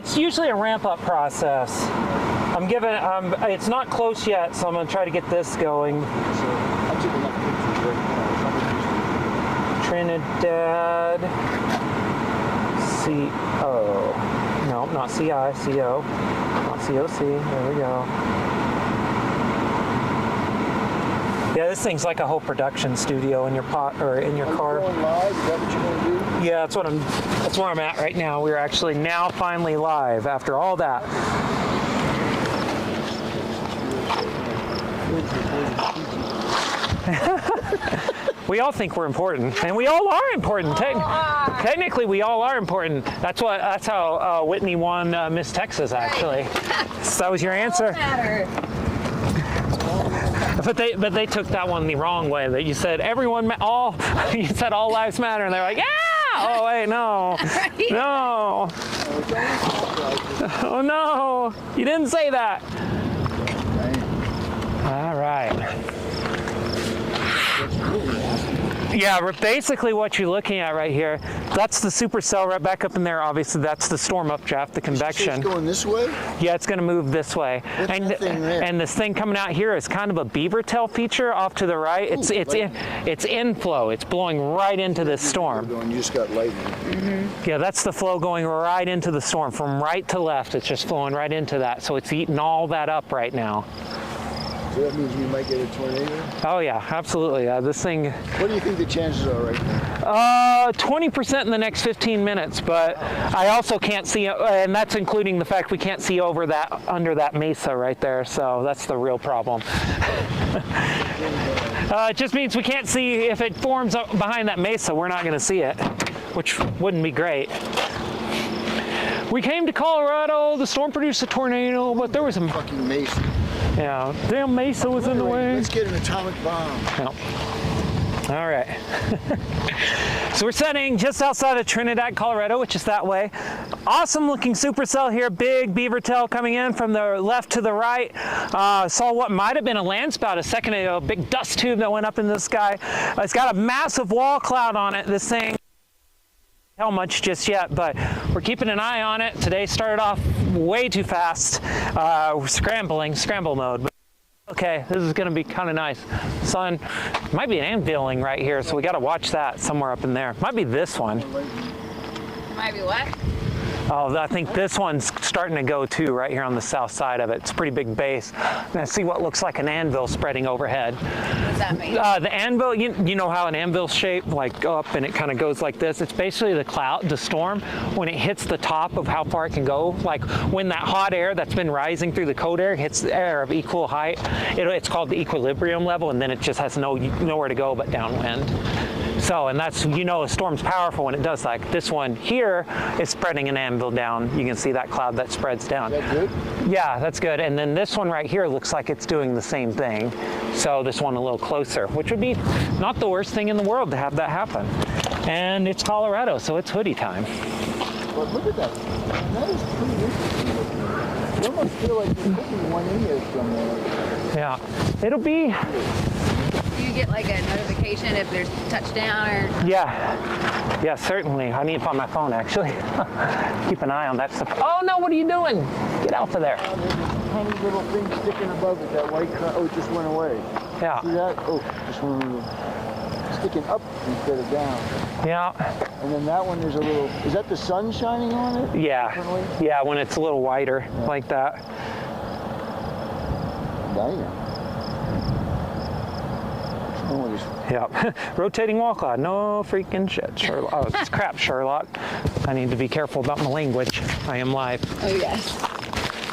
It's usually a ramp-up process. I'm giving. It's not close yet, so I'm gonna try to get this going. Trinidad. CO. No, not CI. CO. Not COC. There we go. Yeah, this thing's like a whole production studio in your in your car. Going live? Is that what you're gonna do? Yeah, that's where I'm at right now. We're actually now finally live after all that. We all think we're important, and we all are important. Technically, we all are important. That's how Whitney won Miss Texas, actually. So that was your answer. But they took that one the wrong way. That you said you said all lives matter, and they're like, yeah. Oh wait, no, no. Oh no, you didn't say that. All right. Yeah, basically what you're looking at right here, that's the Supercell right back up in there. Obviously, that's the storm updraft, the convection. It's going this way? Yeah, it's going to move this way. What's that thing there? And this thing coming out here is kind of a beaver tail feature off to the right. It's inflow. It's blowing right into this storm. You just got lightning. Mm-hmm. Yeah, that's the flow going right into the storm from right to left. It's just flowing right into that. So it's eating all that up right now. So that means we might get a tornado? Oh yeah, absolutely. This thing. What do you think the chances are right now? 20% in the next 15 minutes, but I also can't see, and that's including the fact we can't see over that, under that mesa right there, so that's the real problem. It just means we can't see, if it forms up behind that mesa, we're not gonna see it, which wouldn't be great. We came to Colorado, the storm produced a tornado, but there was a fucking mesa. Yeah, damn mesa was in the way. Let's get an atomic bomb. Yep. All right. So we're setting just outside of Trinidad, Colorado, which is that way. Awesome looking supercell here, big beaver tail coming in from the left to the right. Saw what might have been a land spout a second ago, a big dust tube that went up in the sky. It's got a massive wall cloud on it, this thing. Tell much just yet, but we're keeping an eye on it. Today started off way too fast. We're scramble mode. But okay, this is gonna be kind of nice. Sun, might be an anviling right here, so we gotta watch that somewhere up in there. Might be this one. Might be what? Oh, I think this one's starting to go too, right here on the south side of it. It's a pretty big base. And I see what looks like an anvil spreading overhead. What does that mean? The anvil, you know how an anvil's shaped, like up and it kind of goes like this. It's basically the storm, when it hits the top of how far it can go, like when that hot air that's been rising through the cold air hits the air of equal height, it's called the equilibrium level, and then it just has nowhere to go but downwind. So, and that's, a storm's powerful when it does. Like this one here is spreading an anvil down. You can see that cloud that spreads down. Is that good? Yeah, that's good. And then this one right here looks like it's doing the same thing. So this one a little closer, which would be not the worst thing in the world to have that happen. And it's Colorado, so it's hoodie time. But look at that. That is pretty interesting. You almost feel like there could be one in here somewhere. Yeah, it'll be. Do you get like a notification if there's touchdown or? Yeah, certainly. I need to find my phone actually. Keep an eye on that stuff. Oh no, what are you doing? Get out of there. There's a tiny little thing sticking above it, that white crown. Oh, it just went away. Yeah. See that? Oh, just went away. Sticking up instead of down. Yeah. And then that one, there's a little, is that the sun shining on it? Yeah. Yeah, when it's a little whiter like that. Damn. Yep. Rotating wall cloud. No freaking shit, Sherlock. Oh, it's crap, Sherlock. I need to be careful about my language. I am live. Oh, yes.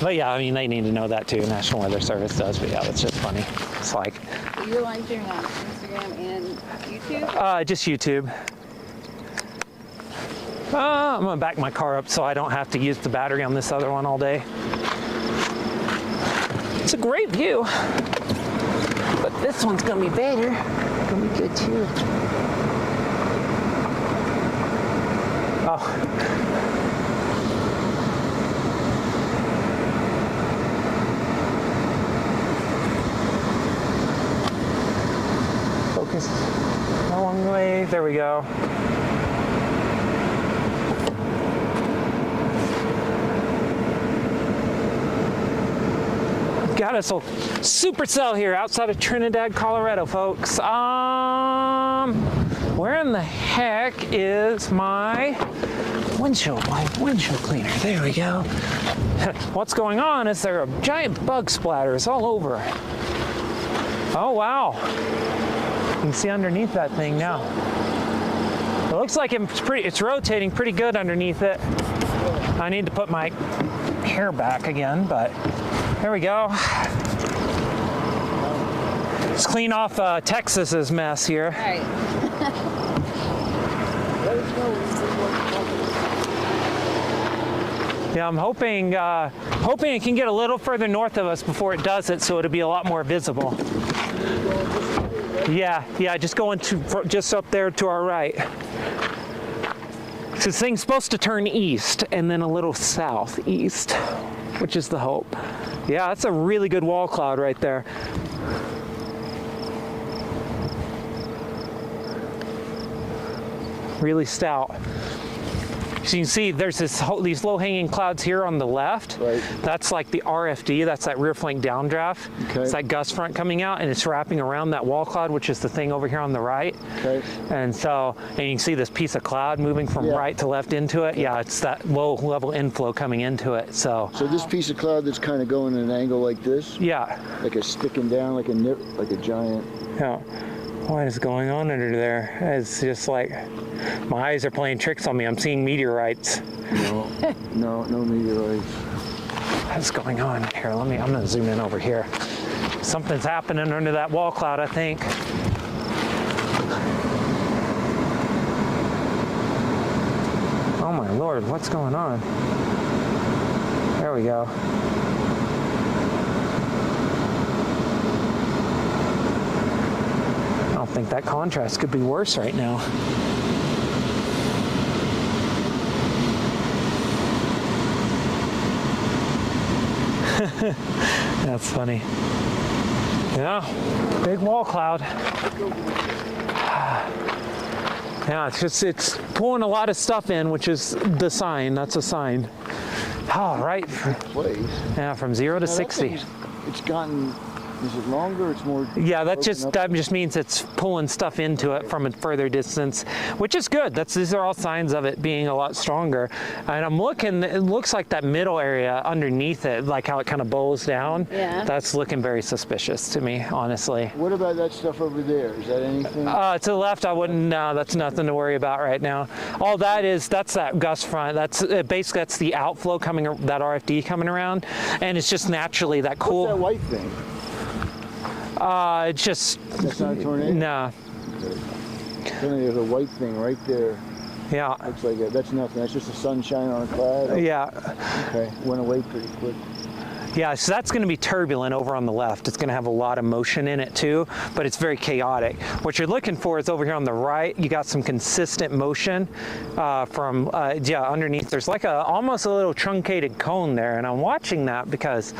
But yeah, I mean, they need to know that too. National Weather Service does. But yeah, that's just funny. It's like. You're live streaming on Instagram and YouTube? Just YouTube. I'm going to back my car up so I don't have to use the battery on this other one all day. It's a great view. But this one's gonna be better. Gonna be good too. Oh. Focus. No one way. There we go. Got us a Supercell here outside of Trinidad, Colorado, folks. Where in the heck is my windshield cleaner? There we go. What's going on is there are giant bug splatters all over. Oh, wow. You can see underneath that thing now. It looks like it's rotating pretty good underneath it. I need to put my hair back again, but there we go. Let's clean off Texas's mess here. All right. Yeah, I'm hoping it can get a little further north of us before it does it, so it'll be a lot more visible. Yeah, just going just up there to our right. So this thing's supposed to turn east and then a little southeast, which is the hope. Yeah, that's a really good wall cloud right there. Really stout. So you can see there's these low-hanging clouds here on the left. Right. That's like the RFD, that's that rear flank downdraft. Okay. It's that gust front coming out, and it's wrapping around that wall cloud, which is the thing over here on the right. Okay. And you can see this piece of cloud moving from right to left into it. Yeah, it's that low-level inflow coming into it. So this piece of cloud that's kind of going at an angle like this? Yeah. Like a sticking down, like a giant. Yeah. What is going on under there? It's just like my eyes are playing tricks on me. I'm seeing meteorites. No meteorites. What's going on here? I'm gonna zoom in over here. Something's happening under that wall cloud, I think. Oh my Lord, what's going on? There we go. I don't think that contrast could be worse right now. That's funny. Yeah, big wall cloud. Yeah, it's pulling a lot of stuff in, which is the sign. That's a sign. Oh, right. Yeah, from 0 to 60. It's gotten. Is it longer? It's more. Yeah, that just means it's pulling stuff into it from a further distance, which is good. These are all signs of it being a lot stronger. And I'm looking. It looks like that middle area underneath it, like how it kind of bows down. Yeah. That's looking very suspicious to me, honestly. What about that stuff over there? Is that anything? To the left, I wouldn't. No, that's nothing to worry about right now. All that's that gust front. That's basically that's the outflow coming, that RFD coming around, and it's just naturally that cool. What's that white thing? It's just. That's not a tornado? No. Then there's a white thing right there. Yeah. Looks like that's nothing. That's just the sunshine on a cloud. Yeah. Okay. Went away pretty quick. Yeah, so that's going to be turbulent over on the left. It's going to have a lot of motion in it too, but it's very chaotic. What you're looking for is over here on the right. You got some consistent motion from underneath. There's like almost a little truncated cone there, and I'm watching that because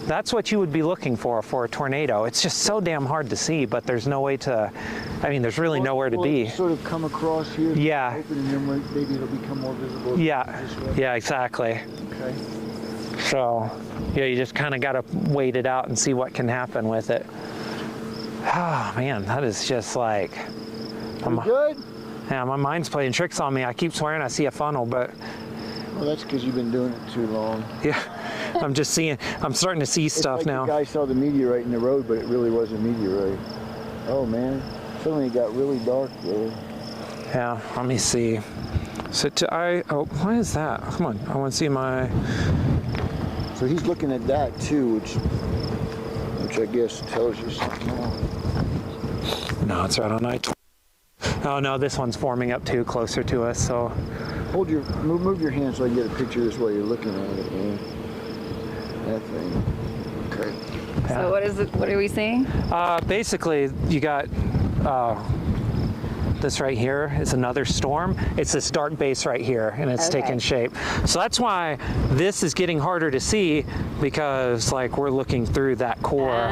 that's what you would be looking for a tornado. It's just so damn hard to see, but there's no way to. I mean, there's really nowhere to be. Sort of come across here. Yeah. Open, and then maybe it'll become more visible. Yeah. Yeah, exactly. Okay. So, yeah, you just kind of got to wait it out and see what can happen with it. Oh, man, that is just like... Good? Yeah, my mind's playing tricks on me. I keep swearing I see a funnel, but... Well, that's because you've been doing it too long. Yeah, I'm starting to see stuff now. The guy saw the meteorite in the road, but it really was a meteorite. Oh, man. Suddenly it got really dark there. Yeah, let me see. So what is that? Come on, I want to see my... So he's looking at that too, which I guess tells you something else. No, it's right on I-20. Oh no, this one's forming up too, closer to us, so... Move your hand so I can get a picture of this while you're looking at it, man. That thing. Okay. Yeah. So what are we seeing? Basically, you got... this right here is another storm. It's this dark base right here, and it's taking shape. So that's why this is getting harder to see, because like we're looking through that core.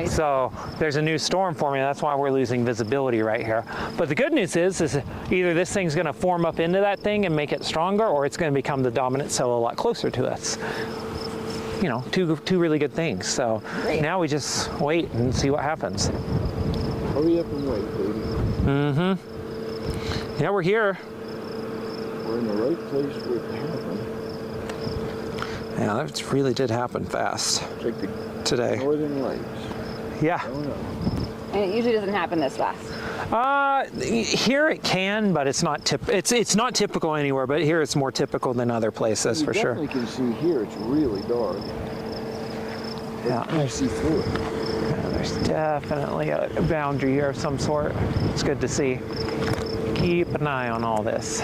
So there's a new storm forming. That's why we're losing visibility right here. But the good news is either this thing's going to form up into that thing and make it stronger, or it's going to become the dominant cell a lot closer to us. you know, two really good things. So Great. now we just wait and see what happens. Hurry up and wait, baby. Mm-hmm. Yeah, we're here. We're in the right place for it to happen. Yeah, that really did happen fast It's like the today. Northern Lights. Yeah. I don't know. And it usually doesn't happen this fast. Here it can, but it's not it's not typical anywhere. But here it's more typical than other places for sure. You definitely can see here. It's really dark. But Yeah. you can see through it. Yeah, there's definitely a boundary here of some sort. It's good to see. Keep an eye on all this.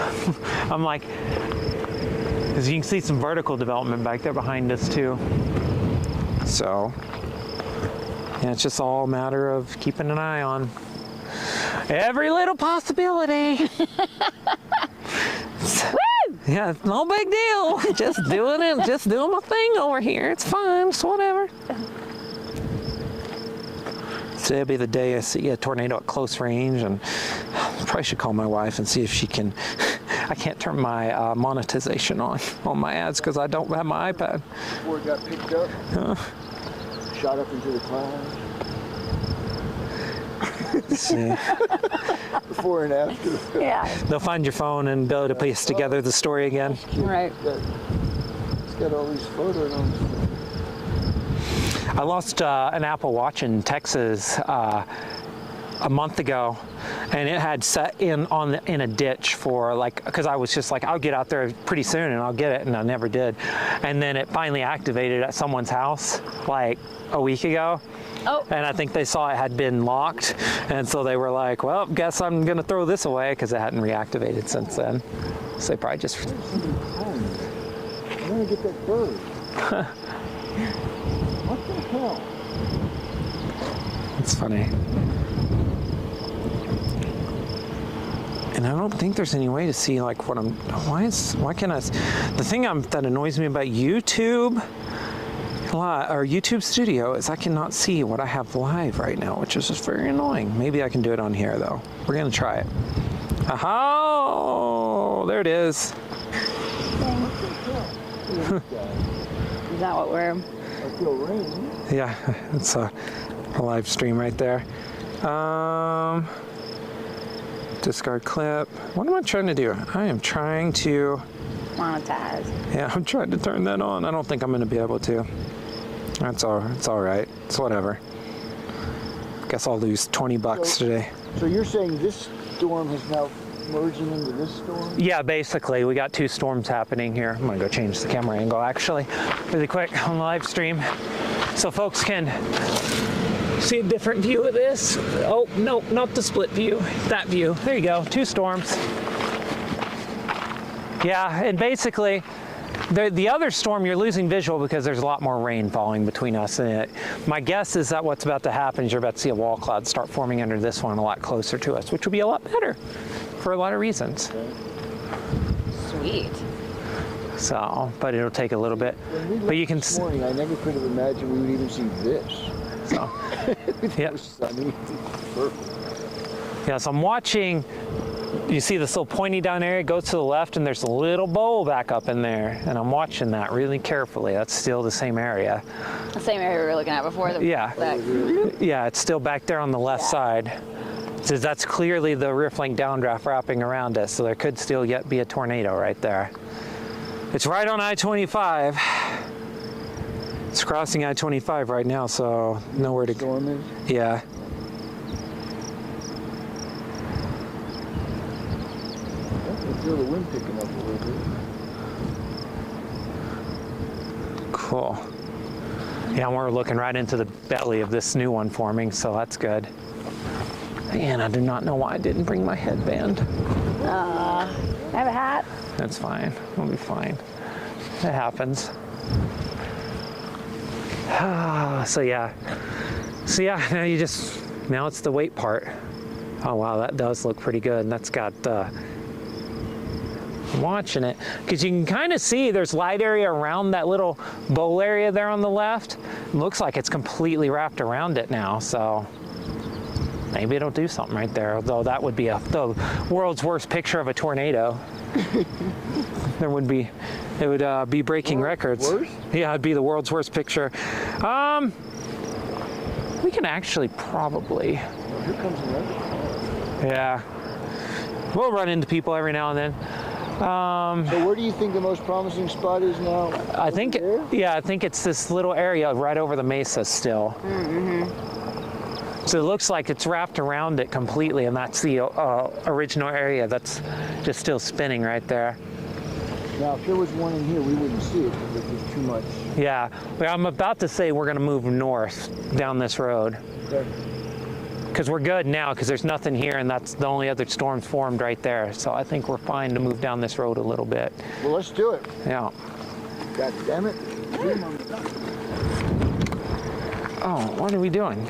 I'm like, because you can see some vertical development back there behind us too. So, yeah, it's just all a matter of keeping an eye on every little possibility. Yeah, it's no big deal. Just doing it, just doing my thing over here. It's fine, it's whatever. Today'll be the day I see a tornado at close range, and probably should call my wife and see if she can. I can't turn my monetization on my ads because I don't have my iPad. Before it got picked up, shot up into the clouds. Let's see. Before and after. Yeah. They'll find your phone and be able to piece together the story again. Right. It's got all these photos on it. I lost an Apple Watch in Texas a month ago, and it had set in a ditch for like, because I was just like, I'll get out there pretty soon and I'll get it, and I never did. And then it finally activated at someone's house like a week ago. Oh. And I think they saw it had been locked, and so they were like, well, guess I'm gonna throw this away, because it hadn't reactivated since then. So they probably just... I want to get that bird. What the hell? It's funny. And I don't think there's any way to see like what I'm, why can I, the thing that annoys me about YouTube, or YouTube Studio, is I cannot see what I have live right now, which is just very annoying. Maybe I can do it on here though. We're gonna try it. Aha! There it is. Is that what we're... I feel rain. Yeah, it's a live stream right there. Discard clip. What am I trying to do? I am trying to... monetize? Yeah, I'm trying to turn that on. I don't think I'm going to be able to. It's all right. It's whatever. Guess I'll lose 20 bucks today. So you're saying this storm is now merging into this storm? Yeah, basically, we got two storms happening here. I'm gonna go change the camera angle actually, really quick on the live stream, so folks can see a different view of this. Oh, no, not the split view, that view. There you go, two storms. Yeah, and basically, the other storm, you're losing visual because there's a lot more rain falling between us and it. My guess is that what's about to happen is you're about to see a wall cloud start forming under this one a lot closer to us, which will be a lot better for a lot of reasons. Sweet. So, but it'll take a little bit. But you can. This morning, I never could have imagined we would even see this. So, yeah. Sunny. Perfect. Yeah, so I'm watching. You see this little pointy down area, goes to the left, and there's a little bowl back up in there, and I'm watching that really carefully. That's still the same area. The same area we were looking at before. Yeah. Yeah, it's still back there on the left side. So that's clearly the riffling downdraft wrapping around us, so there could still yet be a tornado right there. It's right on I-25. It's crossing I-25 right now, so nowhere to go. Storm is? Yeah. I can feel the wind picking up a little bit. Cool. Yeah, and we're looking right into the belly of this new one forming, so that's good. Man, I do not know why I didn't bring my headband. I have a hat. That's fine. We'll be fine. It happens. So yeah, now it's the weight part. Oh wow, that does look pretty good. And that's got, I'm watching it, because you can kind of see there's light area around that little bowl area there on the left. It looks like it's completely wrapped around it now, so maybe it'll do something right there, although that would be the world's worst picture of a tornado. There would be it would be breaking records. Worst? Yeah, it'd be the world's worst picture. We can actually probably. Well, here comes another car. Yeah. We'll run into people every now and then. So where do you think the most promising spot is now? I think, there? yeah, I think it's this little area right over the mesa still. So it looks like it's wrapped around it completely, and that's the original area that's just still spinning right there. Now, if there was one in here, we wouldn't see it because there's too much. Yeah, well, I'm about to say we're gonna move north down this road. There. Because we're good now, because there's nothing here, and that's the only other storm formed right there. So I think we're fine to move down this road a little bit. Well, let's do it. Yeah. God damn it. Oh, what are we doing?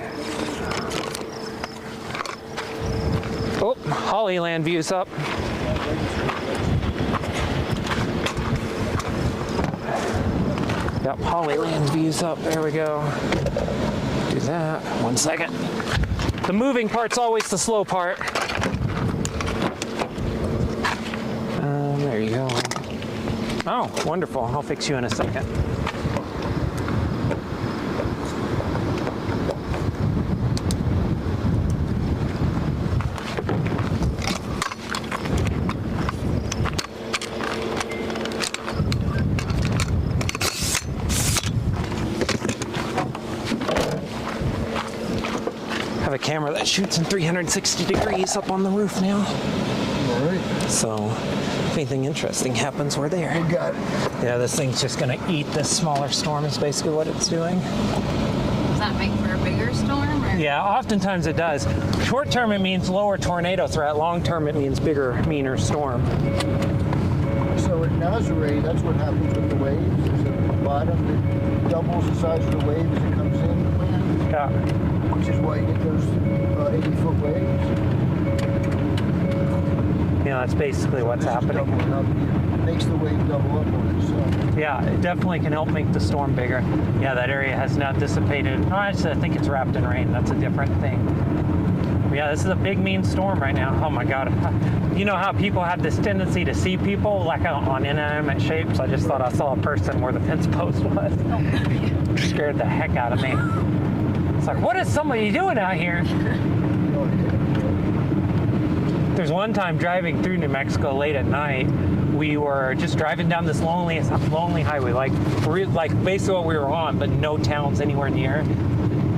Oh, Hollyland view's up. Yep, Hollyland view's up. There we go. Do that. 1 second. The moving part's always the slow part. There you go. Oh, wonderful. I'll fix you in a second. Have a camera that shoots in 360 degrees up on the roof now. All right. So if anything interesting happens, we're there. We got it. Yeah, this thing's just gonna eat this smaller storm is basically what it's doing. Does that make for a bigger storm? Or? Yeah, oftentimes it does. Short term, it means lower tornado threat. Long term, it means bigger, meaner storm. So at Nazare, that's what happens with the waves. There's a bottom that doubles the size of the wave as it comes in the wind, Yeah. which is why you get those 80-foot waves. Yeah, that's basically what's This is happening. doubling up. It makes the wave double up on itself. Yeah, it definitely can help make the storm bigger. Yeah, that area has not dissipated. No, actually, I think it's wrapped in rain. That's a different thing. But yeah, this is a big, mean storm right now. Oh my God. You know how people have this tendency to see people like on inanimate shapes? I just thought I saw a person where the fence post was. Scared the heck out of me. It's like, what is somebody doing out here? There's one time driving through New Mexico late at night, we were just driving down this lonely highway, like basically what we were on, but no towns anywhere near.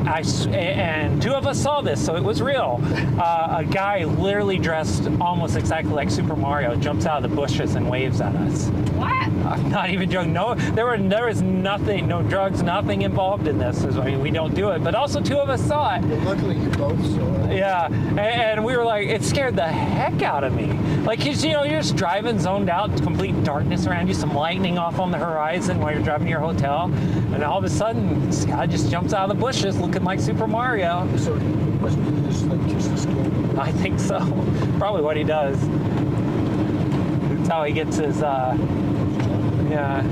And two of us saw this, so it was real. A guy literally dressed almost exactly like Super Mario jumps out of the bushes and waves at us. What? I'm not even joking. No, there was nothing, no drugs, nothing involved in this. I mean, we don't do it, but also two of us saw it. But luckily, you both saw it. Yeah, and we were like, it scared the heck out of me. Like, you're just driving, zoned out, complete darkness around you, some lightning off on the horizon while you're driving to your hotel, and all of a sudden, this guy just jumps out of the bushes looking like Super Mario. So he must do this like just to scare you. I think so. Probably what he does. That's how he gets his, yeah. We'll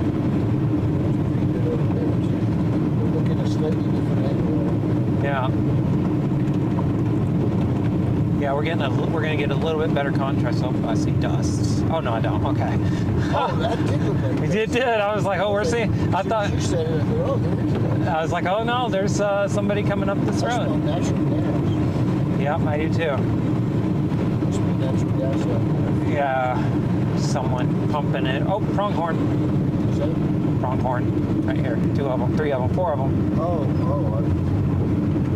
look at a slightly different angle. Yeah. Yeah, we're gonna get a little bit better contrast. Oh, I see dust. Oh no, I don't. Okay. Oh, that did look like that. It did. I was like, oh, we're seeing. I thought. You said it. I thought, oh, there is that. I was like, oh no, there's somebody coming up this That's not road. natural gas. Yep, I do too. Must be natural gas out there. Yeah, someone pumping it. Oh, pronghorn. Is that it? Pronghorn. Right here. 2 of them, 3 of them, 4 of them. Oh,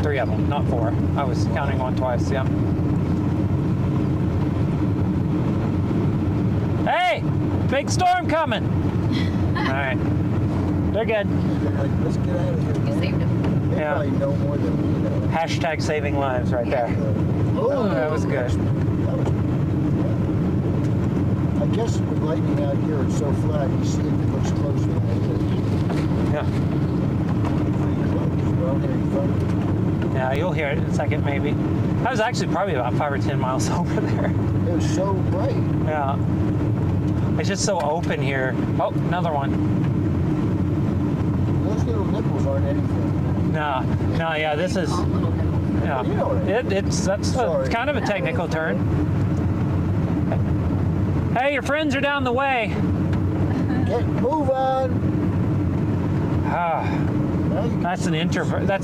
3 of them, not 4. I was counting one twice. Yep. Hey, big storm coming. All right, they're good. like, let's get out of here. You saved him. They Yeah. probably know more than we know. Hashtag saving lives right there. Oh, that was good. That was, yeah. I guess with lightning out here, it's so flat, you see it looks closer than it is. Yeah. Pretty close. Well, there you go. Yeah, you'll hear it in a second maybe. I was actually probably about 5 or 10 miles over there. It was so bright. Yeah. It's just so open here. Oh, another one. Those little nipples aren't anything. No, yeah, this is, yeah. You know what I mean. That's Sorry. kind of a technical term. Hey, your friends are down the way. Get Move on. Ah, Now you can that's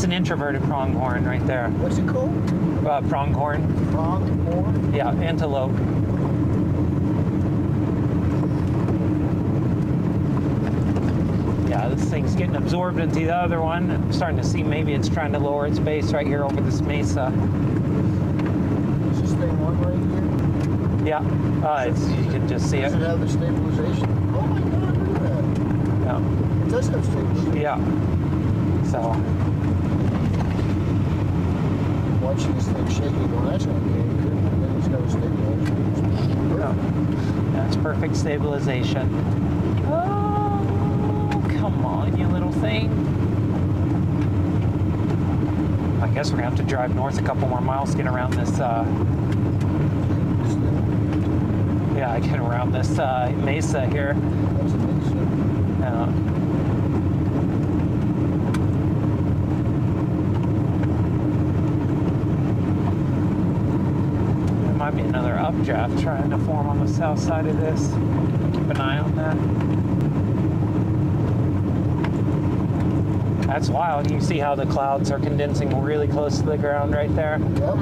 an introverted pronghorn right there. What's it called? Pronghorn. Pronghorn? Yeah, antelope. Yeah, this thing's getting absorbed into the other one. I'm starting to see maybe it's trying to lower its base right here over this mesa. Is this thing on right here? Yeah, you can just see it. Does it have the stabilization? Oh my God, look at that. Yeah. It does have stabilization. Yeah. So, Watching this thing shaking, well, that's not good. And then it's got a stabilizer. yeah, it's perfect stabilization. Oh, come on, you little thing. I guess we're gonna have to drive north a couple more miles to get around this. Yeah, I get around this mesa here. That's amazing. Yeah. There might be another updraft trying to form on the south side of this. Keep an eye on that. That's wild. You see how the clouds are condensing really close to the ground right there? Yep.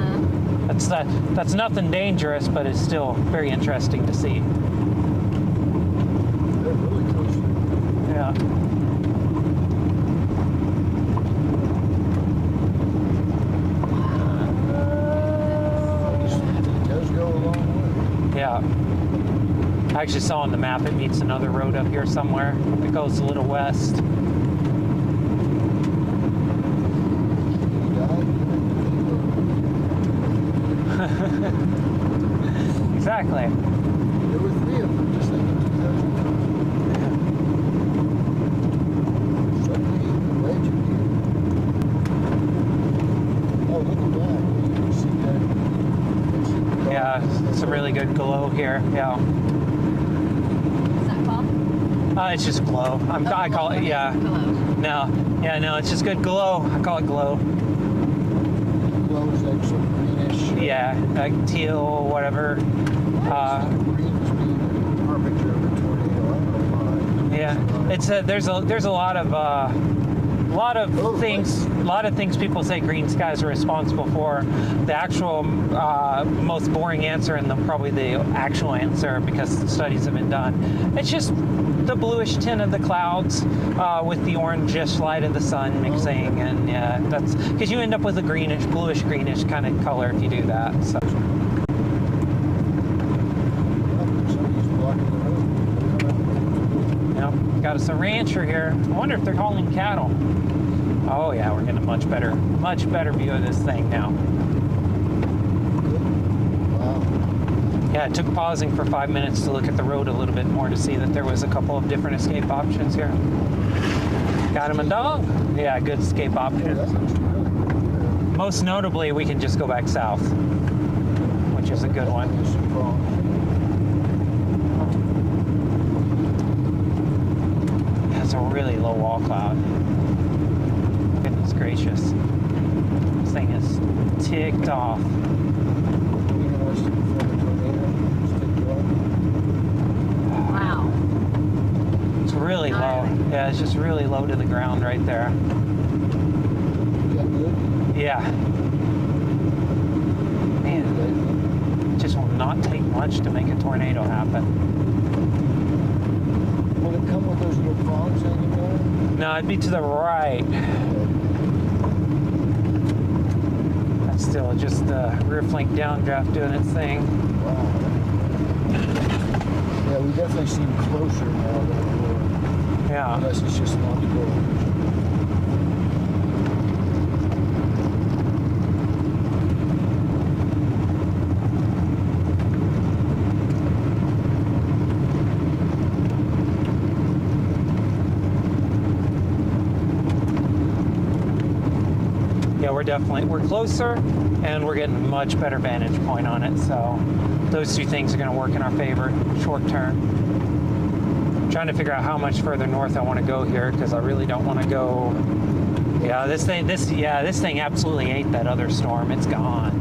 That's nothing dangerous, but it's still very interesting to see. They're really close. Yeah. It does go a long way. Yeah. I actually saw on the map it meets another road up here somewhere. It goes a little west. Exactly. There were 3 of them, just like in 2000. Suddenly, the legend here. Oh, look at that. You can see that. Yeah, some really good glow here. Yeah. What's that called? It's just glow. I call it, yeah. Hello. No, yeah, no, it's just good glow. I call it glow. Glows like some greenish. Yeah, like teal, whatever. Green is being an harbinger of a tornado. I don't know why. Yeah, it's there's a lot of things people say green skies are responsible for. The actual most boring answer and probably the actual answer, because studies have been done, it's just the bluish tint of the clouds with the orangish light of the sun mixing, and yeah, that's because you end up with a greenish, bluish greenish kind of color if you do that. So. Somebody's blocking the road. Yep, got us a rancher here. I wonder if they're hauling cattle. Oh yeah, we're getting a much better view of this thing now. Wow. Yeah, it took pausing for 5 minutes to look at the road a little bit more to see that there was a couple of different escape options here. Got him a dog. Yeah, good escape Oh, that option. looks really good. Most notably, we can just go back south, which is a good one. There's some problems. That's a really low wall cloud. Goodness gracious. This thing is ticked off. You know what's to perform a tornado? Just take you off. Wow. It's really low. Yeah, it's just really low to the ground right there. Is that good? Yeah. Man, it just will not take much to make a tornado happen. Will it come with those little prongs anymore? No, it'd be to the right. That's still just the rear flank downdraft doing its thing. Wow. Yeah, we definitely seem closer now than we were. Yeah. Unless it's just not cold. Yeah, we're closer, and we're getting a much better vantage point on it. So those two things are going to work in our favor short term. Trying to figure out how much further north I want to go here, because I really don't want to go. Yeah, this thing absolutely ate that other storm. It's gone,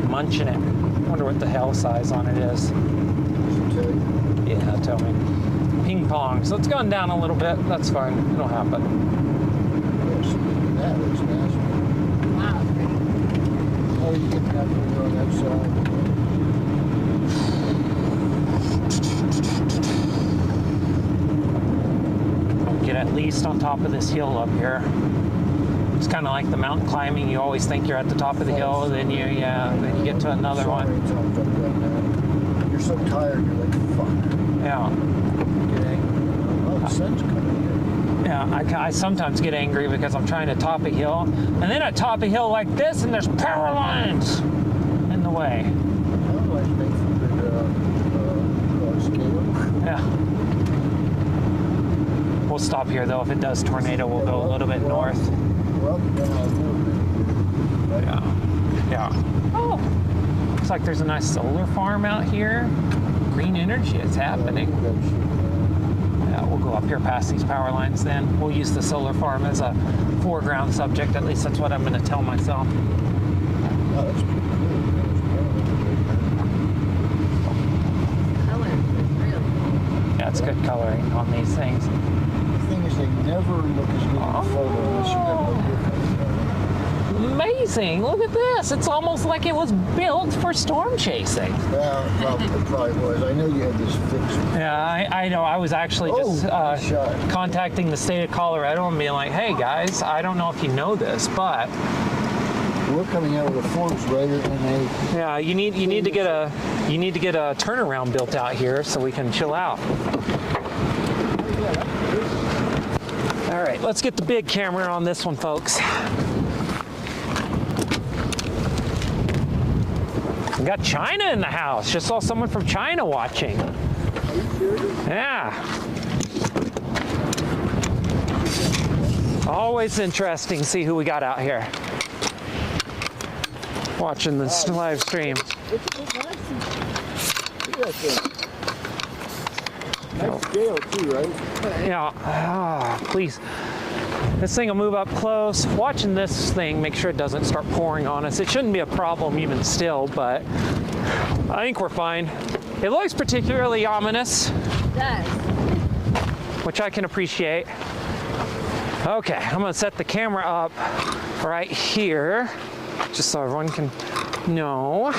munching it. Wonder what the hell size on it is. Does it tell you? Yeah, tell me. ping pong. So it's gone down a little bit. That's fine. It'll happen. Yes, that looks nasty. Wow, that's pretty. Oh, you get that over on that side. Get at least on top of this hill up here. It's kind of like the mountain climbing. You always think you're at the top of the hill, then then you get to another one. You're so tired, you're like, fuck. Yeah. Get angry. Oh, the sun's coming in. Yeah, I sometimes get angry because I'm trying to top a hill, and then I top a hill like this, and there's power lines in the way. Power lines make for good scale. Yeah. We'll stop here though. If it does tornado, we'll go a little bit north. Well, down a little bit. Right? Yeah. Yeah. Oh, looks like there's a nice solar farm out here. Green energy is happening. Yeah, we'll go up here past these power lines then. We'll use the solar farm as a foreground subject. At least that's what I'm going to tell myself. Oh, that's pretty good. Color is really cool. Yeah, it's good coloring on these things. The thing is, they never look as good in the photo unless you have no difference. Amazing! Look at this. It's almost like it was built for storm chasing. Well, it probably was. I know you had this fixed. Yeah, I know. I was actually just contacting the state of Colorado and being like, "Hey guys, I don't know if you know this, but We're coming out with a Forbes writer and a. yeah, you need to get a turnaround built out here so we can chill out." All right, let's get the big camera on this one, folks. We got China in the house. Just saw someone from China watching. Are you serious? Yeah. Always interesting to see who we got out here watching this live stream. Look at that thing. Nice scale too, right? Yeah. Please. This thing will move up close. Watching this thing, make sure it doesn't start pouring on us. It shouldn't be a problem even still, but I think we're fine. It looks particularly ominous, It does. which I can appreciate. Okay, I'm gonna set the camera up right here, just so everyone can know.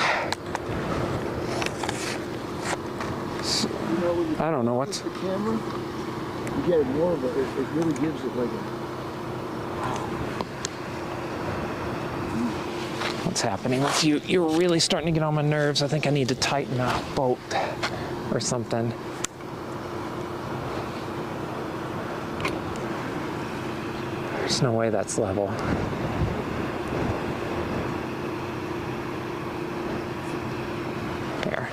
I don't know what's... The camera, you get more of it really gives it like a. What's happening with you? You're really starting to get on my nerves. I think I need to tighten a bolt or something. There's no way that's level. There.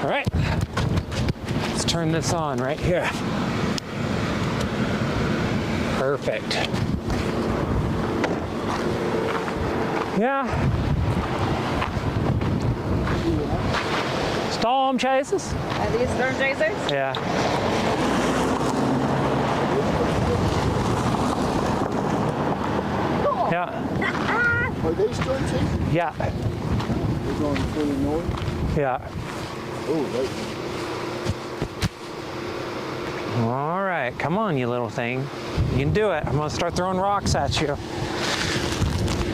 All right. Let's turn this on right here. Perfect. Yeah. Storm chasers? Are these storm chasers? Yeah. Cool. Yeah. Are they storm chasers? Yeah. They're going further north. Yeah. Oh, right. All right. Come on, you little thing. You can do it. I'm going to start throwing rocks at you.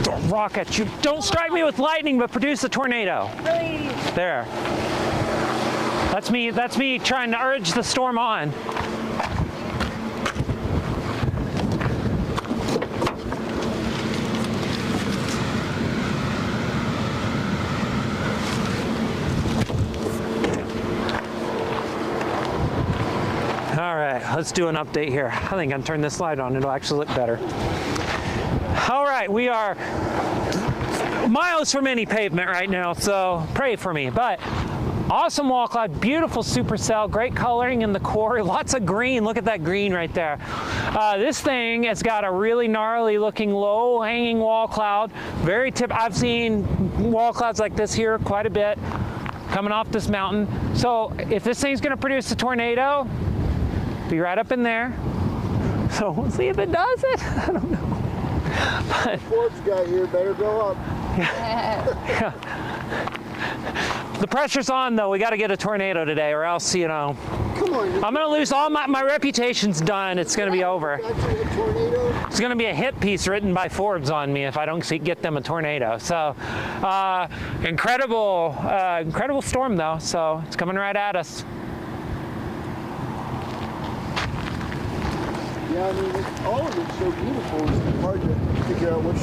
Throw a rock at you. Don't strike me with lightning, but produce a tornado. Really? There. That's me trying to urge the storm on. All right, let's do an update here. I think I can turn this light on. It'll actually look better. All right, we are miles from any pavement right now, so pray for me. But awesome wall cloud, beautiful supercell, great coloring in the core, lots of green. Look at that green right there. This thing has got a really gnarly looking low hanging wall cloud. I've seen wall clouds like this here quite a bit coming off this mountain. So if this thing's gonna produce a tornado, be right up in there. So we'll see if it does it. I don't know. But Forbes guy here better go up. The pressure's on though. We got to get a tornado today, or else, you know, Come on. I'm gonna lose all my reputation's done. It's gonna be over. Got you a tornado. It's gonna be a hit piece written by Forbes on me if I don't get them a tornado. So, incredible storm though. So it's coming right at us. Yeah, I mean, all of it's so beautiful. It's hard to figure out which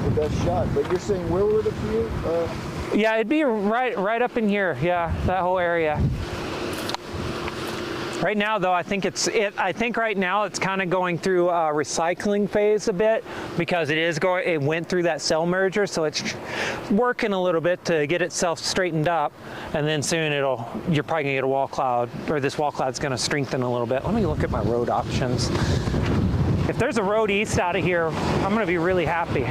the best shot. But you're saying where would it be? Yeah, it'd be right up in here. Yeah, that whole area. Right now, though, I think right now it's kind of going through a recycling phase a bit because it went through that cell merger, so it's working a little bit to get itself straightened up, and then soon you're probably gonna get a wall cloud, or this wall cloud's gonna strengthen a little bit. Let me look at my road options. If there's a road east out of here, I'm gonna be really happy.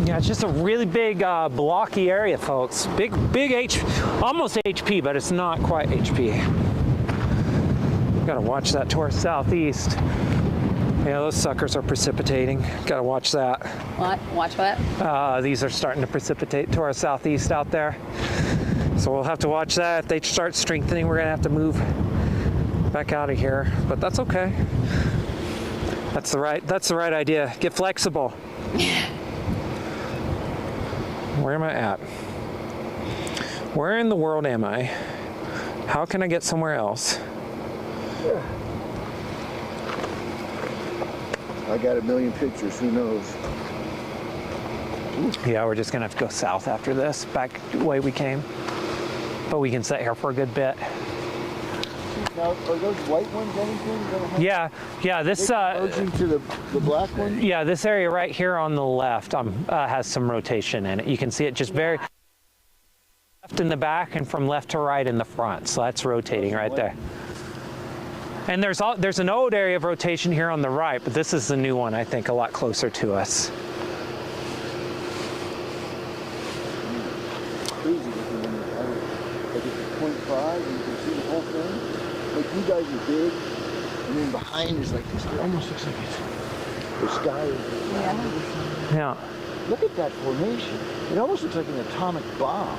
Yeah, it's just a really big blocky area, folks. Big almost HP, but it's not quite HP. Gotta watch that to our southeast. Yeah, those suckers are precipitating. Gotta watch that. What? Watch what? These are starting to precipitate to our southeast out there. So we'll have to watch that. If they start strengthening, we're gonna have to move back out of here. But that's okay. That's the right idea. Get flexible. Where am I at? Where in the world am I? How can I get somewhere else? I got a million pictures. Who knows? Yeah, we're just gonna have to go south after this, back the way we came. But we can sit here for a good bit. Now, are those white ones anything? Yeah. This merging to the black one. yeah, this area right here on the left has some rotation in it. You can see it just very left in the back and from left to right in the front. So that's rotating right there. And there's an old area of rotation here on the right, but this is the new one, I think, a lot closer to us. Crazy looking one. Like it's a 0.5, and you can see the whole thing. Like you guys are big, and then behind is like this. It almost looks like the sky is. Yeah. Look at that formation. It almost looks like an atomic bomb.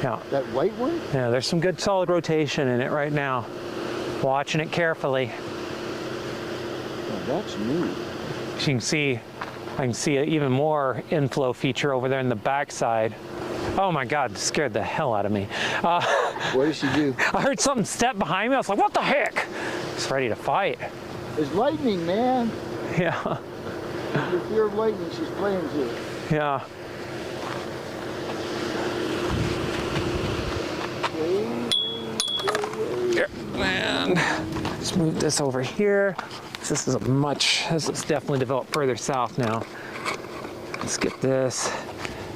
Yeah. That white one. Yeah, there's some good solid rotation in it right now. Watching it carefully. Oh, that's neat. As you can see, I can see an even more inflow feature over there in the backside. Oh my God, scared the hell out of me. What did she do? I heard something step behind me. I was like, what the heck? It's ready to fight. It's lightning, man. Yeah, Your fear of lightning, she's playing to. yeah. Here, and let's move this over here. This is definitely developed further south now. Let's get this.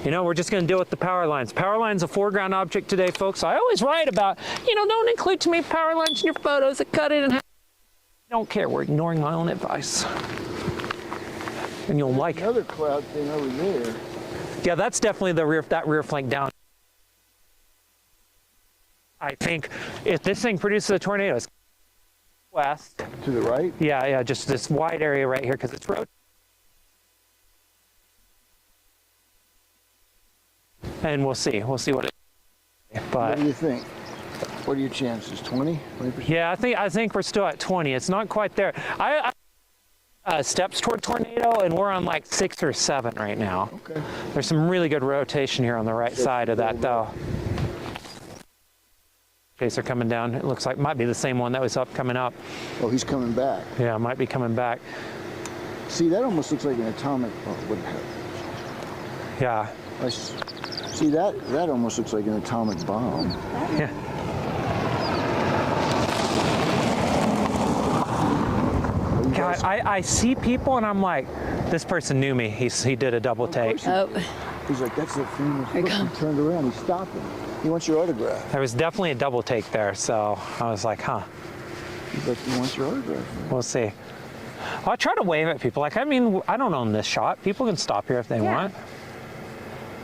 You know, we're just going to deal with the power lines. Power line's a foreground object today, folks. I always write about, don't include too many power lines in your photos that cut it in half. I don't care. We're ignoring my own advice. And you'll like it. Another cloud thing over there. Yeah, that's definitely that rear flank down. I think if this thing produces a tornado, it's west. To the right? Yeah, just this wide area right here because it's road. And we'll see what it is. But What do you think? What are your chances? 20? 20%? yeah, I think we're still at 20. It's not quite there. I steps toward tornado, and we're on like 6 or 7 right now. Okay. There's some really good rotation here on the right side of that, though. Chaser coming down. It looks like might be the same one that was coming up. Oh, he's coming back. Yeah, might be coming back. See, that almost looks like an atomic. Oh, what the heck? Yeah. See, that almost looks like an atomic bomb. Yeah. God, I see people and I'm like, this person knew me. He did a double take. Oh. He's like, that's the famous. Here Look, it he comes. turned around. He stopped him. He wants your autograph. There was definitely a double take there, so I was like, huh. He's like, he wants your autograph. We'll see. I try to wave at people. Like, I mean, I don't own this shot. People can stop here if they want.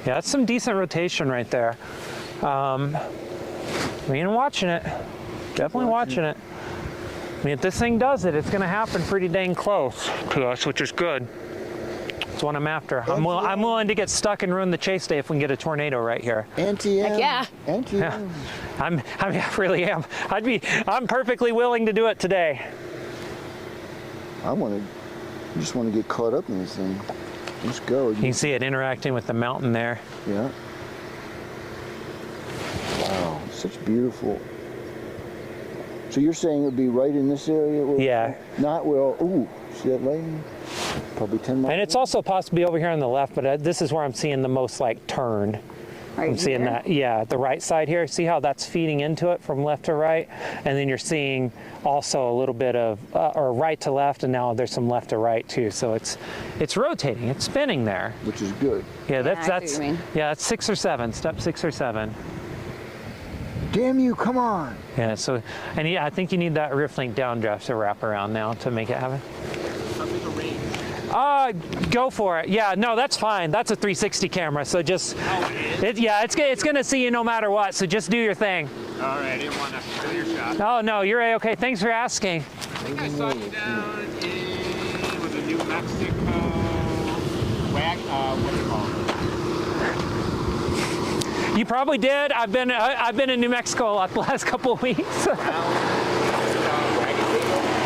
Yeah, that's some decent rotation right there. I mean, watching it. Definitely watching it. I mean, if this thing does it, it's going to happen pretty dang close to us, which is good. That's what I'm after. I'm willing to get stuck and ruin the chase day if we can get a tornado right here. NTM. Heck yeah. NTM. I really am. I'm perfectly willing to do it today. I just want to get caught up in this thing. Let's go. You can see it interacting with the mountain there. Yeah. Wow, such beautiful. So you're saying it would be right in this area? Yeah. Not well. Ooh, see that lightning? Probably 10 miles. And it's also possibly over here on the left, but this is where I'm seeing the most like turn. Right I'm seeing here? that, yeah, the right side here. See how that's feeding into it from left to right? And then you're seeing also a little bit of, or right to left, and now there's some left to right too. So it's rotating, it's spinning there. Which is good. Yeah, I see that's what you mean. yeah, that's 6 or 7, step 6 or 7. Damn you, come on. Yeah, so, and yeah, I think you need that rear flank downdraft to wrap around now to make it happen. Go for it. Yeah, no, that's fine. That's a 360 camera, so just, it's gonna see you no matter what, so just do your thing. All right, I didn't want to steal your shot. Oh, no, you're A-okay. Thanks for asking. I think I saw you down in, was it New Mexico? What's it called? You probably did. I've been in New Mexico a lot the last couple of weeks.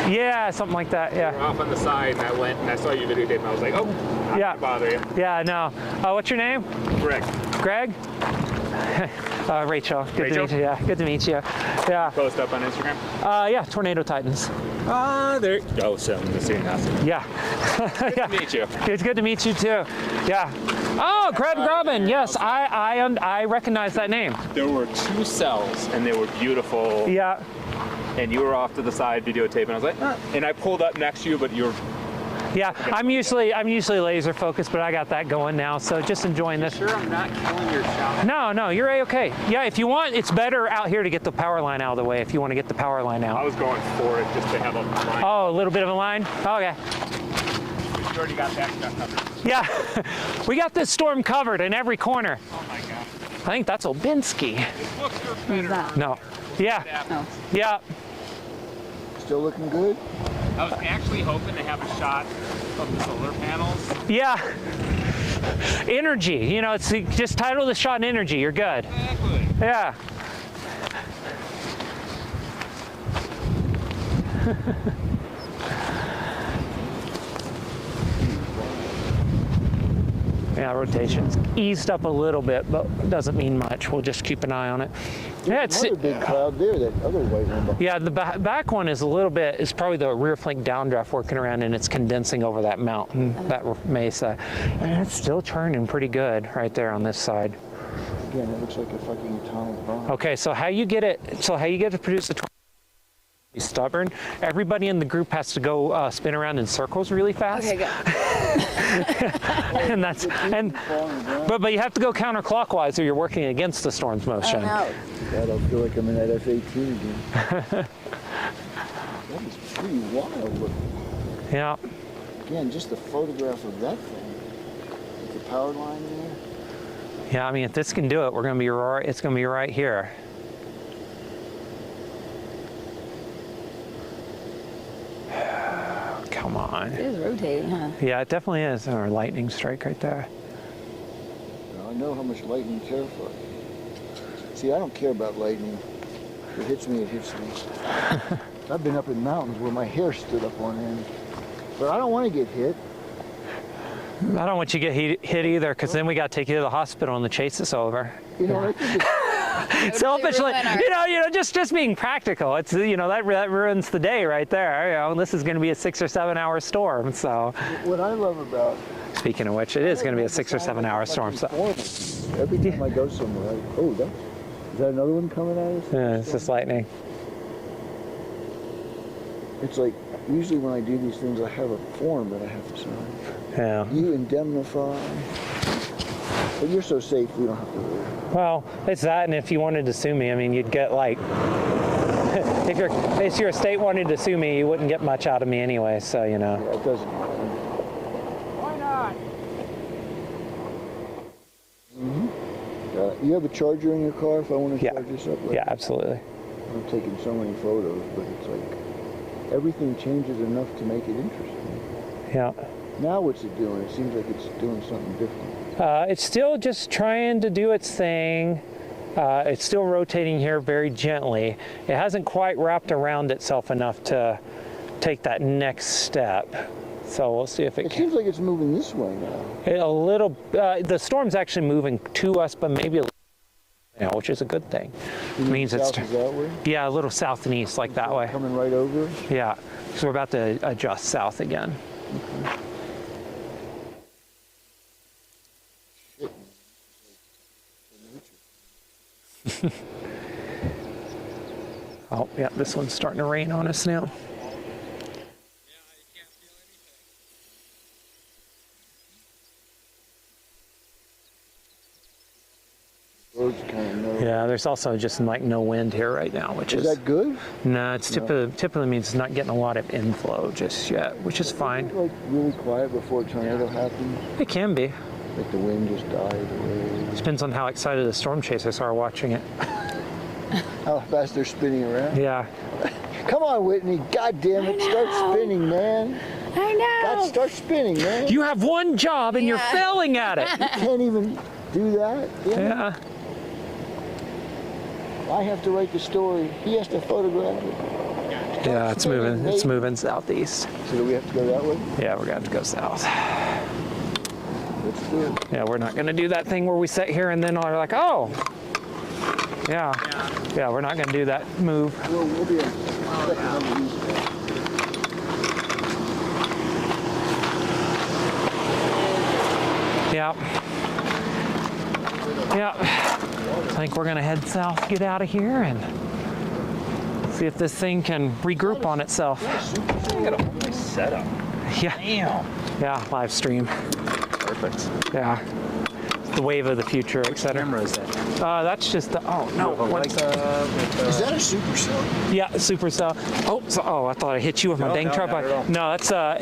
Yeah, something like that, yeah. Off on the side, and I went and I saw you videotape, and I was like, oh, not Yeah. gonna bother you. Yeah, no. What's your name? Greg, Greg? Rachel. Good Rachel? to meet you. Yeah, good to meet you. Yeah. post up on Instagram. Yeah, Tornado Titans. There. Oh, so the same house. Yeah. Good to meet you. It's good to meet you too. Yeah. Oh, Craig Robin. Yes, I recognize that name. There were 2 cells, and they were beautiful. Yeah. And you were off to the side videotaping. I was like, and I pulled up next to you, but you're. Yeah, I'm usually laser focused, but I got that going now, so just enjoying this. Sure, I'm not killing your shot. No, you're A-okay. Yeah, if you want, it's better out here to get the power line out of the way if you want to get the power line I out. was going for it just to have a line. Oh, a little bit of a line? Okay. You already got that stuff covered. Yeah, we got this storm covered in every corner. Oh my god. I think that's Obinski. This looks Who's that? No. Yeah, Oh. yeah. Still looking good? I was actually hoping to have a shot of the solar panels. Yeah. Energy, you know, it's just title the shot energy, you're good. Exactly. Yeah. Yeah, rotation's eased up a little bit, but doesn't mean much. We'll just keep an eye on it. Yeah, it's Another big cloud there, that other white one. yeah. The back one is a little bit. Is probably the rear flank downdraft working around, and it's condensing over that mountain, that mesa, and it's still churning pretty good right there on this side. Again, it looks like a fucking atomic bomb. Okay, so how you get it? So how you get to produce a tornado? Be stubborn. Everybody in the group has to go spin around in circles really fast. Okay, good. But you have to go counterclockwise, or you're working against the storm's motion. Oh, no. God, I feel like I'm in that F-18 again. That is pretty wild looking. Yeah. Again, just the photograph of that thing. With the power line there. Yeah. I mean, if this can do it, we're gonna be right. It's gonna be right here. Come on. It is rotating, huh? Yeah, it definitely is. Or lightning strike right there. Now, I know how much lightning terrifies. See, I don't care about lightning. If it hits me, it hits me. I've been up in mountains where my hair stood up on end. But I don't want to get hit. I don't want you to get hit either, because then we got to take you to the hospital and the chase is over. You know, I think it's, Selfishly, just being practical. It's that ruins the day right there. This is going to be a 6 or 7 hour storm. So, what I love about. speaking of which, it is going to be a 6 or 7 hour storm. So, every time I go somewhere, is that another one coming at us? yeah, it's just lightning. It's like usually when I do these things, I have a form that I have to sign. Yeah. You indemnify. But you're so safe, we don't have to worry. Well, it's that, and if you wanted to sue me, I mean, you'd get like, if your estate wanted to sue me, you wouldn't get much out of me anyway. So Yeah, it doesn't matter. Why not? You have a charger in your car if I want to Yeah. charge this up? Like, yeah, absolutely. I'm taking so many photos, but it's like, everything changes enough to make it interesting. Yeah. Now what's it doing? It seems like it's doing something different. It's still just trying to do its thing. It's still rotating here very gently. It hasn't quite wrapped around itself enough to take that next step. So we'll see if it It can. seems like it's moving this way now. A little. The storm's actually moving to us, but maybe a little, which is a good thing. You It means it's south is that way? yeah, a little south and east, like that way. Coming right over. Yeah. So we're about to adjust south again. Oh, yeah, this one's starting to rain on us now. Roads kind of know. Yeah, there's also just like no wind here right now, which Is is that good? no, it's typically means it's not getting a lot of inflow just yet, which is fine. Like really quiet before a tornado happens. It can be. Like the wind just died away. Depends on how excited the storm chasers are watching it. How fast they're spinning around. Yeah. Come on, Whitney. God damn it. Start spinning, man. I know. God, start spinning, man. You have one job and you're failing at it. You can't even do that. Damn it. Yeah. I have to write the story. He has to photograph it. Yeah, it's moving. It's moving southeast. So do we have to go that way? Yeah, we're gonna have to go south. Let's do it. Yeah, we're not gonna do that thing where we sit here and then are like, oh. Yeah. Yeah, we're not gonna do that move. We'll be a second underneath there. Yep. Yep. I think we're gonna head south, get out of here, and see if this thing can regroup on itself. I got a whole nice setup. Yeah. Damn. Yeah, live stream. Perfect. Yeah. The wave of the future, etc. Camera is that? That's just the. Oh no! What's Is that a Supercell? Yeah, Supercell. Oh, I thought I hit you with my No, dang no, tripod. not at all. No,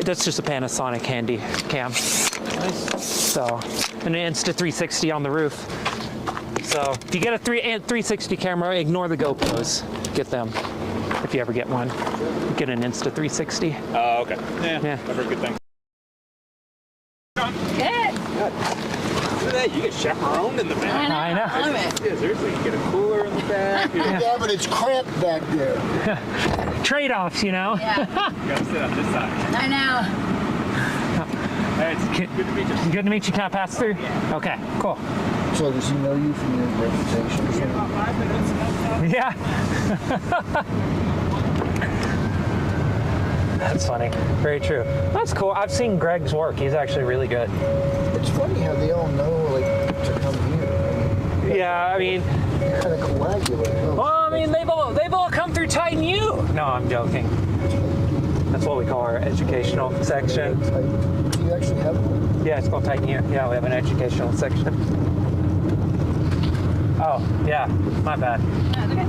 that's just a Panasonic handy cam. So, an Insta360 on the roof. So, if you get a 360 camera, ignore the GoPros. Get them. If you ever get one, get an Insta360. Oh, okay. Yeah. Yeah. I've heard good things. Good. Look at that, you get chaperoned in the back. I know. Love it. Yeah, seriously, you get a cooler in the back. You Yeah, but it's cramped back there. Trade-offs, you know. Yeah. gotta sit on this side. I know. Hey, it's good to meet you. Good to meet you. Can I pass through? Okay, cool. So does he know you from your reputation? About 5 minutes. Yeah. That's funny. Very true. That's cool. I've seen Greg's work. He's actually really good. It's funny how they all know like to come here. Yeah, I mean, Kind of coagulate. Oh, well, I mean, they've all come through Titan U. No, I'm joking. That's what we call our educational section. do you actually have one? Yeah, it's called Titan U. Yeah, we have an educational section. Oh, yeah, my bad. That's okay.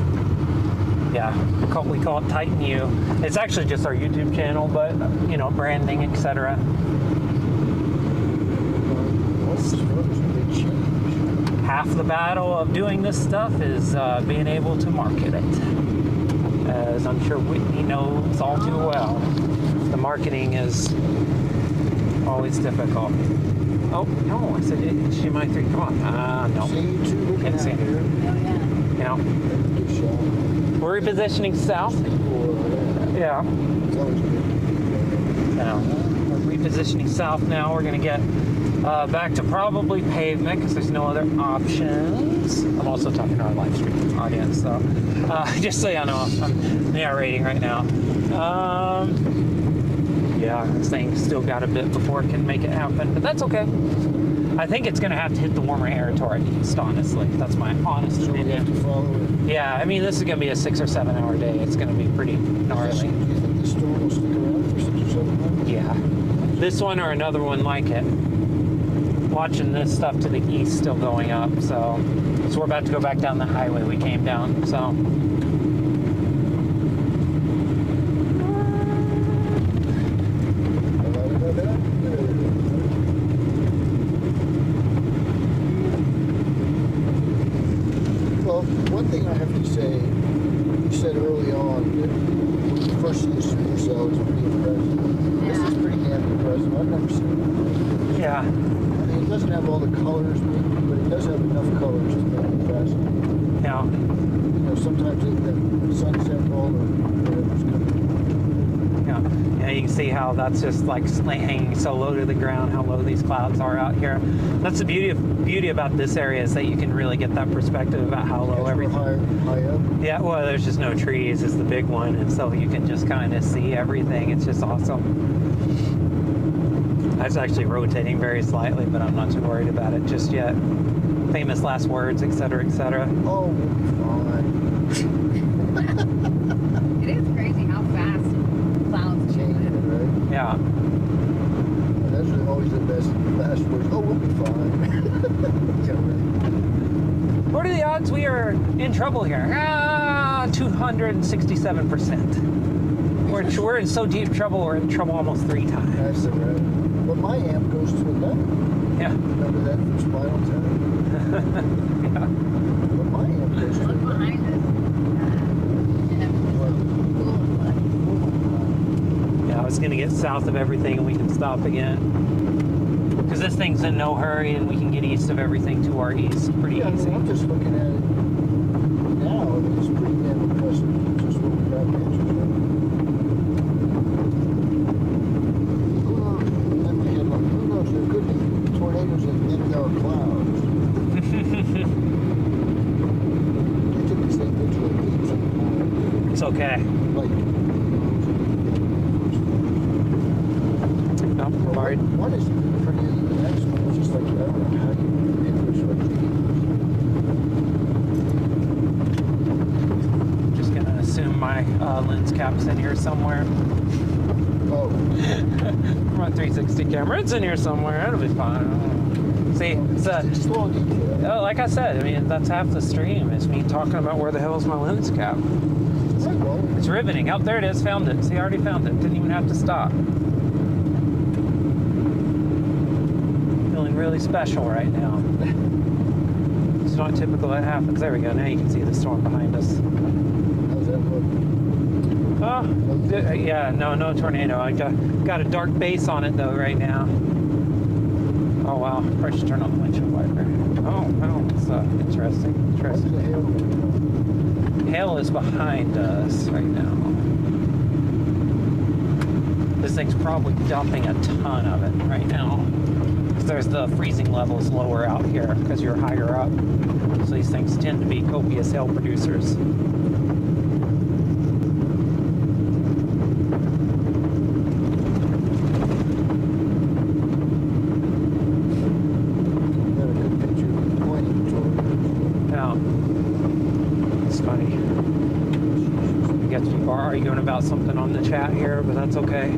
Yeah, we call it Titan U. It's actually just our YouTube channel, but you know, branding, etc. What's the big change? Half the battle of doing this stuff is being able to market it, as I'm sure Whitney knows all too well. The marketing is always difficult. Oh no! I said she might think. Come on. No. See you two looking Can't out see it. here. Oh, yeah. You know, Good shot. we're repositioning south. Yeah. It's always good. Now, we're repositioning south now. We're going to get back to probably pavement because there's no other options. I'm also talking to our live stream audience, so just so you know, I'm narrating right now. Yeah, this thing's still got a bit before it can make it happen, but that's okay. I think it's going to have to hit the warmer air to our east, honestly. That's my honest So we have opinion. to follow it. Yeah, I mean, this is going to be a 6 or 7 hour day. It's going to be pretty gnarly. Do you think the storm will stick around for 6 or 7 months? Yeah. This one or another one like it. Watching this stuff to the east still going up, so we're about to go back down the highway we came down, so. Well, one thing I have to say, you said early on that when you first see the Supercell Yeah. I mean, it doesn't have all the colors, but it does have enough colors to make it fascinating. Yeah. You know, sometimes the sunset ball or whatever's coming. Yeah. Yeah, you can see how that's just like hanging so low to the ground, how low these clouds are out here. That's the beauty about this area, is that you can really get that perspective about how low everything. High up. Yeah, well, there's just no trees is the big one, and so you can just kind of see everything. It's just awesome. I was actually rotating very slightly, but I'm not too worried about it just yet. Famous last words, etc., etc. Oh, we'll be fine. It is crazy how fast clouds change. Right? Yeah. Those are always the best last words. Oh, we'll be fine. What are the odds we are in trouble here? 267%. We're in so deep trouble, we're in trouble almost 3 times. That's all right. But my amp goes to 11. Yeah. Remember that from Spinal Tap? Yeah. But my amp goes to Look 11. behind us. Yeah, I was gonna get south of everything and we can stop again. Because this thing's in no hurry and we can get east of everything to our east pretty Yeah, I easy. mean, I'm just looking at it now. I mean, it's pretty damn impressive. Just what we got pictures of. In my head, like, who knows? There could be tornadoes that hit our clouds. I took this thing picture of leaves on the It's okay. like. No, sorry. One is prettier than the next one. It's just like, I don't know how you pick which one to use. Just gonna assume my lens cap's in here somewhere. Oh, My 360 camera, it's in here somewhere. It'll be fine. See, it's it's small detail. like I said, I mean, that's half the stream is me talking about where the hell is my lens cap. Right, well, It's riveting. Oh, there it is. Found it. See, I already found it. Didn't even have to stop. Feeling really special right now. It's not typical that happens. There we go. Now you can see the storm behind us. how's that look? Oh, yeah, no tornado. I got a dark base on it though right now. Oh wow, probably should turn on the windshield wiper. Oh, it's interesting. What's the hail? Hail is behind us right now. This thing's probably dumping a ton of it right now. There's the freezing levels lower out here because you're higher up. So these things tend to be copious hail producers. Got a good picture of you pointing toward Yeah. It's funny. I guess you are arguing about something on the chat here, but that's okay.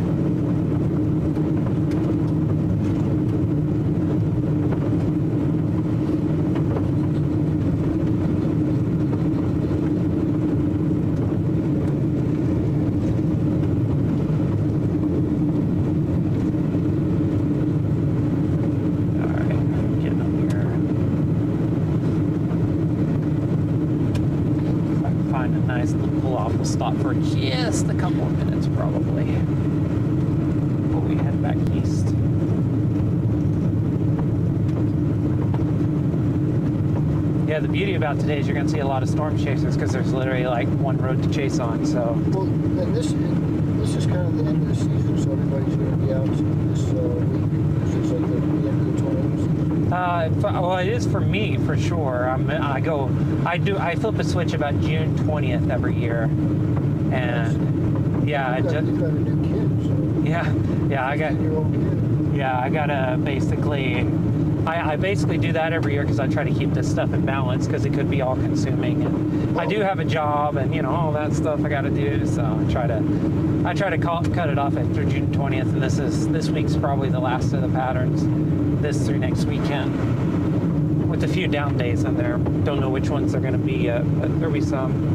We'll stop for just a couple of minutes probably before we head back east. Yeah, the beauty about today is you're going to see a lot of storm chasers because there's literally like one road to chase on. So well, and this is kind of the end of the season, so everybody's going to be out this week. This is like the end of the tornadoes. well, it is for me for sure. I flip a switch about June 20th every year, and yeah, You've got a new kid, so I gotta basically. I basically do that every year because I try to keep this stuff in balance because it could be all consuming. And I do have a job and all that stuff I got to do. So I try to cut it off after June 20th. And this week's probably the last of the patterns. This through next weekend with a few down days in there. Don't know which ones they're going to be yet, but there'll be some.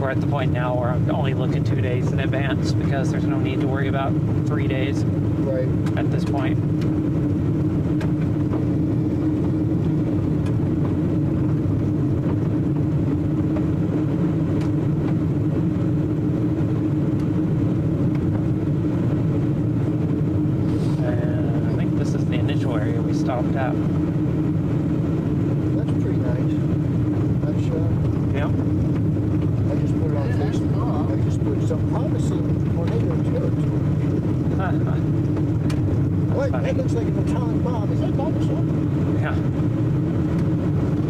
We're at the point now where I'm only looking 2 days in advance because there's no need to worry about 3 days right at this point. dropped out. That's pretty nice. Nice shot. Yep. I just put it on That's Facebook. cool. I just put some promising tornado territory. What? funny. That looks like an atomic bomb. Is that dinosaur? Yeah.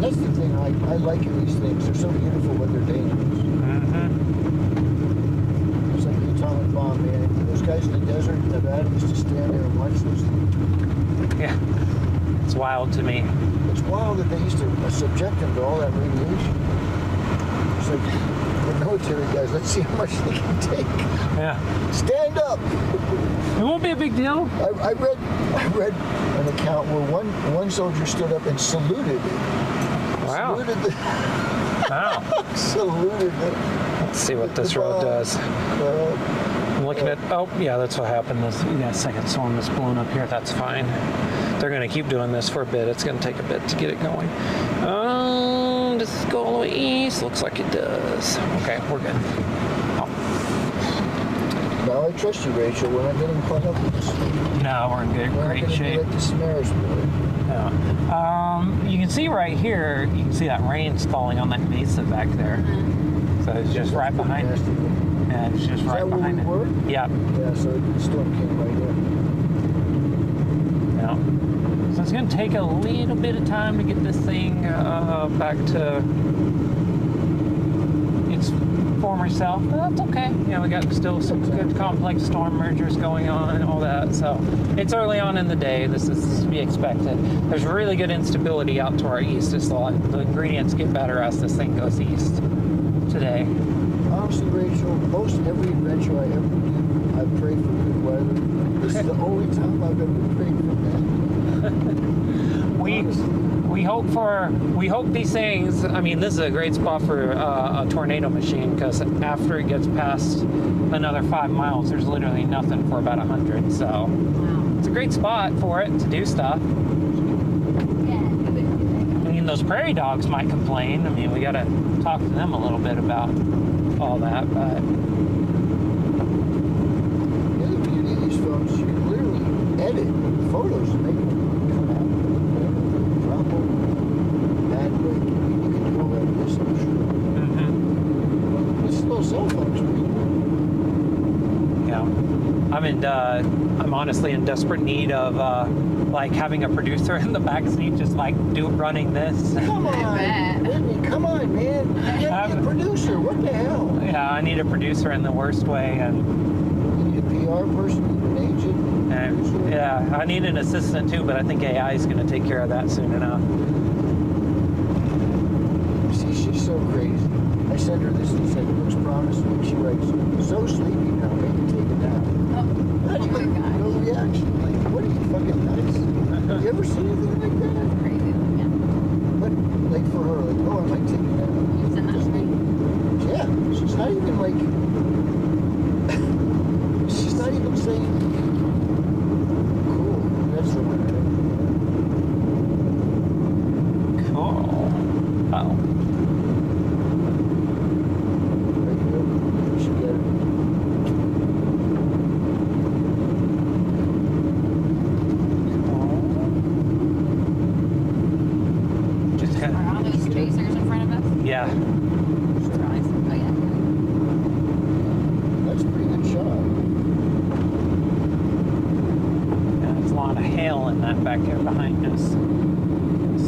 That's the thing I like in these things. They're so beautiful, but they're dangerous. Mm-hmm. It's like the atomic bomb, man. Those guys in the desert in Nevada used to stand there and watch those things. Yeah. It's wild to me. It's wild that they used to subject them to all that radiation. It's like the military guys, let's see how much they can take. Yeah. Stand up! It won't be a big deal. I read an account where one soldier stood up and saluted. Wow. Saluted the, Wow. saluted the, Let's see what this road does. I'm looking at, oh, yeah, that's what happened. This, yeah, second storm is blown up here. That's fine. They're going to keep doing this for a bit. It's going to take a bit to get it going. Does this go all the way east? Looks like it does. Okay, we're good. Oh. Now I trust you, Rachel. We're not getting caught up with this. No, we're in good, We're great not gonna shape. be like the Samaras boy. Yeah. You can see right here, you can see that rain's falling on that mesa back there. So it's just right behind it. Nasty. Yeah, it's just Is right that where behind we it. were? Yeah. Yeah, so the storm came right in. Yeah. So it's going to take a little bit of time to get this thing back to its former self, but that's okay. You know, we got still some good complex storm mergers going on and all that. So it's early on in the day. This is to be expected. There's really good instability out to our east. It's the ingredients get better as this thing goes east today. Honestly, Rachel, most every adventure I ever do, I pray for good weather. This is the only time I've ever prayed for that. We hope these things. I mean, this is a great spot for a tornado machine because after it gets past another 5 miles, there's literally nothing for about 100. So Wow. it's a great spot for it to do stuff. Yeah, do it. I mean, those prairie dogs might complain. I mean, we got to talk to them a little bit about all that, but The other beauty of these phones is you can literally edit photos and make them come out. Drop them. Bad break. You can do all that with this, I'm sure. This little cell phone's pretty cool. yeah. I'm honestly in desperate need of like having a producer in the back seat, just like running this. Come on, bet. Whitney, come on, man. You gotta be a producer. What the hell? Yeah, I need a producer in the worst way, and You need a PR person, an agent, producer. yeah, I need an assistant too, but I think AI is going to take care of that soon enough. See, she's so crazy. I sent her this and said, it looks promising. She writes, so sleepy now, maybe take a nap. Not Oh even, my gosh. no reaction. Like, what are you, fucking nuts? You ever seen anything like that? Crazy. Yeah. But, like, for her, like, oh, I might take a nap. You send that to me? Yeah, she's not even like, she's not even saying, cool, that's the one. Cool. Oh. Right here, we should get it. Just kind Are all those chasers in front of us? of, yeah. Oh, yeah. That's a pretty good shot. Yeah, there's a lot of hail in that back there behind us.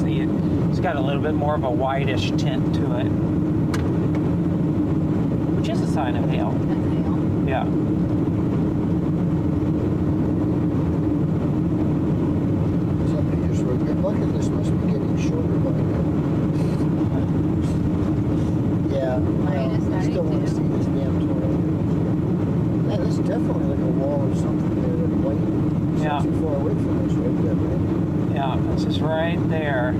See it? It's got a little bit more of a whitish tint to it, which is a sign of hail. That's hail. Yeah. Somebody just wrote, your bucket list must be getting shorter by now. Yeah, Minus I still want to 92. see this damn tornado. Yeah, that's definitely like a wall or something there, that white. It's Yeah. not too far away from us right there, man. Yeah, it's just right there.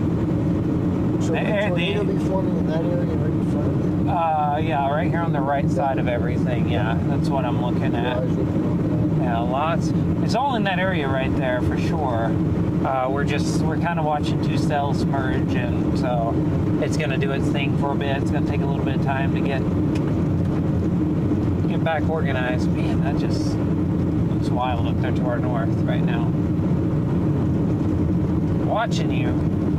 So The the air- tornado the- be forming in that area right in front of you? Yeah, right here on the right side of everything. Yeah, that's what I'm looking Your at. eyes looking over that. Yeah, lots. It's all in that area right there for sure. We're kind of watching two cells merge, and so it's going to do its thing for a bit. It's going to take a little bit of time to get back organized. Man, that just looks wild up there to our north right now. watching you.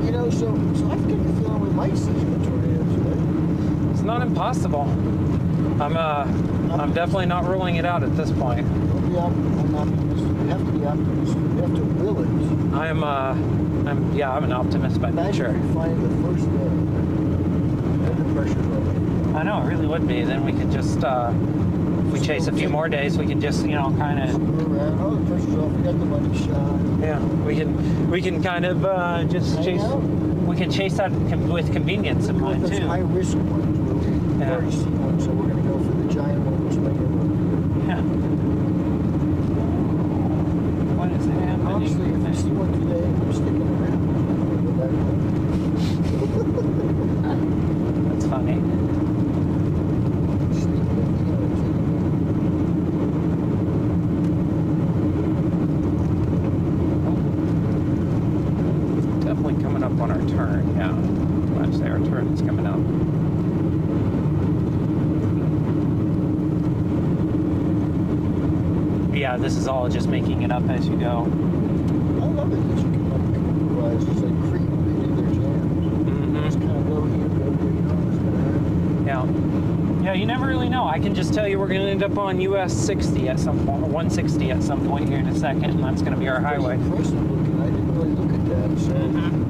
You know, so I've got the feeling we might see some tornadoes today. It's not impossible. I'm definitely not ruling it out at this point. I'm optimistic. We have to be optimistic. We have to will it. I'm an optimist by nature. Imagine if we find the first day and the pressure low. I know, it really would be. Then we could just, if we chase a few more days, we could just, kind of, Screw around. Oh, the pressure's off. We got the money shot. yeah, we can kind of just Hang chase. out. We can chase that with convenience in mind Those too. high risk ones where we've Yeah. already seen one, so we're going to go for the giant one, which may never appear. Yeah. What is happening? Honestly, if I see one today, I'm sticking around. That's funny. Definitely coming up on our turn. Yeah. Watch there, our turn is coming up. Yeah, this is all just making it up as you go. I love it that you can improvise. It's like Creed when they did their jams. Just kind of go here, go there, you know what's going to happen. Yeah, you never really know. I can just tell you we're going to end up on US 60 at some point, 160 at some point here in a second, and that's going to be our highway. It's impressive looking. I didn't really look at that. So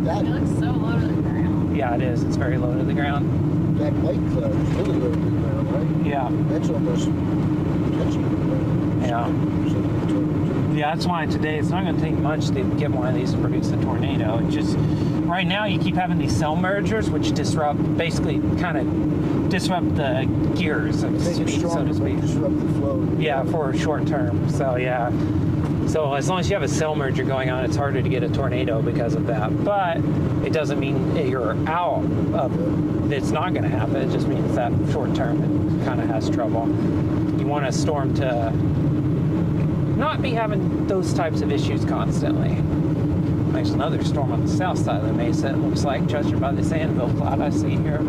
that, It looks so low to the ground. Yeah, it is. It's very low to the ground. that white cloud is really low to the ground, right? Yeah. That's almost touching the ground. Yeah. Yeah, that's why today it's not going to take much to get one of these to produce a tornado. It just, right now you keep having these cell mergers, which basically kind of disrupt the gears of Make it speed, so stronger, to speak. disrupt the flow. Yeah, for short term. So yeah. So as long as you have a cell merger going on, it's harder to get a tornado because of that. But it doesn't mean you're out. It's not going to happen. It just means that short term it kind of has trouble. You want a storm to not be having those types of issues constantly. There's another storm on the south side of the mesa, it looks like, judging by this anvil cloud I see here.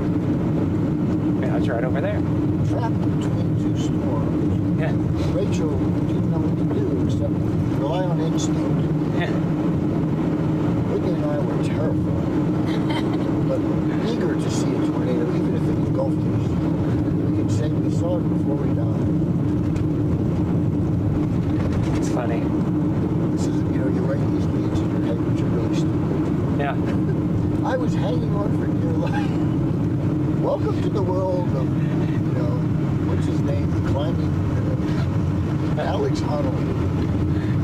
Yeah, it's right over there. Trapped between two storms. Yeah. Rachel didn't know what to do except rely on instinct. Yeah. Whitney and I were terrified, but eager to see a tornado, even if it engulfed us. We could say we saw it before we died. It's funny. This is, you're writing these beats in your head, which are really stupid. Yeah. I was hanging on for dear life. Welcome to the world of, what's his name? Climbing Alex Honnold.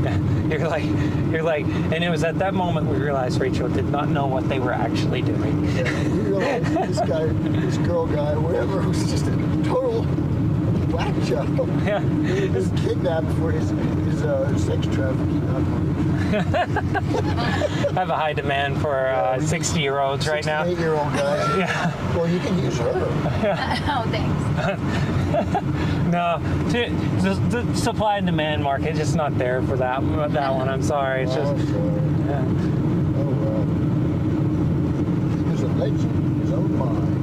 Yeah. You're like, and it was at that moment we realized Rachel did not know what they were actually doing. Yeah, we realized this girl guy, whatever, was just a total whack job. Yeah. He was kidnapped for his sex trafficking operation. I have a high demand for 60-year-olds right now. 68-year-old guys. Yeah. Well, you can use her. Oh, thanks. No, the supply and demand market is just not there for that one. I'm sorry. It's just. Yeah. Oh, wow. He was a legend in his own mind.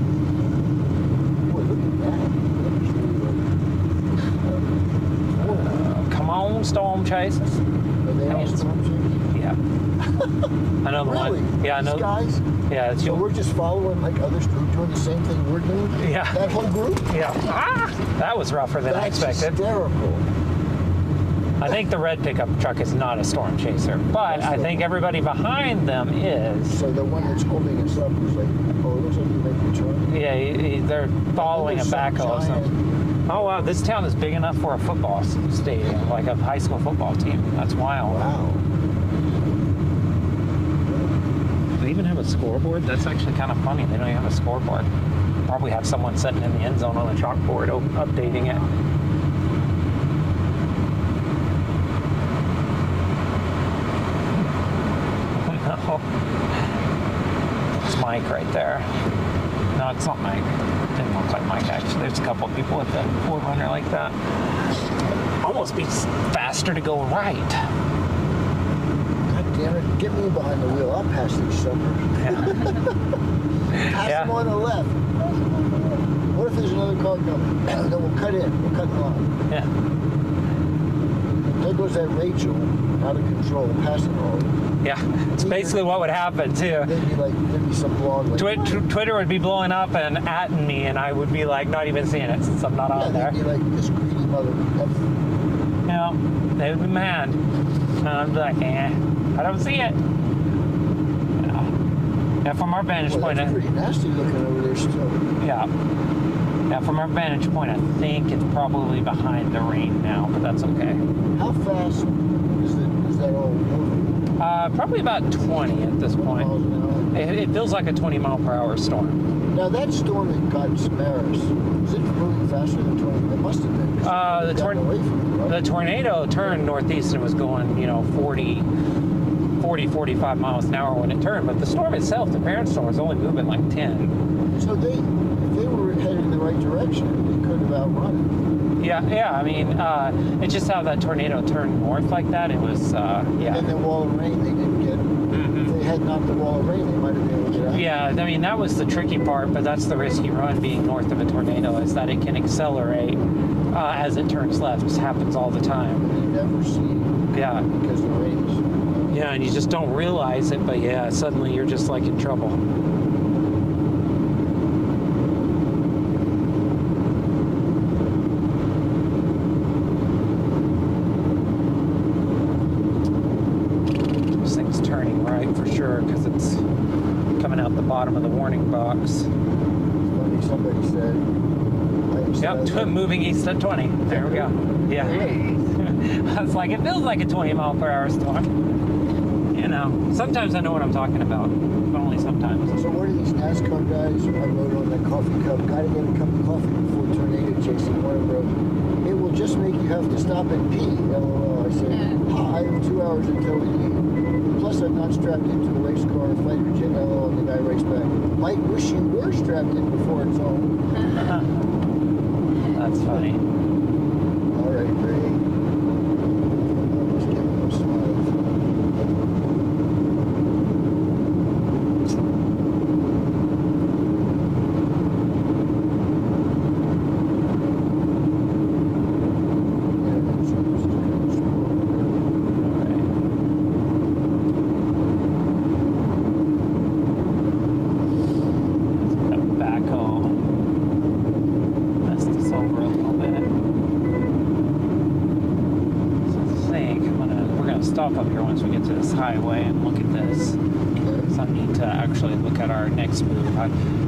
Boy, look at that. Come on, storm chasers. Are they all storm chasers? Yeah. I know the Really? one. Yeah, I know. These guys? Yeah, it's So you. we're just following like others doing the same thing we're doing? Yeah. That whole group? Yeah. Ah, that was rougher than I That's expected. hysterical. I think the red pickup truck is not a storm chaser, but I think everybody behind them is. So the one that's holding us up is like, oh, it looks like you're making a turn. Yeah, they're following a backhoe or something. Oh wow, this town is big enough for a football stadium, like a high school football team. That's wild. Wow. They even have a scoreboard? That's actually kind of funny. They don't even have a scoreboard. Probably have someone sitting in the end zone on a chalkboard updating it. No. It's Mike right there. No, it's not Mike. It didn't look like Mike, actually. There's a couple of people with the 4Runner like that. Almost be faster to go right. God damn it. Get me behind the wheel. I'll pass these suckers. Pass them on the left. What if there's another car coming? Then we'll cut in. We'll cut in line. Yeah. Douglas was that Rachel, out of control, passing all. Yeah, it's basically what would happen too. There'd be some blog like Twitter would be blowing up and atting me, and I would be like not even seeing it since I'm not on there. They'd be like, this greedy mother. Yeah, they would be mad. And I'd be like, I don't see it. Yeah, from our vantage point. That's pretty nasty looking over there still. Yeah. Yeah, from our vantage point, I think it's probably behind the rain now, but that's okay. How fast is that all moving? Probably about 20 at this point. Miles an hour? It feels like a 20-mile-per-hour storm. Now that storm that got Samaras, is it moving faster than 20? It must have been. The tornado turned northeast and was going, 40, 45 miles an hour when it turned. But the storm itself, the parent storm, was only moving like 10. So if they were headed in the right direction, they could have outrun Yeah. I mean, it's just how that tornado turned north like that. It was, it. And the wall of rain, they didn't get. If they had not the wall of rain, they might have been able to get out. Yeah, I mean, that was the tricky part, but that's the risky run being north of a tornado, is that it can accelerate as it turns left. This happens all the time. You never see it. Yeah. Because the rain is. Yeah, and you just don't realize it, but yeah, suddenly you're just like in trouble. This thing's turning right for sure because it's coming out the bottom of the warning box. Funny, somebody said. Yep, moving east at 20. There we go. Yeah. I was like, it feels like a 20-mile-per-hour storm. Sometimes I know what I'm talking about, but only sometimes. So what are these NASCAR guys? I wrote on that coffee cup, gotta get a cup of coffee before tornado chasing. One wrote, it will just make you have to stop and pee. LOL. I said, I have 2 hours until we leave. Plus I'm not strapped into the race car or fighter jet. LOL. And the guy writes back, might wish you were strapped in before it's on. That's funny. All right, Ray. Let's give him a smile. Stop up here once we get to this highway and look at this. So I need to actually look at our next move.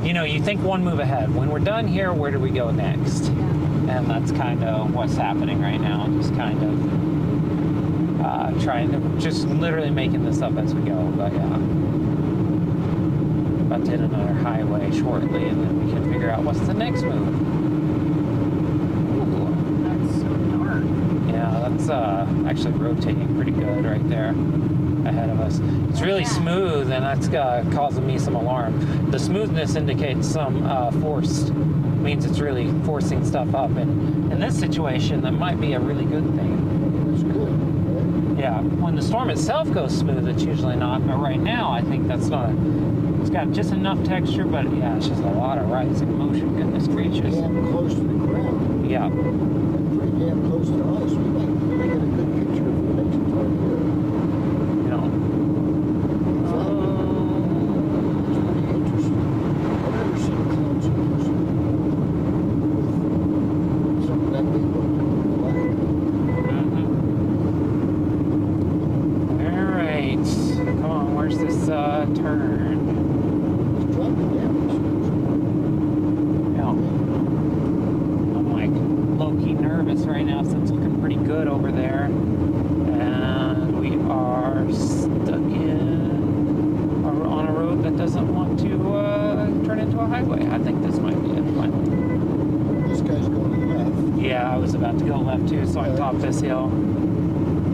You think one move ahead. When we're done here, where do we go next? And that's kind of what's happening right now. Just kind of trying to, just literally making this up as we go. But yeah, about to hit another highway shortly, and then we can figure out what's the next move. That's actually rotating pretty good right there ahead of us. It's really smooth, and that's causing me some alarm. The smoothness indicates some force, means it's really forcing stuff up. And in this situation, that might be a really good thing. That's good, right? Yeah, when the storm itself goes smooth, it's usually not. But right now, I think that's not. It's got just enough texture, but yeah, it's just a lot of rising motion. Goodness gracious. Damn close to the ground. Yeah. Pretty damn close to us. We might get a good picture of the next tornado. It's pretty interesting. I've never seen clouds in person with something that big black. All right. Come on, where's this turn? It's dropping down. Yeah. I'm like low-key nervous right now, so it's looking pretty good over there. And we are stuck on a road that doesn't want to turn into a highway. I think this might be it finally. This guy's going left. Yeah, I was about to go left too, so I topped this hill.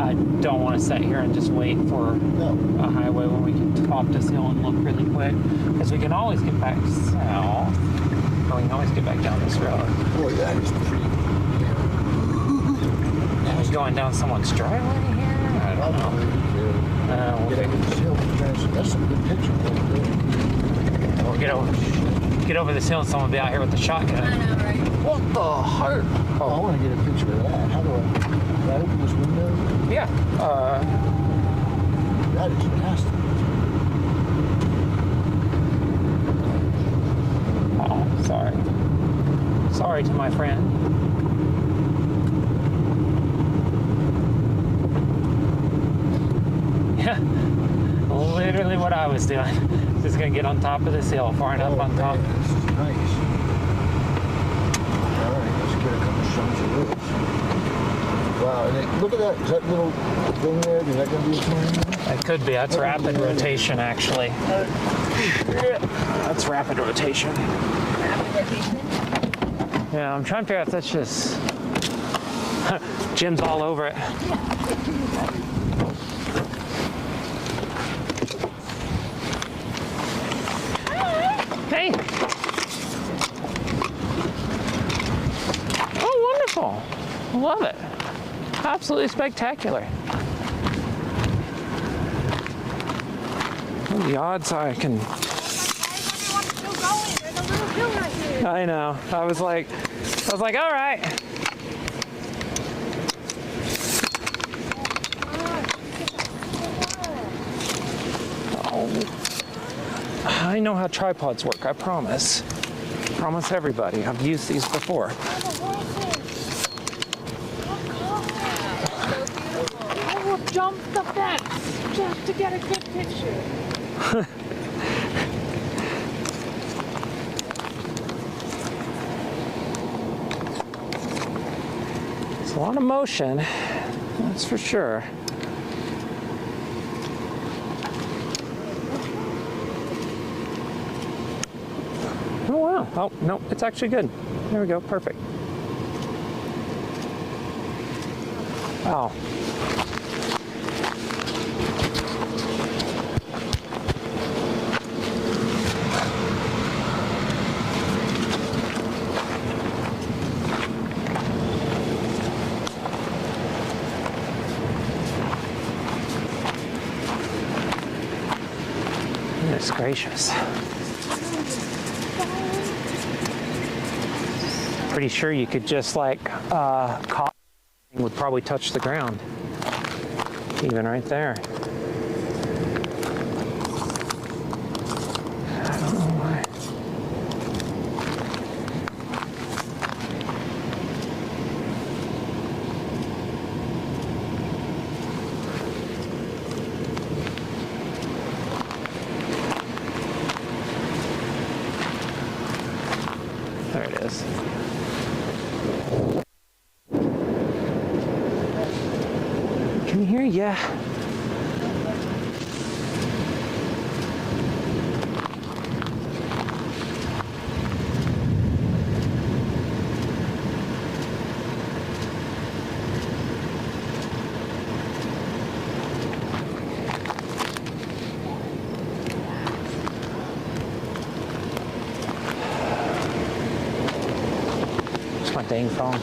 I don't want to sit here and just wait for a highway when we can top this hill and look really quick, because we can always get back south, or we can always get back down this road. Boy, that is pretty. Are we going down someone's driveway here? I don't know. We'll That's some good picture. We'll get over this hill and someone will be out here with the shotgun. I know, right? What the heart? Oh, I want to get a picture of that. How do I open this window? Yeah. That is nasty. Oh, sorry. Sorry to my friend. Yeah, literally what I was doing. Just gonna get on top of this hill, far enough on top. Man, this is nice. All right, let's get a couple shots of this. Wow, and look at that. Is that little thing there? Is that going to be a tornado? It could be. That's rapid rotation, actually. That's rapid rotation. Rapid rotation. Yeah, I'm trying to figure out if that's just Jim's all over it. Hey. Oh, wonderful. I love it. Absolutely spectacular. What are the odds I can... I know. I was like, all right. Oh. I know how tripods work, I promise. Promise everybody. I've used these before. I will jump the fence just to get a good picture. It's a lot of motion, that's for sure. Oh wow, oh no, it's actually good. There we go, perfect. Wow. Goodness gracious. Pretty sure you could just like caught would probably touch the ground. Even right there. I don't know why. There it is. Can you hear? Yeah. It's my dang phone.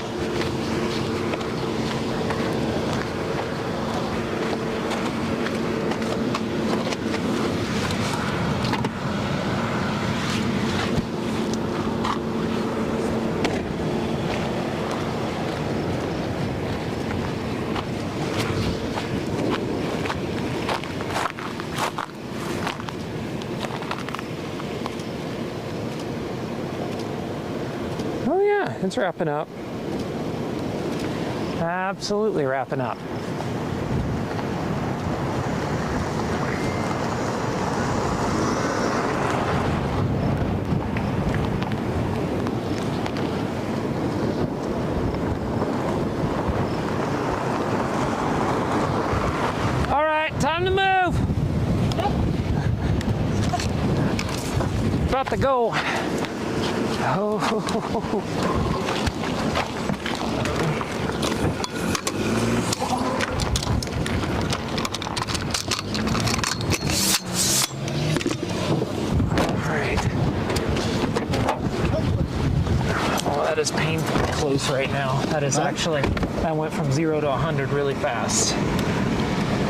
Oh yeah, it's wrapping up. Absolutely wrapping up. All right, time to move. About to go. Oh. That is painfully close right now. That is actually, that went from 0 to 100 really fast.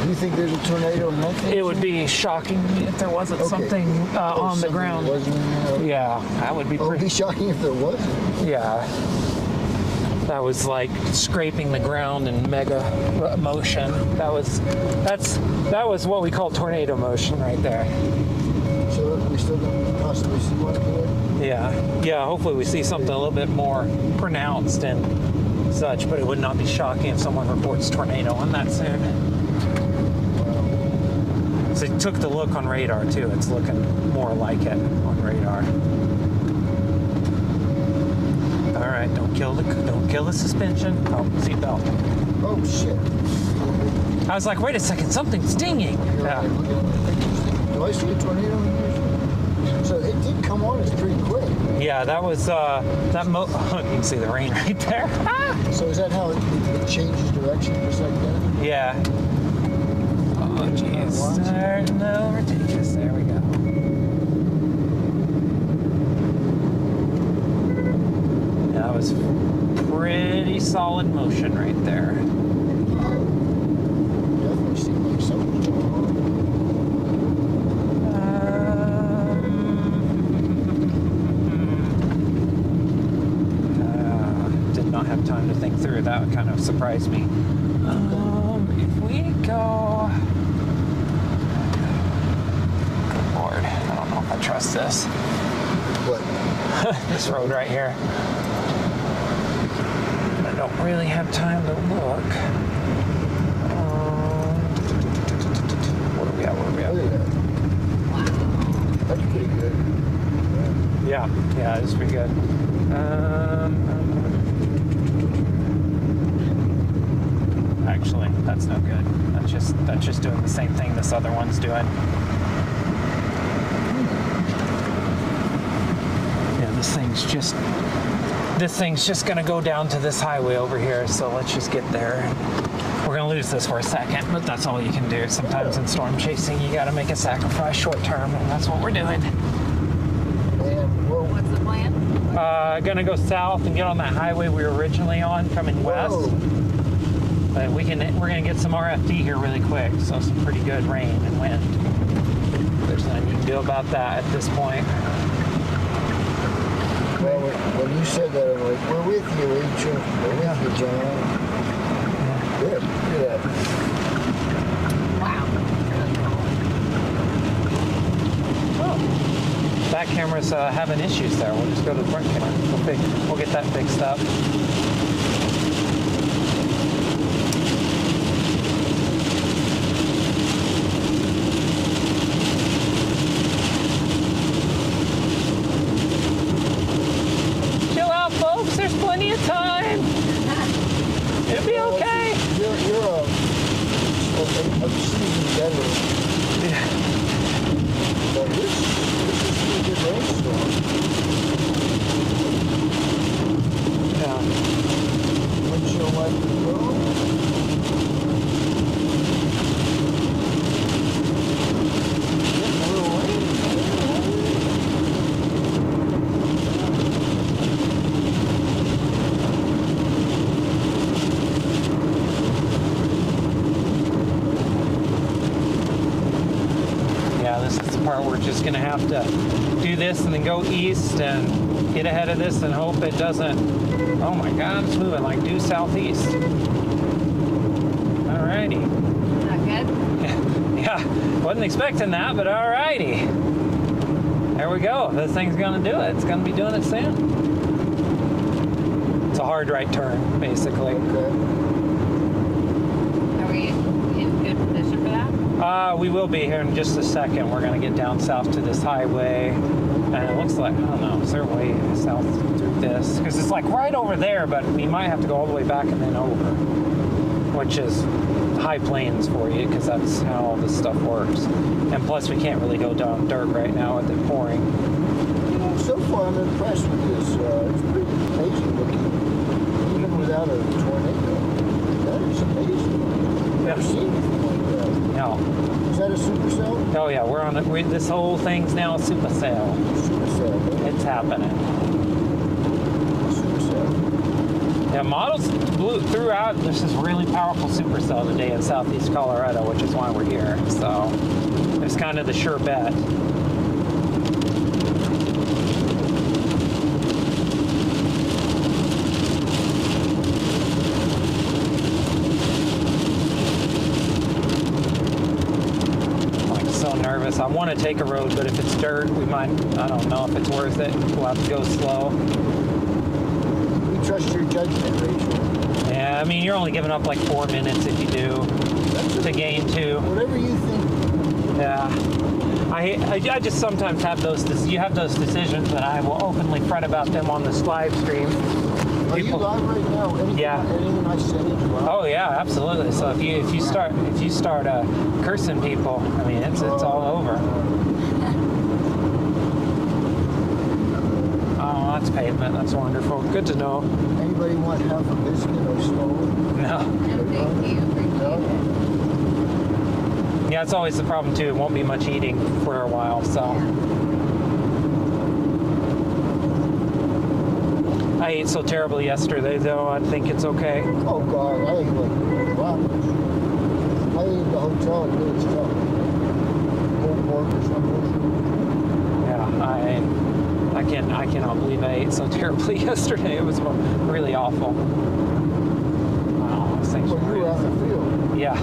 Do you think there's a tornado in that? It would be shocking if there wasn't something on the ground. Wasn't, Yeah, that would be it would pretty. be shocking if there wasn't. Yeah. that was like scraping the ground in mega motion. That was what we call tornado motion right there. So we still gonna possibly see one today? Yeah. Hopefully we see something a little bit more pronounced and such, but it would not be shocking if someone reports tornado on that soon. So it took the look on radar too. It's looking more like it on radar. All right, don't kill the suspension. Oh, seatbelt. Oh shit. I was like, wait a second, something's stinging. Yeah. Do I see a tornado in here? So it did come on us pretty quick. Yeah, that was you can see the rain right there. So is that how it changes direction just like that? Yeah. Oh jeez. No, ridiculous. There we go. That was pretty solid motion right there. Definitely seemed like something going on. Did not have time to think through. That kind of surprised me. If we go... Good Lord, I don't know if I trust this. What? This road right here. I don't really have time to look. What are we at? Oh, yeah. That's pretty good. Yeah, it's pretty good. Actually, that's no good. That's just doing the same thing this other one's doing. Yeah, this thing's just gonna go down to this highway over here. So let's just get there. We're gonna lose this for a second, but that's all you can do. Sometimes in storm chasing, you gotta make a sacrifice short term, and that's what we're doing. And well, What's the plan? Gonna go south and get on that highway we were originally on, coming west. But we're gonna get some RFD here really quick, so some pretty good rain and wind. There's nothing you can do about that at this point. well, when you said that, I'm like, we're with you, Rachel. We're with you, John. Good. Look at that. Wow. Oh, back camera's having issues there. We'll just go to the front camera. We'll get that fixed up. Chill out, folks. There's plenty of time. It'll be okay. You're a seasoned veteran. But this is a good rainstorm. Yeah. Windshield wiper go. Getting a little rain. Yeah, this is the part we're just going to have to do this and then go east and get ahead of this and hope it doesn't. Oh my God, it's moving like due southeast. Alrighty. Not good? Yeah, wasn't expecting that, but alrighty. There we go. This thing's going to do it. It's going to be doing it soon. It's a hard right turn, basically. Okay. Are we in good position for that? We will be here in just a second. We're going to get down south to this highway. And it looks like, I don't know, is there a way south through this? Because it's like right over there, but we might have to go all the way back and then over. Which is high plains for you, because that's how all this stuff works. And plus, we can't really go down dirt right now with it pouring. You know, so far I'm impressed with this. It's pretty amazing looking, even without a tornado. That is amazing. I've never seen anything like that. No. Is that a Supercell? Oh yeah, we're on it. This whole thing's now a Supercell. Supercell. It's happening. Supercell. Yeah, models blew throughout. This is really powerful Supercell today in southeast Colorado, which is why we're here. So it's kind of the sure bet. nervous. I want to take a road, but if it's dirt, we might, I don't know if it's worth it. We'll have to go slow. We trust your judgment, Rachel. Yeah, I mean, you're only giving up like 4 minutes if you do to gain 2. Whatever you think. Yeah. I just sometimes have you have those decisions, and I will openly fret about them on this live stream. Are you live right now? Anything I say is live? Oh yeah, absolutely. So if you start cursing people, I mean it's all over. Oh, that's pavement. That's wonderful. Good to know. Anybody want half a biscuit or slowly? No. No, thank you. Appreciate it. Yeah, it's always the problem too. It won't be much eating for a while, so. I ate so terribly yesterday, though. I think it's okay. Oh God, I ate like lobsters. I ate the hotel at good stuff. Pulled pork or something. Yeah, I cannot believe I ate so terribly yesterday. It was really awful. Wow, those things Well, you were out in the field. Yeah.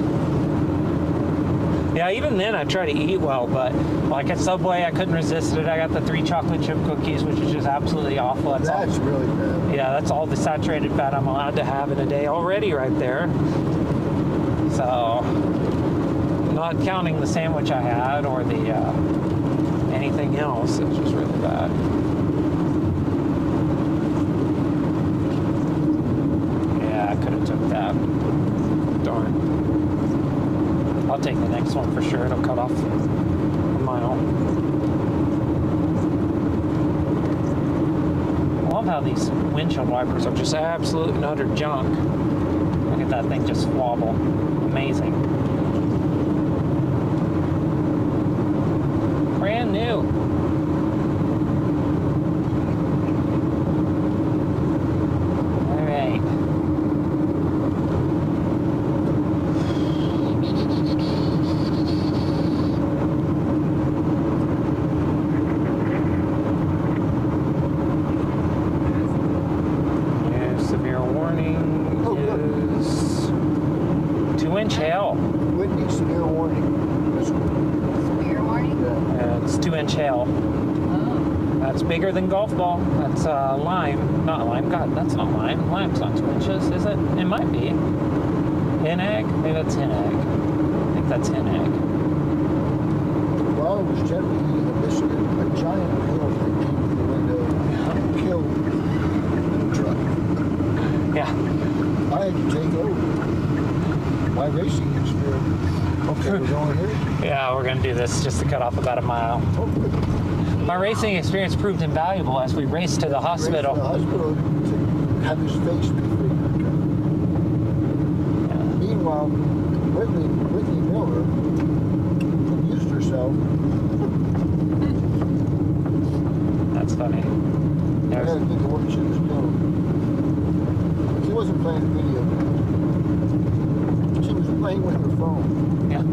Yeah, even then I try to eat well, but like at Subway, I couldn't resist it. I got the 3 chocolate chip cookies, which is just absolutely awful. That's really bad. Yeah, that's all the saturated fat I'm allowed to have in a day already right there. So, not counting the sandwich I had or the anything else, it's just really bad. Yeah, I could have took that. Darn. I'll take the next one for sure. It'll cut off a mile. I love how these windshield wipers are just absolute and utter junk. Look at that thing just wobble. Amazing. Brand new. All right. Hail. Whitney, severe warning. Severe warning? Yeah. It's 2-inch hail. Oh. That's bigger than golf ball. That's lime. Not lime. God, that's not lime. Lime's not 2 inches, is it? It might be. Hen egg? Maybe that's hen egg. I think that's hen egg. While I was gently eating a biscuit, a giant hail thing came through the window and killed the truck. Yeah. I had to take over. My racing experience. Okay, we're going here? Yeah, we're going to do this just to cut off about a mile. Oh, good. My racing experience proved invaluable as we raced to the hospital. To the hospital to have his face be free. Yeah. Meanwhile, Whitney Miller amused herself. That's funny. I had to think of what she was doing. She wasn't playing a video game. She was playing with her phone. Yeah.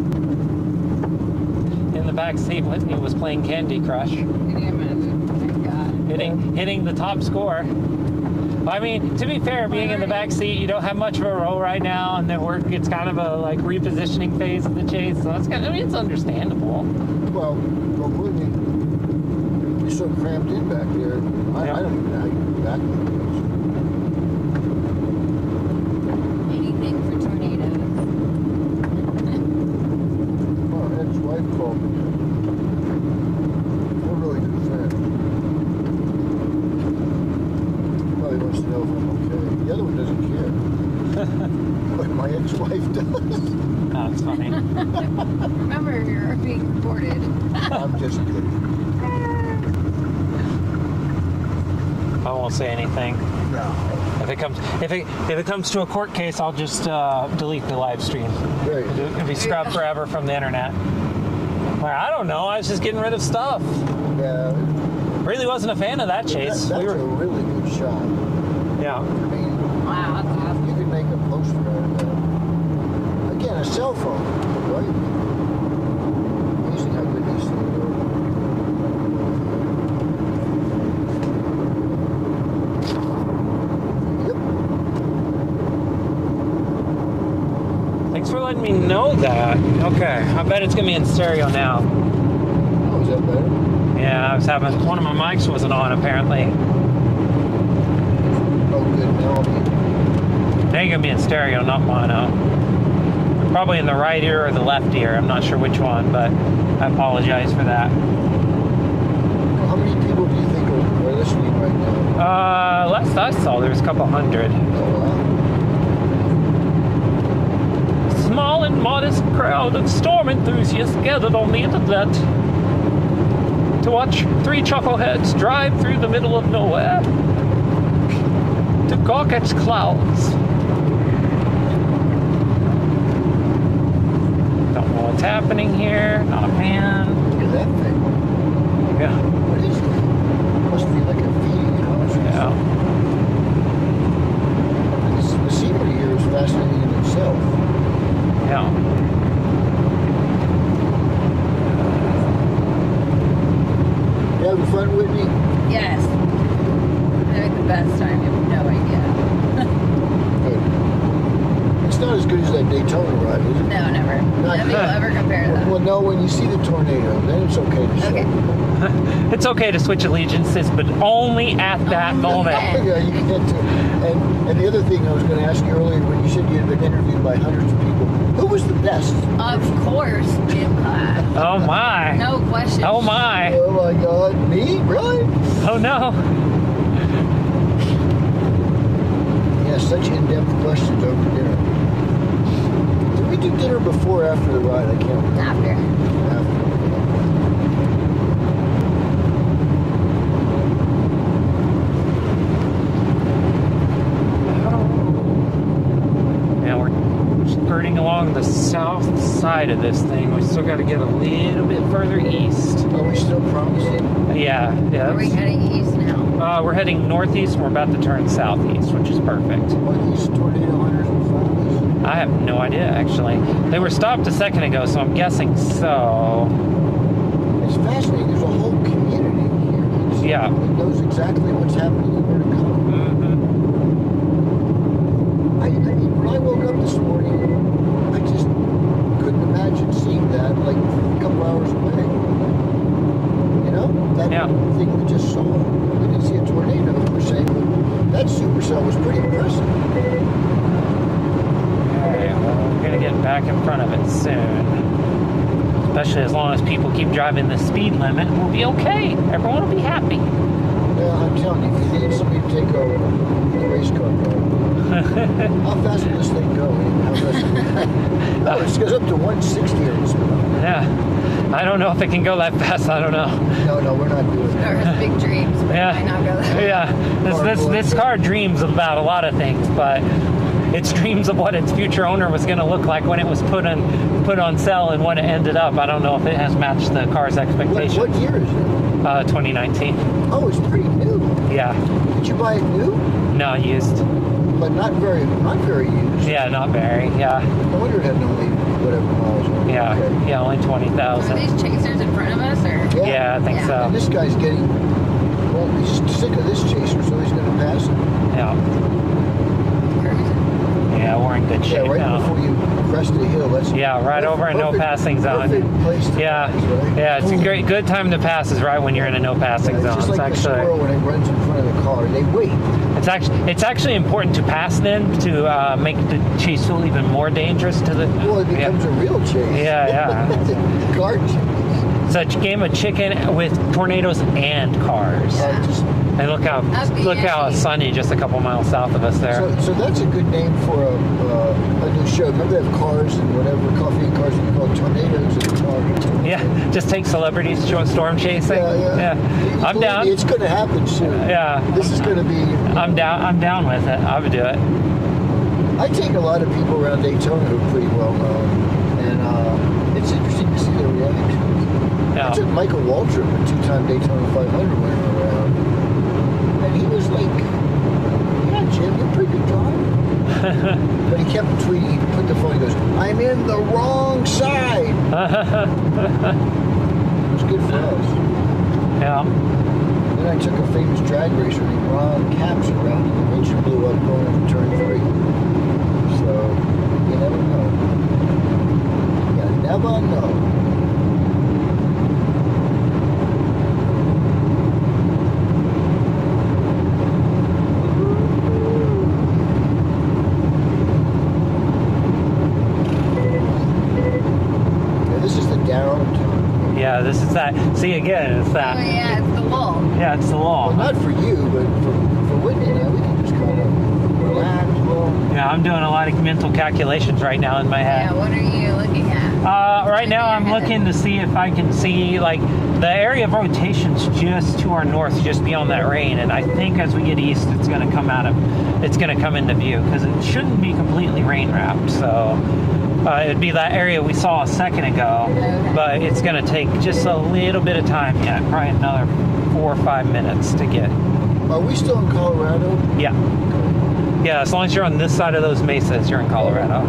In the back seat, Whitney was playing Candy Crush. Can you imagine? Oh my God. Hitting the top score. I mean, to be fair, being in the back seat, you don't have much of a roll right now, and then it's kind of a like repositioning phase of the chase. So that's kind of, I mean, it's understandable. Well, Whitney, you're so cramped in back there. I don't even know how you get back there. Anything for tornadoes. My ex-wife called me. We're really good friends. Probably wants to know if I'm okay. The other one doesn't care. But my ex-wife does. Oh, that's funny. Remember, you're being recorded. I'm just kidding. I won't say anything. No. If it comes to a court case, I'll just delete the live stream. Great. It'll be scrubbed forever from the internet. Well, I don't know. I was just getting rid of stuff. Yeah. Really wasn't a fan of that chase. That's a really good shot. Yeah. I mean, Wow, that's awesome. you could make a poster out of that. Again, a cell phone, right? Amazing how good these things are. Thanks for letting me know that. Okay, I bet it's gonna be in stereo now. Is that better? Yeah, I was having one of my mics wasn't on apparently. Oh, good. Now I'll be. Now you're gonna be in stereo, not mono. Probably in the right ear or the left ear. I'm not sure which one, but I apologize for that. How many people do you think are listening right now? Last I saw, there was a couple hundred. Oh, wow. Small and modest crowd of storm enthusiasts gathered on the internet to watch three chuckleheads drive through the middle of nowhere to gawk at clouds. Don't know what's happening here. Not a fan. Look at that thing. Yeah. What is it? Must be like a feeding house. Yeah. The scenery here is fascinating in itself. Yeah. You having fun, Whitney? Yes. I'm having the best time. You have no idea. Good. It's not as good as that Daytona ride, is it? No, never. Nothing will ever compare to that. Well, no, when you see the tornado, then it's okay to show. Okay. It's okay to switch allegiances, but only at that moment. Yeah, you can't do it. And the other thing I was going to ask you earlier, when you said you had been interviewed by hundreds of people, who was the best? Of course, gym class. Oh my. No question. Oh my. Oh my God, me? Really? Oh no. Yeah, such in-depth questions over dinner. Did we do dinner before or after the ride? I can't remember. After. After. Yeah, we're skirting along the south side of this thing. We still got to get a little bit further east. Are we still promising? Yeah, Are we yeah. heading east now? We're heading northeast and we're about to turn southeast, which is perfect. Are these tornado hunters in front of us? I have no idea, actually. They were stopped a second ago, so I'm guessing so. It's fascinating. There's a whole community here. Yeah. It knows exactly what's happening and where to go. Mm-hmm. I mean, when I woke up this morning, I just couldn't imagine seeing that like a couple hours away. You know? That Yeah. thing we just saw. We didn't see a tornado per se, but that supercell was pretty impressive. Alright, well, we're going to get back in front of it soon. Especially as long as people keep driving the speed limit, we'll be okay. Everyone will be happy. Yeah, I'm telling you, you need somebody to take over the race car. How fast will this thing go? How fast no, it goes up to 160 or something. Yeah. I don't know if it can go that fast. I don't know. No, we're not doing Or that. has big dreams. But Yeah. might not go there. Yeah. This car dreams about a lot of things, but its dreams of what its future owner was going to look like when it was put on sale and when it ended up. I don't know if it has matched the car's expectations. What year is it? 2019. Oh, it's pretty new. Yeah. Did you buy it new? No, used. But not very used. Yeah, not very. Yeah. No wonder it had only whatever miles on it. Yeah. Okay. Yeah, only Are 20,000. these chasers in front of us, or? Yeah, I think Yeah. so. And this guy's getting, well, he's sick of this chaser, so he's going to pass him. Yeah. Cruising. Yeah, we're in good Yeah, shape right now. before you crest the hill. That's Yeah, right over a no perfect- passing zone. Perfect place to Yeah, pass, right? yeah, it's a good time to pass is right when you're in a no passing Yeah, zone. it's just like the squirrel when it runs in front of the car. They wait. It's actually important to pass then to make the chase feel even more dangerous to the. Well, it becomes a real chase. Yeah. Car chase. It's a game of chicken with tornadoes and cars. Just, And look how Actually- sunny just a couple miles south of us there. so that's a good name for a new show. Remember they have cars and whatever, coffee and cars, you call it tornadoes and cars. Yeah, just take celebrities storm chasing. Yeah. I'm Believe down. me, it's going to happen soon. Yeah. This is going to be. I'm down with it. I would do it. I take a lot of people around Daytona who are pretty well known, and it's interesting to see their reactions. I Yeah. took Michael Waltrip, a two-time Daytona 500 winner, around, and he was like, "Yeah, Jim, you're a pretty good driver." But he kept tweeting. He put the phone. He goes, "I'm in the wrong side." It was good for us. Yeah. Then I took a famous drag racer named Ron Capps around, and the engine blew up going into turn 3. So you never know. You never know. this is that. See, again, it's Oh that. yeah, it's the lull. Yeah, it's the Well, law. not for you, but for Whitney and I, we can just kind of relax. Well, Yeah, I'm doing a lot of mental calculations right now in my Yeah, head. what are you looking at? Right now, I'm looking to see if I can see like the area of rotation's just to our north, just beyond that rain, and I think as we get east, it's going to come into view because it shouldn't be completely rain wrapped. So it'd be that area we saw a second ago, but it's going to take just a little bit of time yet, probably another 4 or 5 minutes to get. are we still in Colorado? Yeah. Yeah, as long as you're on this side of those mesas, you're in Colorado.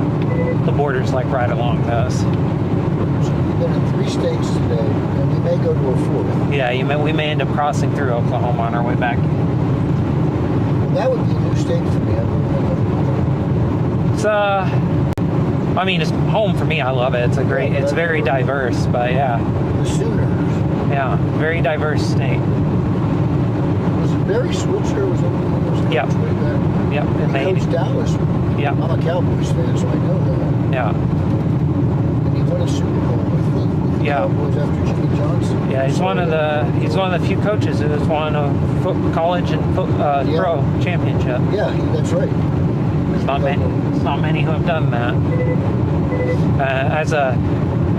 The border's like right along those. So we've been in 3 states today, and we may go to a 4th. Yeah, we may end up crossing through Oklahoma on our way back. Well, that would be a new state for me. It's I mean, it's home for me. I love it. It's very diverse, but yeah, The Sooners. yeah, very diverse state. Was it Barry Switzer? Was that one of those Yep. guys way back? Yep, and He coached Dallas. Yep. I'm a Cowboys fan, so I know that. Yeah, And he won a Super Bowl with the Yeah. Cowboys after Jimmy Johnson. yeah. He's So, one of the few coaches who's won a college and Yeah. pro championship. Yeah, that's right. It's not many who have done that.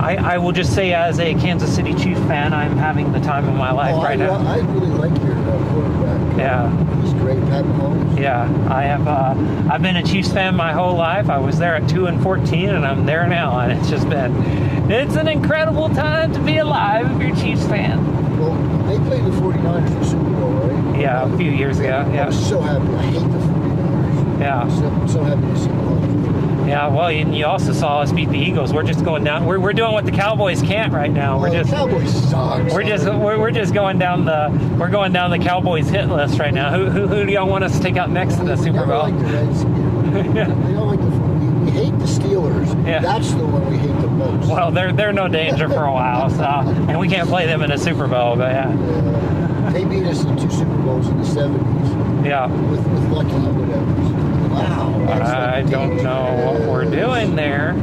I will just say, as a Kansas City Chiefs fan, I'm having the time of my life right now. I really like your quarterback. Yeah. He's great, Pat Mahomes. Yeah, I have. I've been a Chiefs fan my whole life. I was there at 2-14, and I'm there now. And it's an incredible time to be alive if you're a Chiefs fan. Well, they played the 49ers in the Super Bowl, right? Yeah, a few years ago. I Yeah, was so happy. I hate the 49ers. yeah, I'm so happy to see Mahomes. yeah. Well, and you also saw us beat the Eagles. We're just going down. We're doing what the Cowboys can't right now. Well, the Cowboys suck. We're just going down the Cowboys hit list right now. Who do y'all want us to take out next to the Super Bowl? Like the Redskins. Yeah. We don't like we hate the Steelers. Yeah. That's the one we hate the most. Well, they're no danger for a while, so and we can't play them in a Super Bowl, but yeah. They beat us in 2 Super Bowls in the 70s Yeah. with Lucky whatever. Wow. that's I don't know what we're doing there.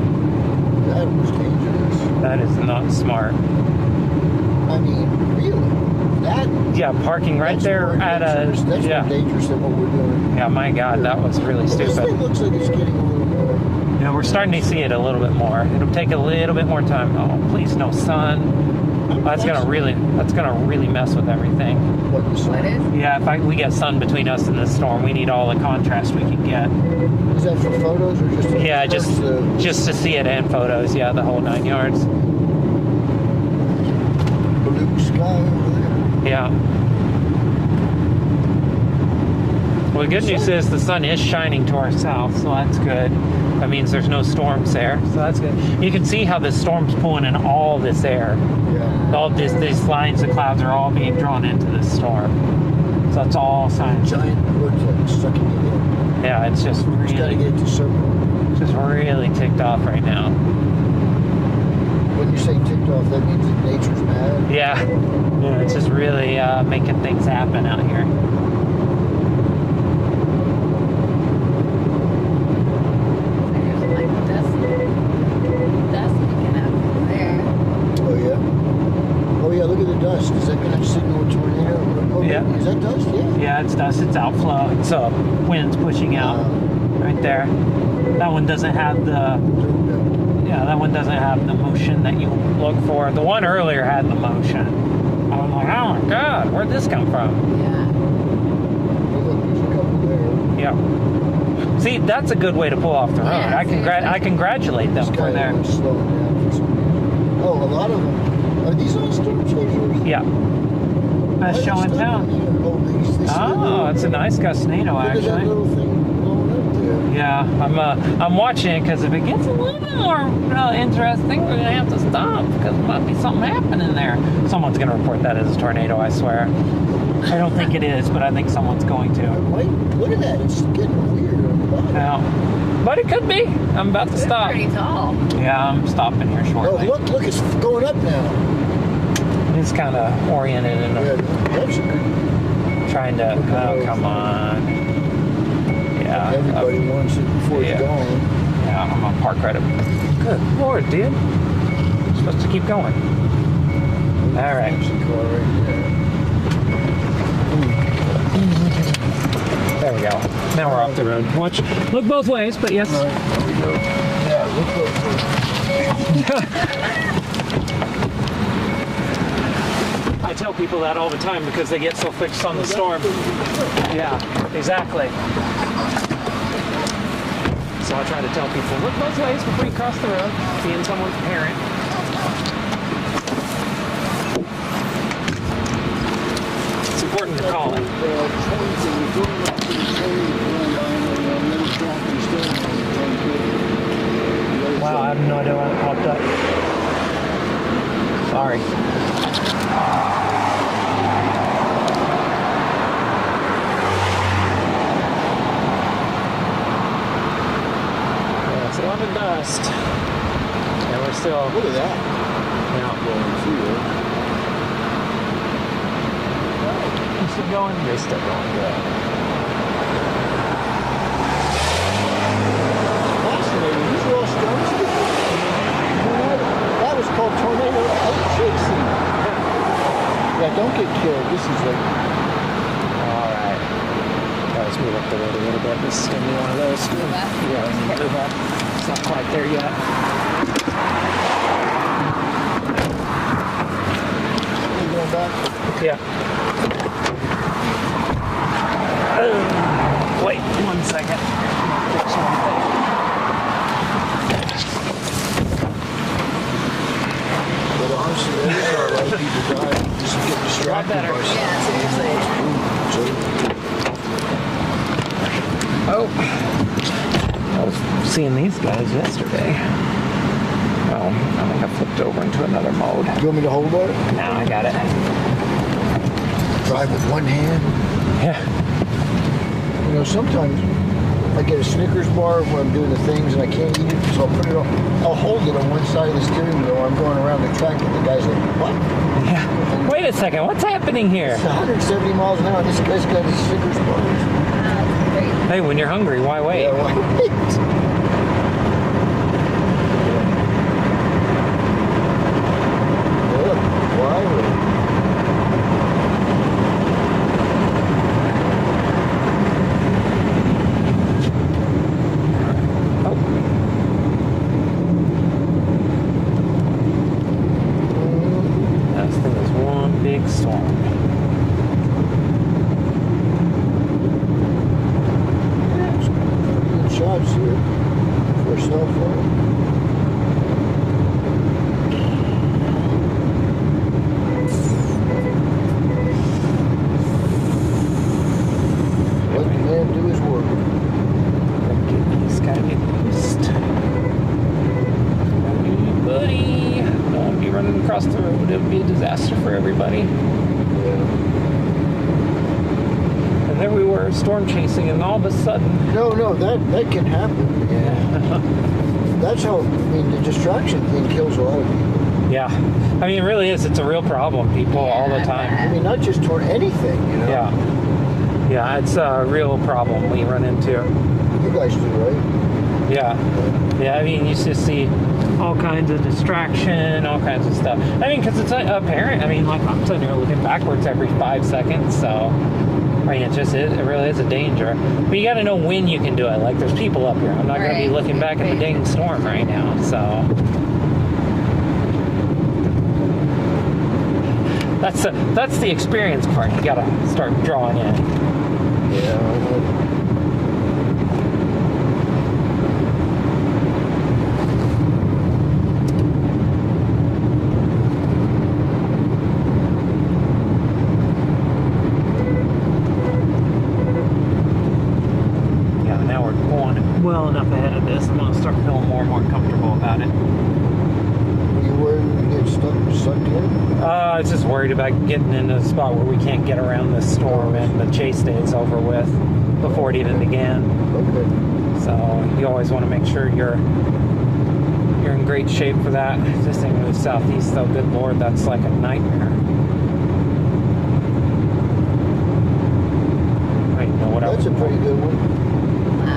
That was dangerous. That is not smart. I mean, really? That Yeah, parking right that's there more at dangerous. That's yeah. more dangerous than what we're doing. Yeah, my God, that was really Well, this thing stupid. looks like it's getting a little more. Yeah, we're starting to see it a little bit more. It'll take a little bit more time. Oh, please no sun. That's gonna really mess with everything. What the sun? What is? Yeah, if we get sun between us and this storm, we need all the contrast we can get. Is that for photos or just? Yeah, just to see it in photos. Yeah, the whole 9 yards. blue sky over there. Yeah. Well, the good news is the sun is shining to our south, so that's good. That means there's no storms there, so that's good. You can see how this storm's pulling in all this air. Yeah. All these lines of clouds are all being drawn into this storm. So it's all signs. Giant vortex sucking it in. Yeah, it's just Just gotta really, get to circle. really ticked off right now. When you say ticked off, that means that nature's mad. Yeah, it's just really making things happen out here. There's like dust picking up over there. Oh yeah. Oh yeah. Look at the dust. Is that gonna signal a tornado? Oh, Yeah. Is that dust? Yeah. Yeah, it's dust. It's outflow. It's wind's pushing out right there. That one doesn't have the motion that you look for. The one earlier had the motion. I was like, oh my God, where'd this come from? Yeah. Oh, look, there's a couple there. Yeah. See, that's a good way to pull off the road. Yeah, I congratulate them This for guy their. was slowing down for some reason. Oh, a lot of them. Are these all storm chasers? Yeah. Best show in town. Oh, it's a nice Gusnado, Look at that actually. little thing blowing up there. Yeah, I'm watching it because if it gets a little bit more interesting, we're gonna have to stop because there might be something happening there. Someone's gonna report that as a tornado, I swear. I don't think it is, but I think someone's going to. Wait, look at that. It's getting weird on the bottom. Yeah, but it could be. I'm about to It's stop. pretty tall. Yeah, I'm stopping here Oh, shortly. look, it's going up now. It's kind of oriented and Yeah, that's a good. trying to. Oh, come on. Yeah. Everybody wants it before yeah. it's gone. Yeah, I'm gonna park right up. Good Lord, dude. You're supposed to keep going. All right. Fancy car right there. There we go. Now we're off the road. Watch. Look both ways, but yes. All right, there we go. Yeah, look over. I tell people that all the time because they get so fixed on the storm. Yeah, exactly. So I try to tell people, look both ways before you cross the road, being someone's parent. It's important to call it. Wow, I have no idea why it popped up. Sorry. Yeah, it's a lot of dust. And we're still... Look at that. Yeah. Going through it. You're still going? You're still going. Yeah. Fascinating. These are all storms. That was called tornado chasing. Yeah, don't get killed. This is like... All right. Let's move up the road a little bit. This is going to be one of those. Yeah, we need to move up. It's not quite there yet. You going back? Yeah. Wait 1 second. Fix one thing. But honestly, there is a lot of people die. Just get distracted better. by stuff. Yeah, seriously. Oh. I was seeing these guys yesterday. Oh, I think I flipped over into another mode. You want me to hold that? Now I got it. Drive with one hand. Yeah. You know, sometimes I get a Snickers bar when I'm doing the things and I can't eat it, so I'll put it on. I'll hold it on one side of the steering wheel. I'm going around the track, and the guy's like, "What?" Yeah. Wait a second. What's happening here? It's 170 miles an hour. And this guy's got his Snickers bar. That's great. Hey, when you're hungry, why wait? Yeah, why wait? Yeah, why wait? This thing is one big storm. Good shots here for a snowfall. Let the man do his work. He's got to get used. Hey, buddy. Don't be running across the road. It would be a disaster for everybody. Yeah. And there we were, storm chasing, and all of a sudden... No, that can happen. Yeah. That's how, I mean, the distraction thing kills a lot of people. Yeah. I mean, it really is. It's a real problem, people, all the time. I mean, not just toward anything, you know? Yeah. Yeah, it's a real problem we run into. You guys do, right? Yeah. Yeah, I mean, you just see all kinds of distraction, all kinds of stuff. I mean, because it's apparent. I mean, like, I'm sitting here looking backwards every 5 seconds, so... I mean, it really is a danger. But you got to know when you can do it. Like, there's people up here. I'm not going to be looking back at the dang storm right now, so... That's the experience part. You got to start drawing in. Yeah. Yeah, now we're going well enough ahead of this. I'm going to start feeling more and more comfortable about it. You worried you get sucked in? I was just worried about getting into a spot where we can't get around this storm and the chase day is over with before it even began. Okay. So you always want to make sure you're in great shape for that. If this thing moves southeast, though, good Lord, that's like a nightmare. I don't even know what That's a pretty good one. Wow.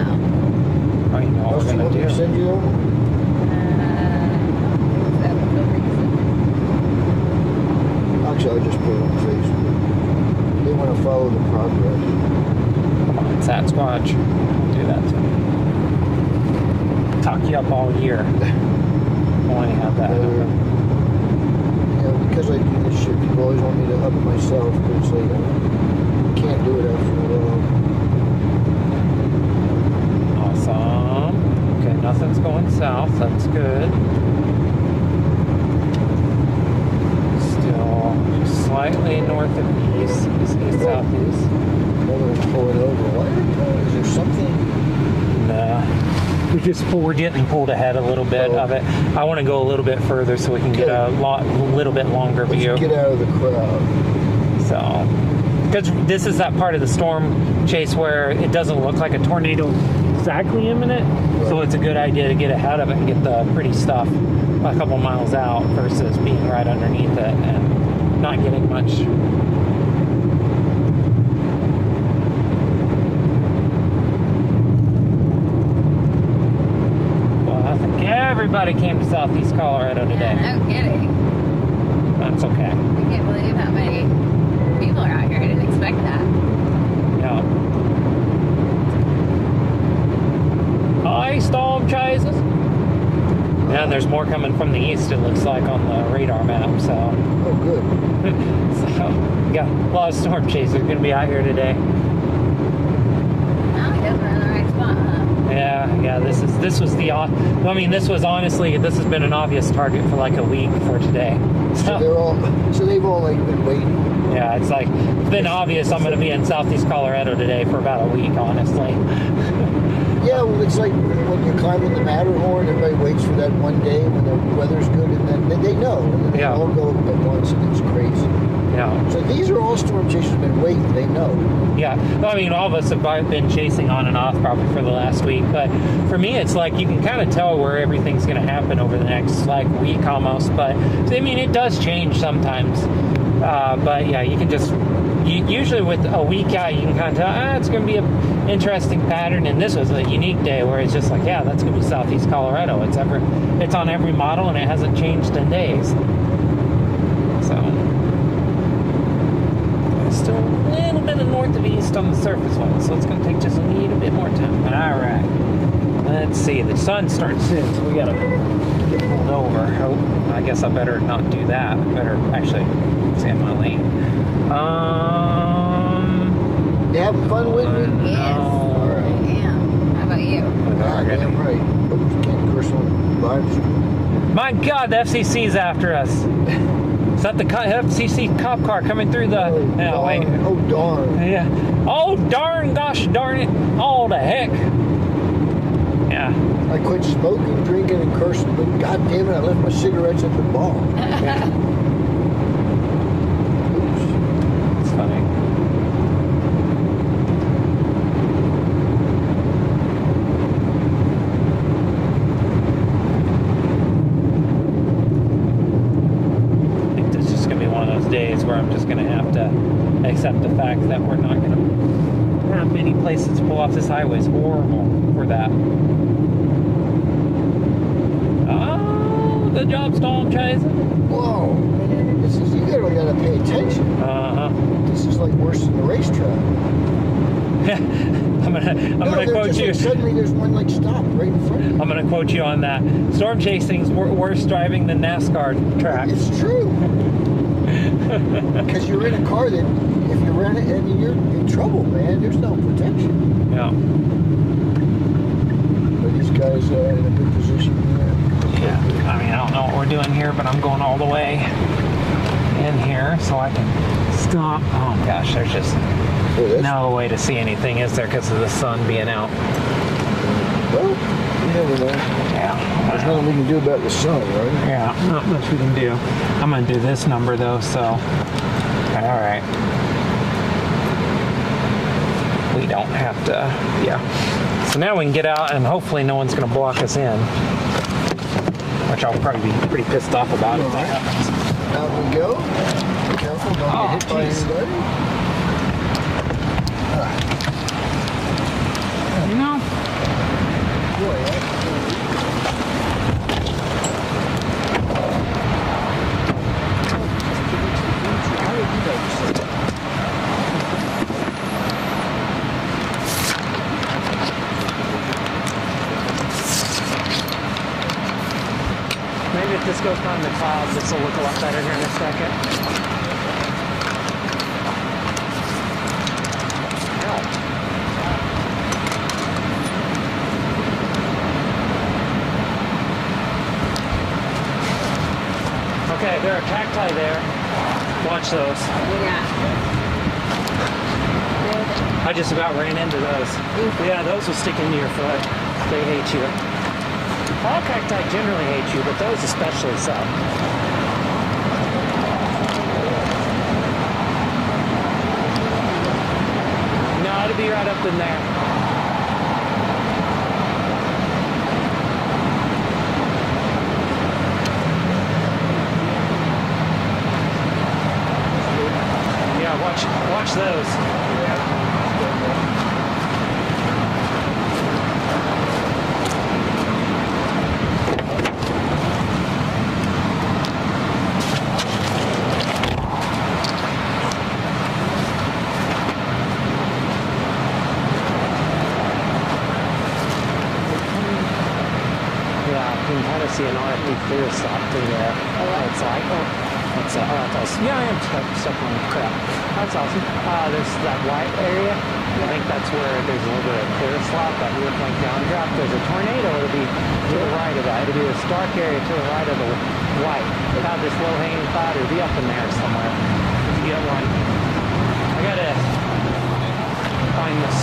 I don't even know what we're Rusty, gonna want me to do. send you over? picture I just put on Facebook. They want to follow the progress. Come on, Sasquatch. Do that to me. Talk you up all year. Only have that happen. Yeah, because I do this shit, people always want me to up it myself, but it's like, I can't do it after a while. Awesome. Okay, nothing's going south. That's good. Still just slightly north of east, southeast. Another one's pulling over. Why are you pulling? Is there something? Nah. We're getting pulled ahead a little bit of it. I want to go a little bit further so we can get a little bit longer view. Let's get out of the crowd. So, because this is that part of the storm chase where it doesn't look like a tornado exactly imminent, so it's a good idea to get ahead of it and get the pretty stuff a couple miles out versus being right underneath it and not getting much. Well, I think everybody came to Southeast Colorado today. Yeah, no kidding. That's okay. I can't believe how many people are out here. I didn't expect that. Yeah. Hi, storm chasers. Yeah, and there's more coming from the east, it looks like, on the radar map, so. Oh, good. So, got a lot of storm chasers going to be out here today. Oh, he doesn't in the right spot, huh? Yeah, this was the, I mean, this was honestly, this has been an obvious target for like a week for today. So they've all like been waiting. Yeah, it's like, it's been obvious I'm going to be in Southeast Colorado today for about a week, honestly. Yeah, well, it's like when you're climbing the Matterhorn, everybody waits for that one day when the weather's good, and then they know, and then they all go at once, and it's crazy. Yeah. So these are all storm chasers been waiting, they know. Yeah, I mean, all of us have been chasing on and off probably for the last week, but for me, it's like you can kind of tell where everything's going to happen over the next like week almost. But I mean, it does change sometimes. But yeah, you can just usually with a week out, you can kind of tell it's going to be an interesting pattern. And this was a unique day where it's just like, yeah, that's going to be Southeast Colorado. It's on every model and it hasn't changed in days. So. Still a little bit of north of east on the surface one, so it's going to take just a little bit more time. All right, let's see. The sun's starting to set, so we got to get pulled over. Oh, I guess I better not do that. I better actually stay in my lane. You having fun with me? Yes. No. I am. How about you? Damn right. But you can't curse on live stream. My God, the FCC's after us. Is that the FCC cop car coming through the... Oh, wait. Oh, darn. Yeah. Oh, darn, gosh darn it. Oh, the heck. Yeah. I quit smoking, drinking, and cursing, but god damn it, I left my cigarettes at the bar. Oops. It's funny. I think this is just going to be one of those days where I'm just going to have to accept the fact that we're not going to have many places to pull off this highway. It's horrible for that. Oh, good job, storm chasing. Whoa, man, this is, you gotta pay attention. This is like worse than the racetrack. I'm gonna quote you. Like, suddenly there's one like stop right in front of you. I'm gonna quote you on that. Storm chasing's worse driving than NASCAR tracks. It's true. Because you're in a car that, if you run it, I mean, you're in trouble, man. There's no protection. Yeah. But these guys are in a good position here. Yeah. I mean, I don't know what we're doing here, but I'm going all the way in here so I can stop. Oh gosh, there's just no way to see anything, is there, because of the sun being out? Well, you never know. Yeah. There's nothing we can do about the sun, right? Yeah, not much we can do. I'm gonna do this number though, so all right. We don't have to. Yeah. So now we can get out, and hopefully no one's gonna block us in, which I'll probably be pretty pissed off about if that happens. Out we go. Be careful, don't get hit by anybody. You know? Boy, Maybe if this goes behind the clouds, this will look a lot better here in a second. Okay, there are cacti there. Watch those. Yeah. I just about ran into those. Yeah, those will stick into your foot. They hate you. All cacti generally hate you, but those especially so. No, it'll be right up in there. Watch those. Yeah, you can kind of see an RFD clear stop through there. It's like, that's awesome. Yeah, I am stuck on crap. That's awesome. There's that white area. I think that's where there's a little bit of clear slot, that rear flank downdraft. There's a tornado. It'll be to the right of that. It'll be this dark area to the right of the white. Without this low-hanging cloud, it'll be up in there somewhere. If you get one. I gotta find this.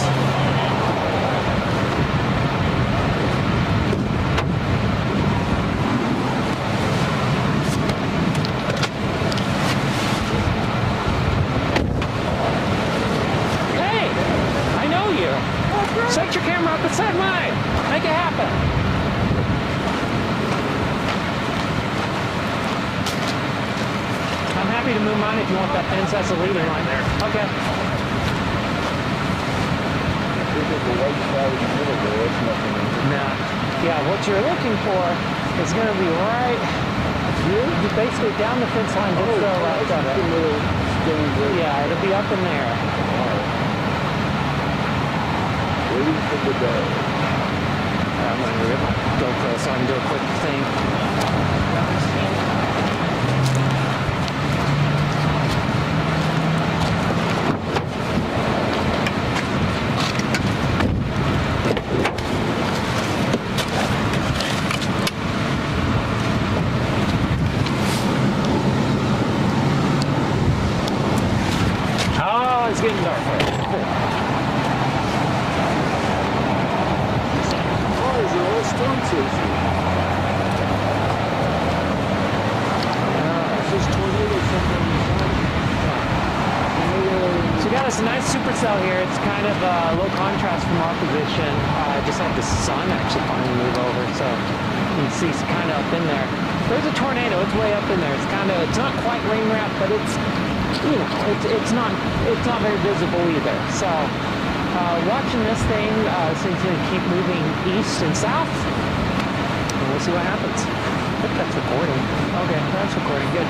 Set your camera up beside mine. Make it happen. I'm happy to move mine if you want that fence. That's a leading line there. Okay. No. Yeah, what you're looking for is going to be right. You basically down the fence line, just go right of it. Yeah, it'll be up in there. For the day. I'm going to go close so I can do a quick thing. Oh, it's getting dark. Storm season. It's just tornado something. So we got us a nice supercell here. It's kind of low contrast from our position. I just had the sun actually finally move over, so you can see it's kind of up in there. There's a tornado. It's way up in there. It's not quite rain wrapped, but it's not very visible either. So. Watching this thing seems to keep moving east and south, and we'll see what happens. I think that's recording. Okay, that's recording. Good.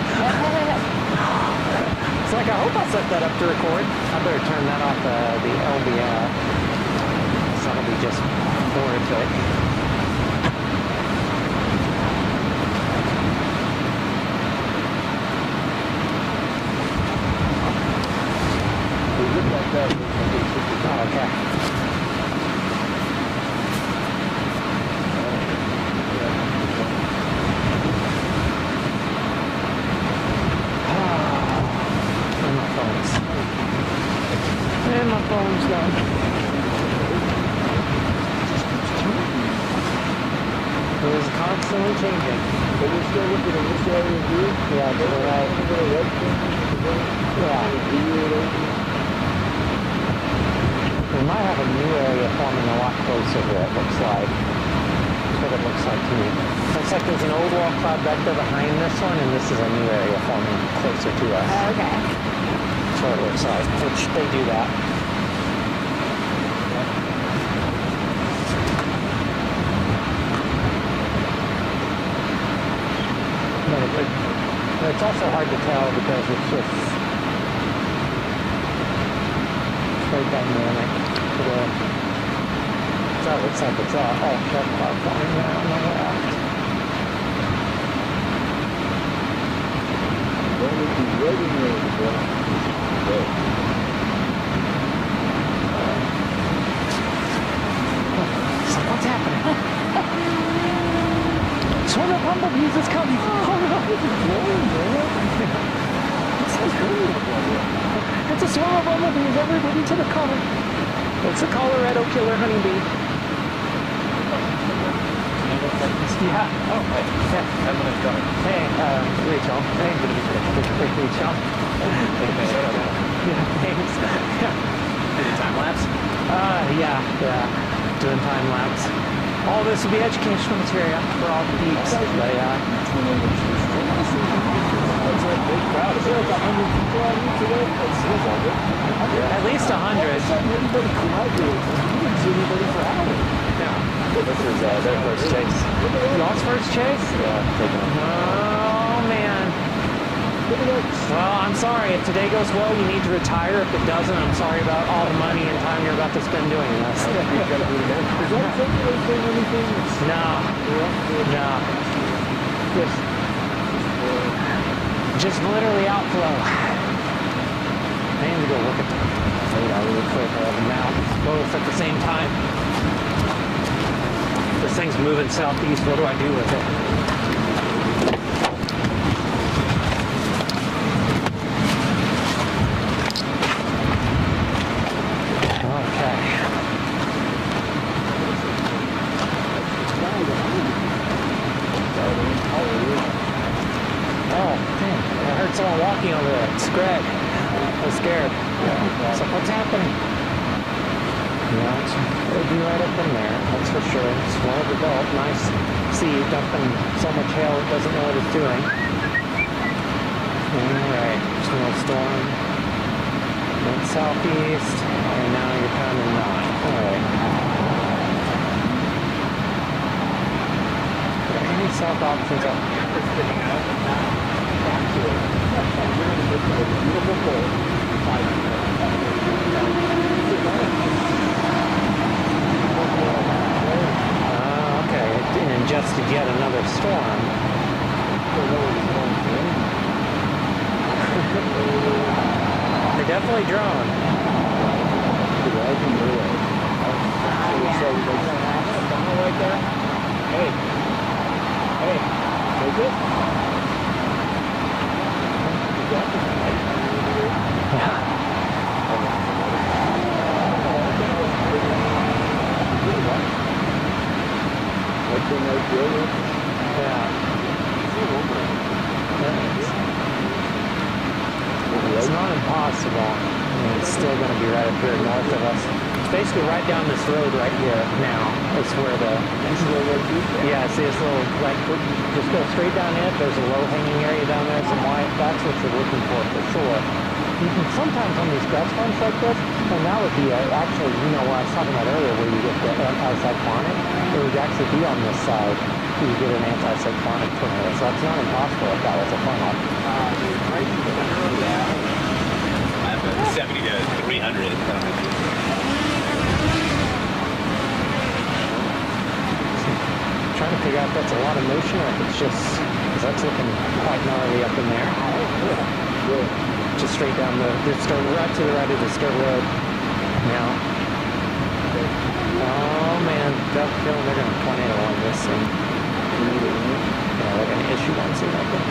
It's like, I hope I set that up to record. I better turn that off the LBR. So that'll be just horrific. Look like that. Oh, okay. And my phone's done. It was constantly changing. But we're still looking at this area here. Yeah, to the right. Yeah. We might have a new area forming a lot closer here, it looks like. That's what it looks like to me. Looks like there's an old wall cloud back there behind this one, and this is a new area forming closer to us. Okay. That's what it looks like, which they do that. But it's also hard to tell because it's just very dynamic. So it looks like it's all sharp cloud forming there on the left. right in there, boy. So what's happening? Swarm of bumblebees is coming. Oh no. It's a swarm of bumblebees. Everybody to the car. It's a Colorado killer honeybee. Yeah. Oh, hey. Yeah. Hey, Rachel. Hey, Rachel. Yeah, thanks. Yeah. Time lapse? Yeah. Doing time lapse. All this will be educational material for all the peeps. But yeah. It's a big crowd. Is there like 100 people out here today? At least 100. Everybody come out here. You didn't see anybody for hours. Yeah. This is their first chase. Y'all's first chase? Yeah, taking them. Oh, man. Look at that. Well, I'm sorry. If today goes well, you need to retire. If it doesn't, I'm sorry about all the money and time you're about to spend doing this. Is that thing anything? No. No. Just literally outflow. I need to go look at them. Really quick. I have them out both at the same time. This thing's moving southeast. What do I do with it? Okay. Oh, dang. I heard someone walking over there. It's Greg. I was scared. So what's happening? Yeah, it'll be right up in there, that's for sure. It's one of the belt. Nice sea dumping so much hail it doesn't know what it's doing. Alright, snowstorm. Went southeast, and now you're pounding 9. Alright. Are there any south options up okay, and just to get another storm. They're definitely drone. Right there. Hey, take it. It's not impossible. I mean, it's still going to be right up here north of us. It's basically right down this road right here now. It's where yeah, see this little, like, just go straight down it. There's a low hanging area down there, some white. That's what you're looking for sure. You can sometimes on these grass farms like this, and that would be actually, you know what I was talking about earlier, where you get the anti-cyclonic, it would actually be on this side. You get an anti-cyclonic tornado, so it's not impossible if that was a funnel. I have a 70 to 300. Trying to figure out if that's a lot of motion or if it's just, because that's looking quite gnarly up in there. Just straight down just right to the right of the dirt road now. Oh man, that feeling they're going to tornado on this thing. Yeah, they're going to issue one soon, I think.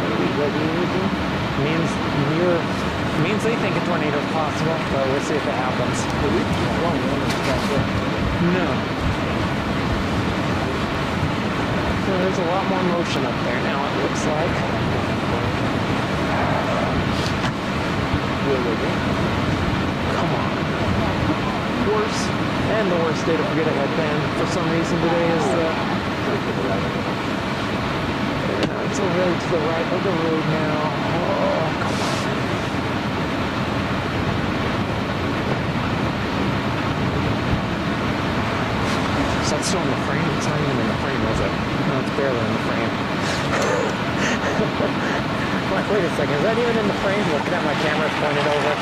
Means they think a tornado is possible, but we'll see if it happens. No. So there's a lot more motion up there now, it looks like. Come on. Worse. And the worst day to forget it like that. For some reason today is it's really to the right of the road now. Oh, come on. So that's still in the frame? It's not even in the frame, is it? No, it's barely in the frame. Like, wait a second, is that even in the frame? Looking at my camera pointed over.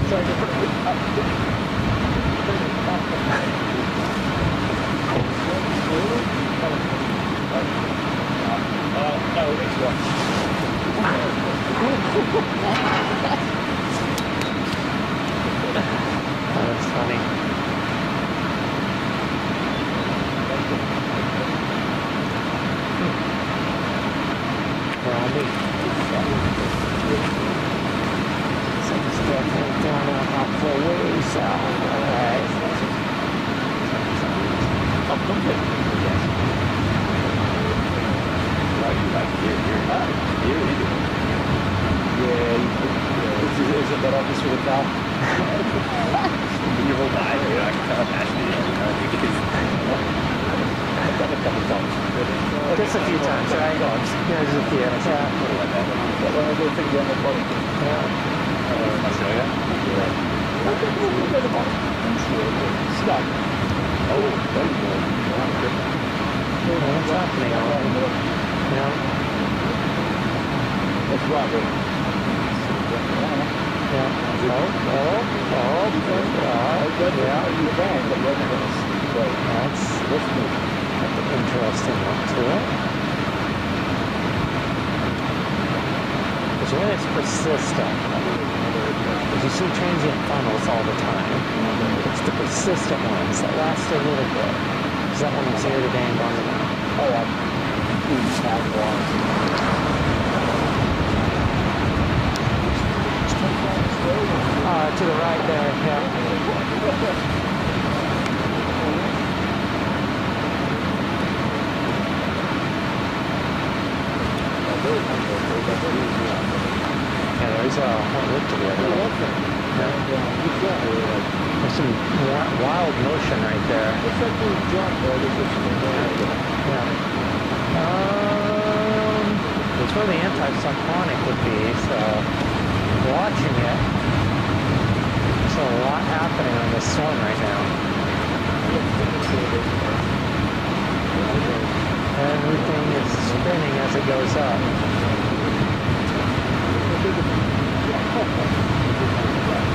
That's funny. Robbie. So it's definitely going up for way south. Alright. Is it that obvious for the cow? Your whole eye, dude. I can tell how passionate you are. I've done it a couple times. Just a few times, right? Yeah, just a few. Yeah. One of those things on the bottom. Australia? Stop. Oh, there you go. What's happening? Yeah. That's Robert. Yeah. That's an interesting look to it. Because when it's persistent, because you see transient funnels all the time, it's the persistent ones that last a little bit. Because that one was here today and gone tomorrow. Oh, I'm eating half one. To the right there, yeah. Yeah, there's one look to the other. There's some wild motion right there. Yeah. It's where the anti-cyclonic would be, so watching it. There's a lot happening on this one right now. Everything is spinning as it goes up.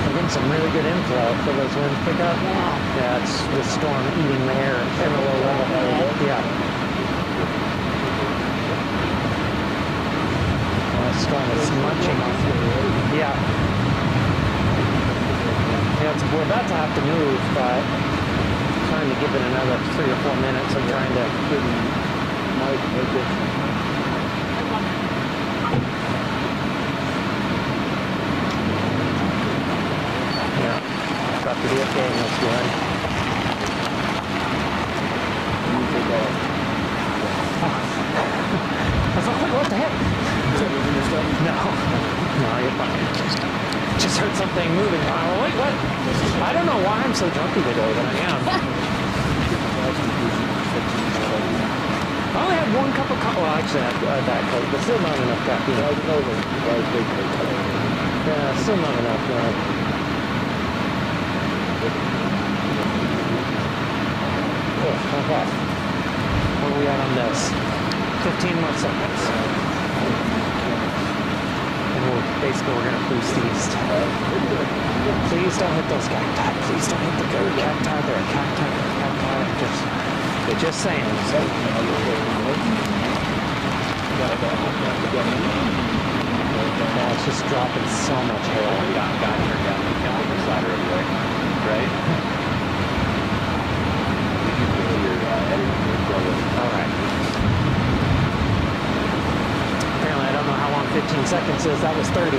We're getting some really good inflow for those winds pick up. Yeah, it's the storm eating the air at a low level. Yeah. The storm is munching. Yeah. Yeah, we're about to have to move, but trying to give it another 3 or 4 minutes. I'm trying to. Yeah. Got the DFK in this one. I was like, what the heck? No, you're fine. Just heard something moving. Oh, wait, what? I don't know why I'm so jumpy today, but I am. I only had 1 cup of coffee. Well, actually, I had Diet Coke, but still not enough caffeine. Yeah, still not enough. Okay. Where are we at on this? 15 more seconds. We're going to boost east. Please don't hit those cacti. Please don't hit the cacti. They're a cacti. They're just saying. Yeah, it's just dropping so much hail. Got here, yeah. You can't put the slider over there, right? All right. Apparently, I don't know how long 15 seconds is. That was 30.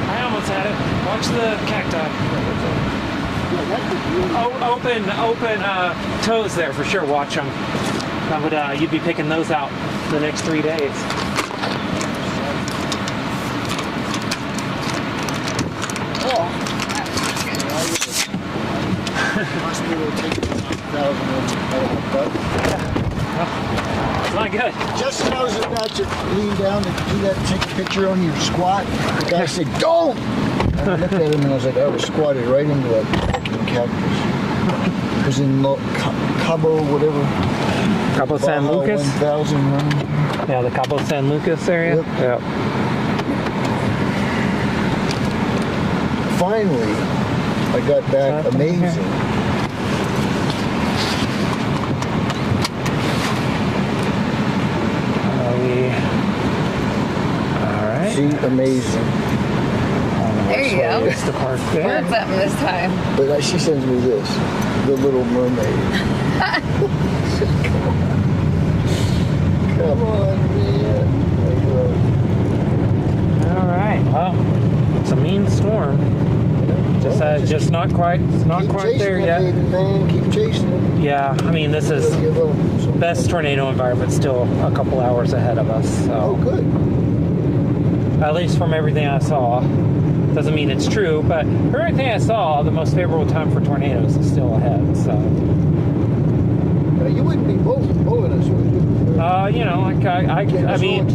I almost had it. Watch the cacti. Oh, open toes there for sure. Watch them. That would you'd be picking those out the next 3 days. It's not good. Just when I was about to lean down and do that, take a picture on your squat, the guy said, "Don't!" And I looked at him and I was like, I was squatted right into that fucking cactus. It was in Cabo, whatever. Cabo San Baja Lucas? 1000 running. Yeah, the Cabo San Lucas area? Yep. Yep. finally, I got back amazing. All right. See, amazing. There you go. It's the park there. Learned something this time. But she sends me this, The Little Mermaid. Come on, man. All right. Well, it's a mean storm. Just not quite. It's not quite there yet. Baby, man. Keep chasing it. Yeah. I mean, this is Don't give up. best tornado environment. Still a couple hours ahead of us. So. Oh, good. At least from everything I saw. Doesn't mean it's true, but from everything I saw, the most favorable time for tornadoes is still ahead. So. Now, you wouldn't be blowing us, would you? You know, I mean,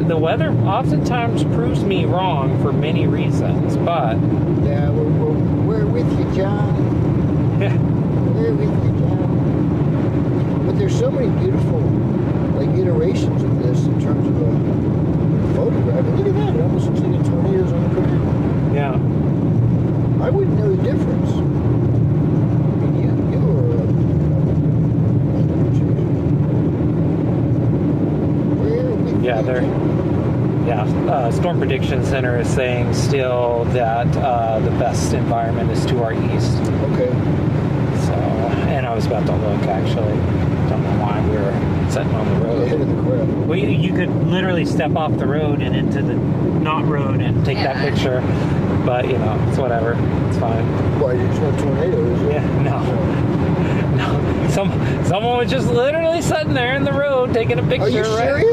the weather oftentimes proves me wrong for many reasons, but Yeah, we're with you, John. We're with you, John. But there's so many beautiful, like, iterations of this in terms of a photograph. I mean, look at that. It almost looks like a tornado's on the ground. yeah. I wouldn't know the difference. I mean, you were Yeah, Storm Prediction Center is saying still that the best environment is to our east. Okay. So, and I was about to look actually. Don't know why we were sitting on the Ahead of road. the crowd. Well, you could literally step off the road and into the not road and take that picture, but you know, it's whatever. It's fine. Why, there's no tornado, is there? Yeah, no. Someone was just literally sitting there in the road taking a picture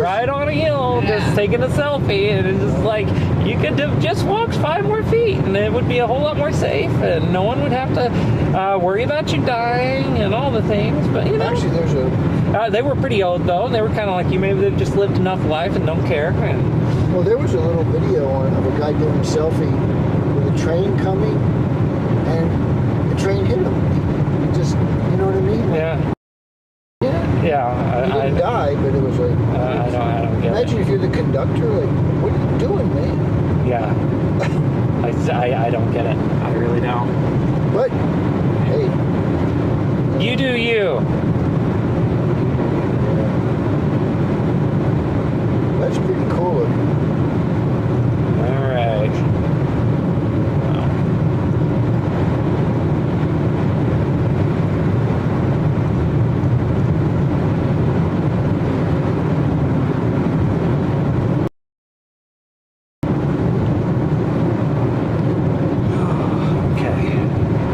right on a hill, just taking a selfie, and it's just like you could have just walked 5 more feet, and it would be a whole lot more safe, and no one would have to worry about you dying and all the things. But you know, Actually, there's a. they were pretty old though. They were kind of like you. Maybe they've just lived enough life and don't care. And, Well, there was a little video of a guy doing a selfie with a train coming, and the train hit him. Just, you know what I mean? yeah. Yeah. Yeah, He didn't die, but it was like. I don't get Imagine if you're the conductor, like, what are you doing, man? it. Yeah. I don't get it. I really don't. But, hey. You do you. That's pretty cool. All right.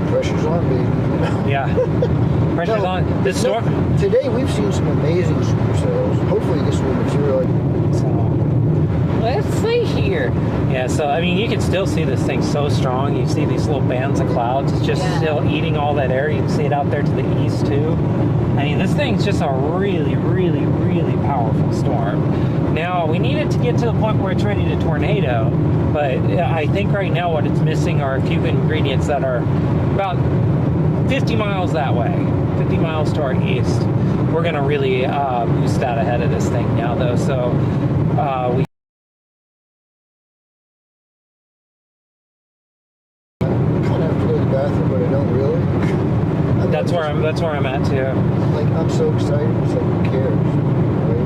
Pressure's on, baby. Yeah. Pressure's on. This storm. Today we've seen some amazing supercells. Hopefully this will materialize. So, let's see here. Yeah, so I mean, you can still see this thing so strong. You see these little bands of clouds. It's just still eating all that air. You can see it out there to the east too. I mean, this thing's just a really, really, really powerful storm. Now, we need it to get to the point where it's ready to tornado, but I think right now what it's missing are a few ingredients that are about 50 miles that way, 50 miles to our east. We're going to really boost out ahead of this thing now, though, so we kind of have to go to the bathroom, but I don't really. That's where I'm at too. Like, I'm so excited. It's like, who cares? Right?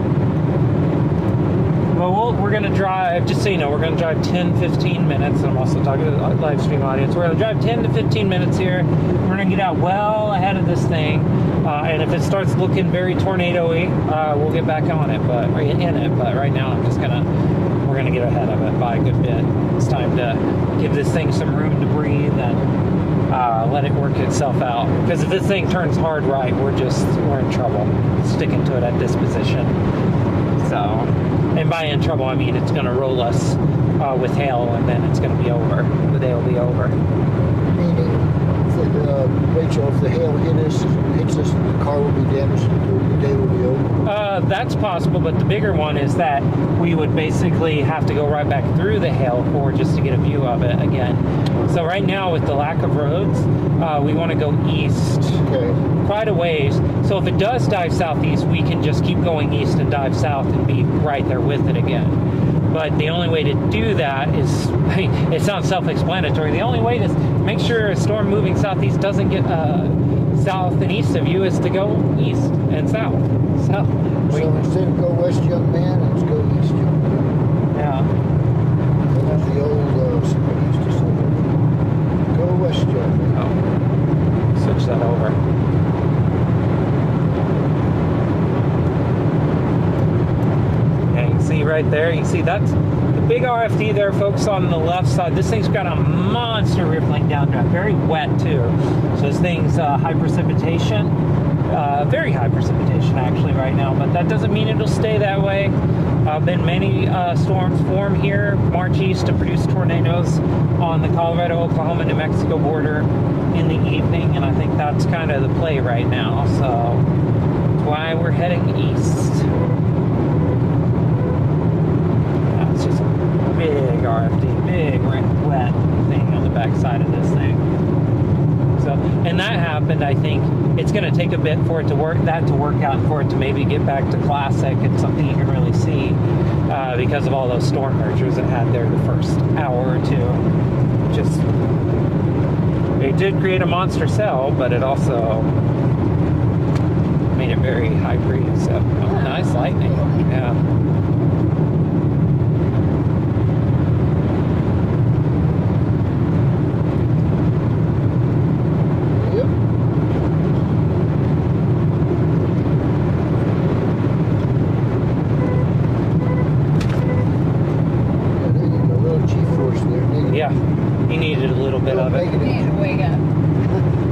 Well, we're going to drive, just so you know, we're going to drive 10, 15 minutes. And I'm also talking to the live stream audience. We're going to drive 10 to 15 minutes here. We're going to get out well ahead of this thing. And if it starts looking very tornado-y, we'll get back on it, but in it. But right now, we're going to get ahead of it by a good bit. It's time to give this thing some room to breathe and let it work itself out. Because if this thing turns hard right, we're in trouble sticking to it at this position. So, and by in trouble, I mean it's going to roll us with hail, and then it's going to be over. The day will be over. Meaning, Rachel, if the hail hits us, the car will be damaged, the day will be over. That's possible, but the bigger one is that we would basically have to go right back through the hail core just to get a view of it again. So right now, with the lack of roads, we want to go east quite a ways. So if it does dive southeast, we can just keep going east and dive south and be right there with it again. But the only way to do that is, it sounds self-explanatory, the only way to make sure a storm moving southeast doesn't get south and east of you is to go east and south. So instead of go west, young man, let's go east, young man. yeah. That was the old, somebody used to say that. Go west, young man. Oh, switch that over. Yeah, you can see right there, you can see that's the big RFD there, folks, on the left side. This thing's got a monster rippling downdraft, very wet too. So this thing's high precipitation, very high precipitation actually right now, but that doesn't mean it'll stay that way. Been many storms form here, march east to produce tornadoes on the Colorado, Oklahoma, New Mexico border in the evening, and I think that's kind of the play right now. So that's why we're heading east. That's just a big RFD, big wet thing on the backside of this thing. So, and that happened, I think it's going to take a bit for it to work out and for it to maybe get back to classic and something you can really see because of all those storm mergers it had there the first hour or two. Just, it did create a monster cell, but it also made it very high breeze. So, nice lightning. Yeah.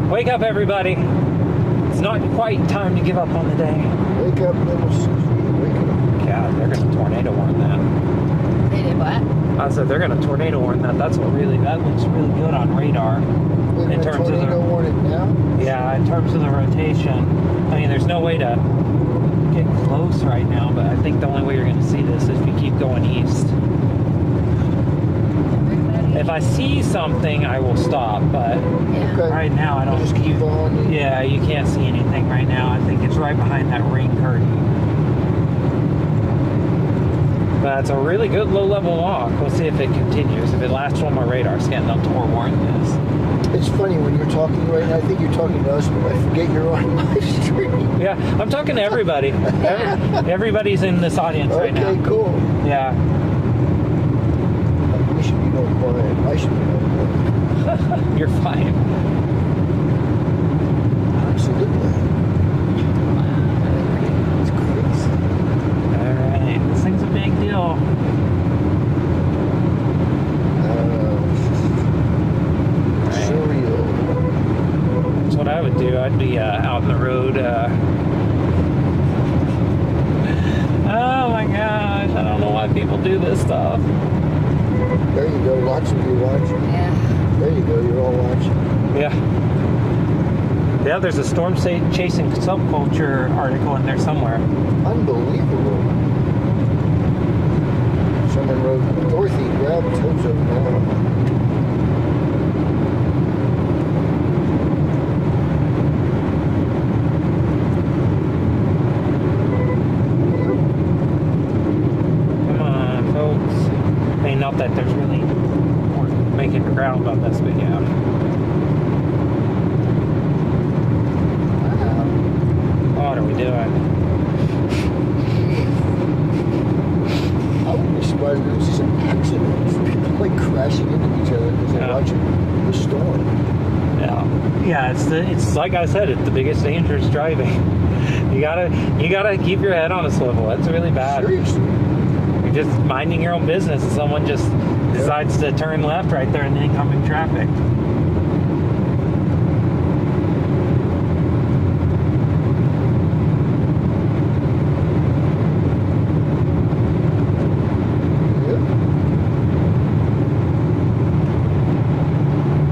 Wake up, everybody. It's not quite time to give up on the day. Wake up, little Susie. Wake up. God, they're going to tornado warn that. They did what? I said they're going to tornado warn that. That looks really good on radar. In terms of the warn it now? Yeah, in terms of the rotation. I mean, there's no way to get close right now, but I think the only way you're going to see this is if you keep going east. If I see something, I will stop, but Okay. right now I don't. Just keep on. Yeah, you can't see anything right now. I think it's right behind that rain curtain. But it's a really good low-level walk. We'll see if it continues. If it lasts while my radar's getting up to where warn this. It's funny when you're talking right now. I think you're talking to us, but I forget you're on my stream. Yeah, I'm talking to everybody. Everybody's in this audience right now. Okay, cool. Yeah. We should be more quiet. I should be more quiet. You're fine. Absolutely. It's crazy. Alright, this thing's a big deal. Surreal. That's what I would do. I'd be out on the road. Oh my gosh, I don't know why people do this stuff. There you go. Lots of you watching. Yeah. There you go. You're all watching. Yeah. Yeah, there's a storm chasing subculture article in there somewhere. Unbelievable. Someone wrote, Dorothy grabbed Tozo now. Not that there's really worth making a ground about this, but yeah. What are we doing? I wouldn't be surprised if there was some accidents. People like crashing into each other because they're watching the storm. Yeah. Yeah, it's like I said, it's the biggest danger is driving. You gotta keep your head on a swivel. That's really bad. Seriously. You're just minding your own business and someone just decides to turn left right there in the incoming traffic.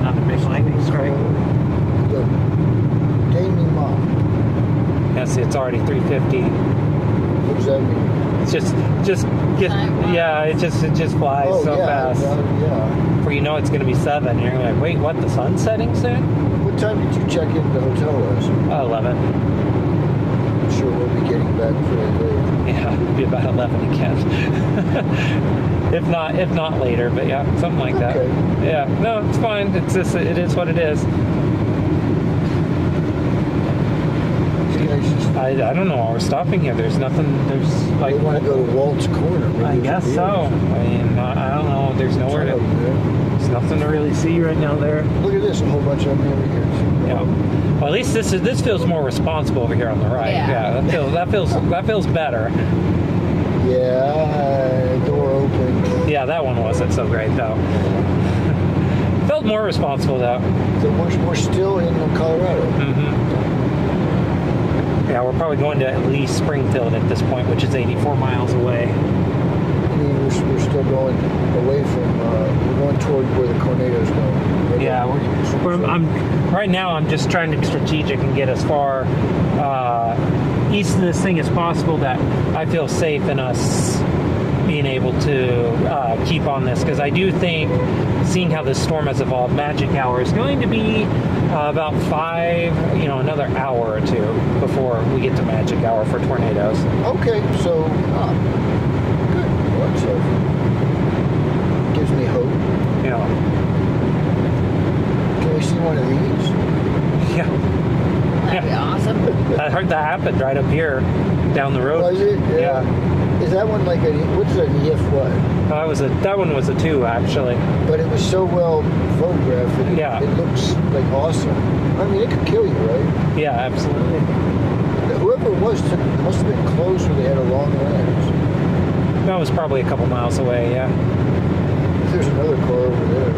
Not a big lightning strike. Yeah, see, it's already 350. What does that mean? It's just yeah, it just flies so fast. Yeah. Before you know it's going to be 7. And you're like, wait, what? The sun's setting soon? What time did you check into the hotel last? 11. I'm sure we'll be getting back pretty late. Yeah. it'll be about 11 again. if not later, but yeah, something like that. Okay. Yeah, no, it's fine. It's just, it is what it is. I don't know why we're stopping here. There's nothing. There's I like. want to go to Walt's Corner. Maybe I guess there's so. a beer. I mean, I don't know. There's nowhere to. There's nothing to really see right now there. Look at this, a whole bunch of them over here. Yeah. Well, at least this feels more responsible over here on the right. Yeah. That feels better. Yeah, door open. Yeah, that one wasn't so great though. Felt more responsible though. So we're still in Colorado. Mm-hmm. Yeah, we're probably going to at least Springfield at this point, which is 84 miles away. I mean, we're still going away from, we're going toward where the tornadoes go. Yeah, right now I'm just trying to be strategic and get as far east of this thing as possible that I feel safe in us being able to keep on this, because I do think, seeing how this storm has evolved, magic hour is going to be about another hour or two before we get to magic hour for tornadoes. Okay, so, good. Well, that's, gives me hope. Yeah. Can we see one of these? Yeah. That'd be awesome. I heard that happened right up here down the road. Was it? Yeah. Is that one like what's an EF what? That one was a 2 actually. But it was so well photographed that Yeah. it looks like awesome. I mean, it could kill you, right? Yeah, absolutely. Whoever it was must have been close or they had a long range. That was probably a couple miles away, yeah. There's another car over there.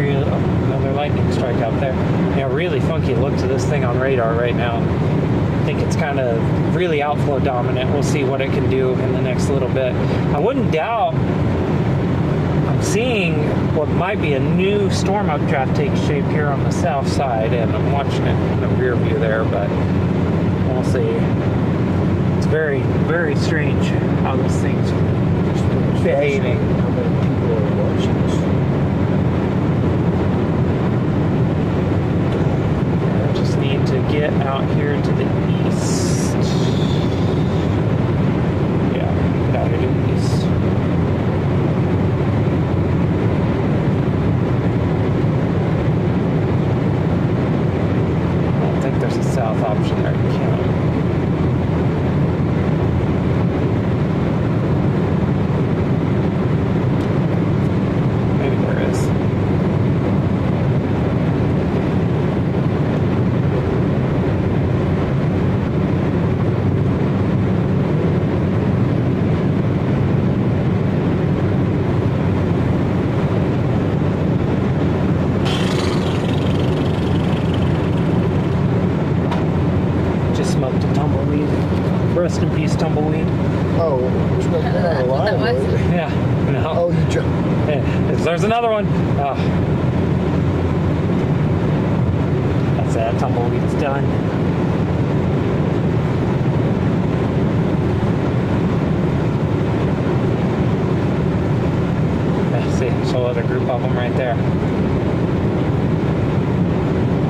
Another lightning strike out there. Yeah, really funky look to this thing on radar right now. I think it's kind of really outflow dominant. We'll see what it can do in the next little bit. I wouldn't doubt I'm seeing what might be a new storm updraft take shape here on the south side, and I'm watching it in the rear view there, but we'll see. It's very, very strange how this thing's behaving. How many people are watching this? I just need to get out here to the east. Yeah, get out here to the east. I don't think there's a south option there to count. Maybe there is. Just smoked a tumbleweed. Rest in peace, tumbleweed. Oh, there's no one That's what that alive, was? right? Yeah, no. Oh, you jumped. Yeah, there's another one. Oh. That's it. Tumbleweed's done. Yeah, see, there's a whole other group of them right there.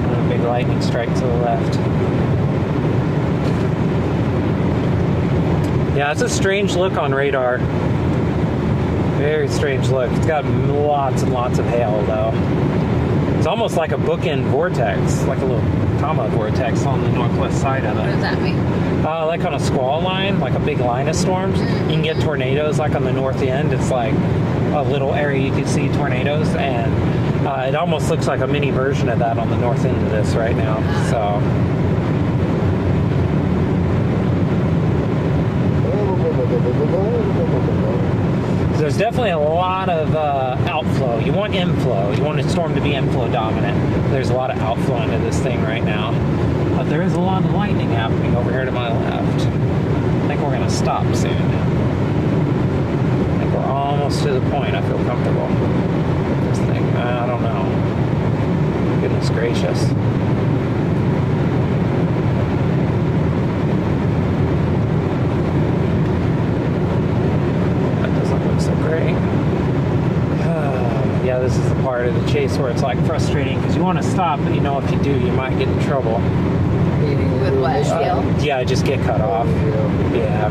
And a big lightning strike to the left. Yeah, it's a strange look on radar. Very strange look. It's got lots and lots of hail, though. It's almost like a bookend vortex, like a little comma vortex on the northwest side of What does it. that mean? Like on a squall line, like a big line of storms, you can get tornadoes like on the north end. It's like a little area you can see tornadoes, and it almost looks like a mini version of that on the north end of this right now. So. There's definitely a lot of outflow. You want inflow. You want a storm to be inflow dominant. There's a lot of outflow into this thing right now. But there is a lot of lightning happening over here to my left. I think we're going to stop soon. I think we're almost to the point. I feel comfortable with this thing. I don't know. Goodness gracious. So great. Yeah, this is the part of the chase where it's like frustrating because you want to stop, but you know if you do, you might get in trouble. With what? Steel? Yeah, just get cut off. Yeah.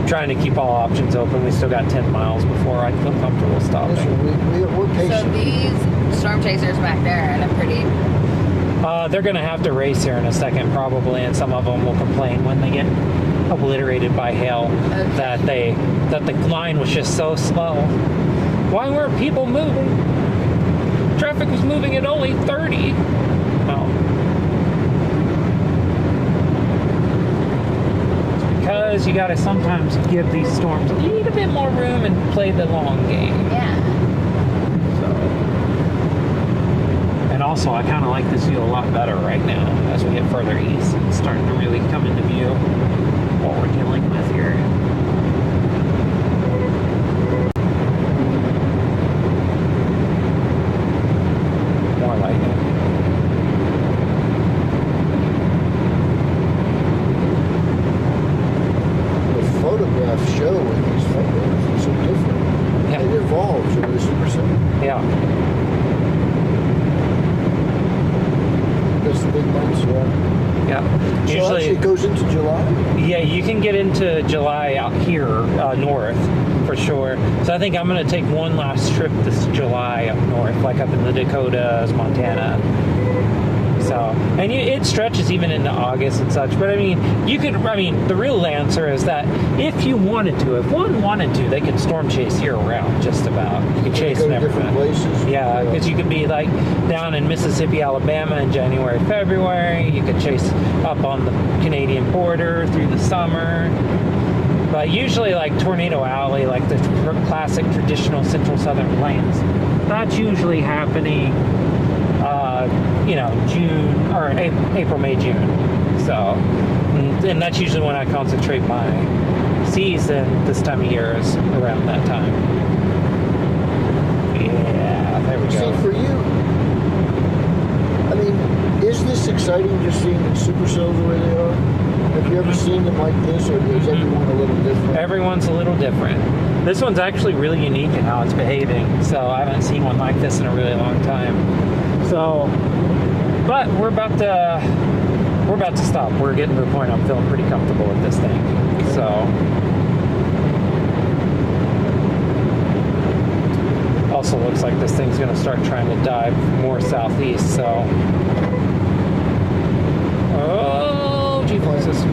Trying to keep all options open. We still got 10 miles before I feel comfortable stopping. Listen, we're So patient. these storm chasers back there are pretty. They're going to have to race here in a second, probably, and some of them will complain when they get obliterated by hail that the line was just so slow. Why weren't people moving? Traffic was moving at only 30. Oh. Because you got to sometimes give these storms a little bit more room and play the long game. Yeah. And also, I kind of like this view a lot better right now as we get further east. It's starting to really come into view what we're dealing with here. More lightning. The photographs show in these photos are so different. Yeah. It evolves over the Supercell. Yeah. That's the big months, yeah. Yeah. So Usually, actually it goes into July? yeah, you can get into July out here north for sure. So I think I'm going to take one last trip this July up north, like up in the Dakotas, Montana. So, and it stretches even into August and such. But I mean, the real answer is that if you wanted to, if one wanted to, they could storm chase year round, just about. You could chase Go to never. different places. Yeah, because you could be like down in Mississippi, Alabama in January, February. You could chase up on the Canadian border through the summer. But usually like Tornado Alley, like the classic traditional central southern plains, that's usually happening, June or April, May, June. So, and that's usually when I concentrate my season this time of year is around that time. Yeah, there we go. See, for you, I mean, is this exciting just seeing the Supercells the way they are? Have you ever seen them like this, or is everyone a little different? Everyone's a little different. This one's actually really unique in how it's behaving, so I haven't seen one like this in a really long time. So, but we're about to stop. We're getting to the point I'm feeling pretty comfortable with this thing. So, also looks like this thing's going to start trying to dive more southeast. So, oh, G-forces,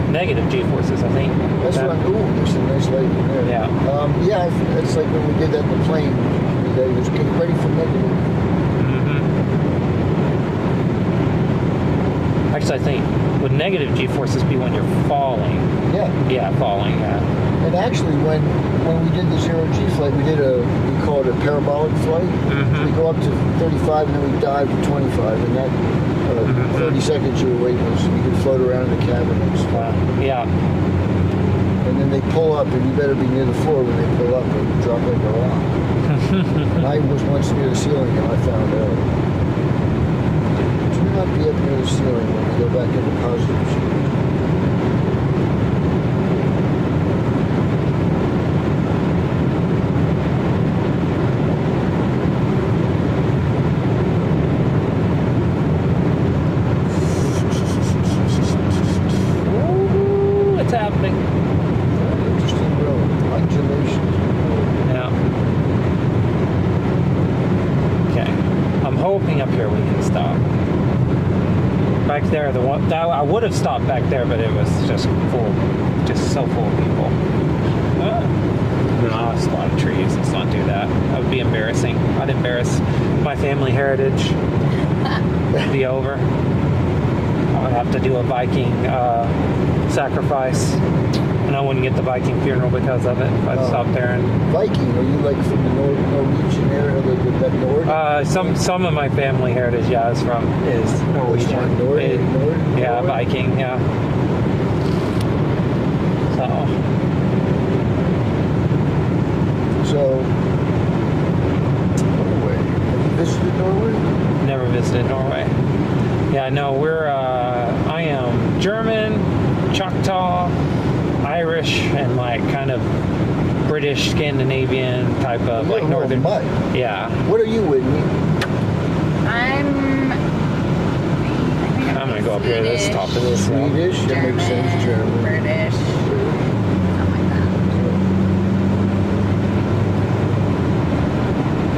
negative G-forces, I think. That's what I'm doing. There's a nice light in there. Yeah. It's like when we did that in the plane. They was getting ready for negative. Actually, I think would negative G-forces be when you're falling? Yeah. Yeah, falling. Yeah. And actually, when we did the zero-G flight, we call it a parabolic flight. We go up to 35 and then we dive to 25, and that 30 seconds you were weightless. You could float around in the cabin and stuff. Yeah. And then they pull up, and you better be near the floor when they pull up and drop like a rock. And I was once near the ceiling, and I found out. Do not be up near the ceiling when we go back into positive speed. Ooh, it's happening. Interesting road. Undulations. Yeah. Okay. I'm hoping up here we can stop. Back there, I would have stopped back there, but it was just so full of people. No, it's a lot of trees. Let's not do that. That would be embarrassing. I'd embarrass my family heritage. It'd be over. I would have to do a Viking sacrifice, and I wouldn't get the Viking funeral because of it if I'd stopped there. And Viking? Are you like from the Norwegian area, that Nordic? some of my family heritage, is Norwegian. Nordic? Yeah, Viking. Yeah. So, Norway. Have you visited Norway? Never visited Norway. Yeah, no, I am German, Choctaw, Irish, and like kind of British, Scandinavian type of like northern. Mud. Yeah. What are you, Whitney? I'm I'm a go up here to this top of this. Swedish, that makes sense. German. British, something like that.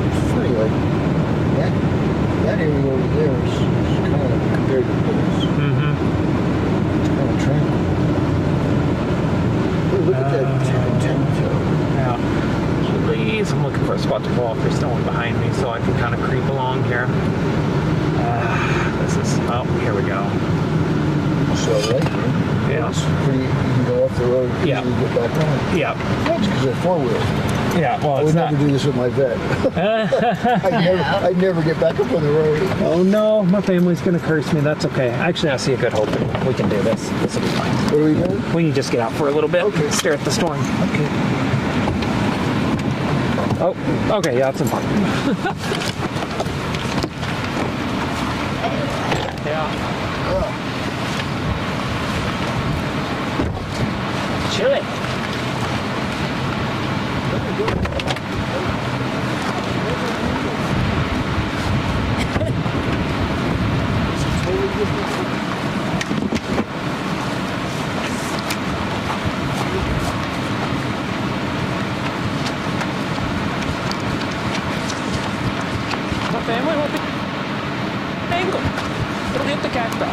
It's funny, like that area over there is kind of compared to this. Mm-hmm. It's kind of tranquil. Look at that toe. Yeah. Please, I'm looking for a spot to pull off. There's no one behind me, so I can kind of creep along here. Oh, here we go. So right here, Yeah. it's pretty. You can go off the road and Yeah. get back on. Yeah. That's because they're four-wheel. Yeah, well, I would never do this with my vet. I'd never get back up on the road. Oh no, my family's gonna curse me. That's okay. Actually, I see a good hope. We can do this. This will be fine. What are we doing? We can just get out for a little bit. Okay. Stare at the storm. Okay. Oh, okay. Yeah, that's fun. Yeah. Chilly. My family won't be angle. It'll hit the cacti.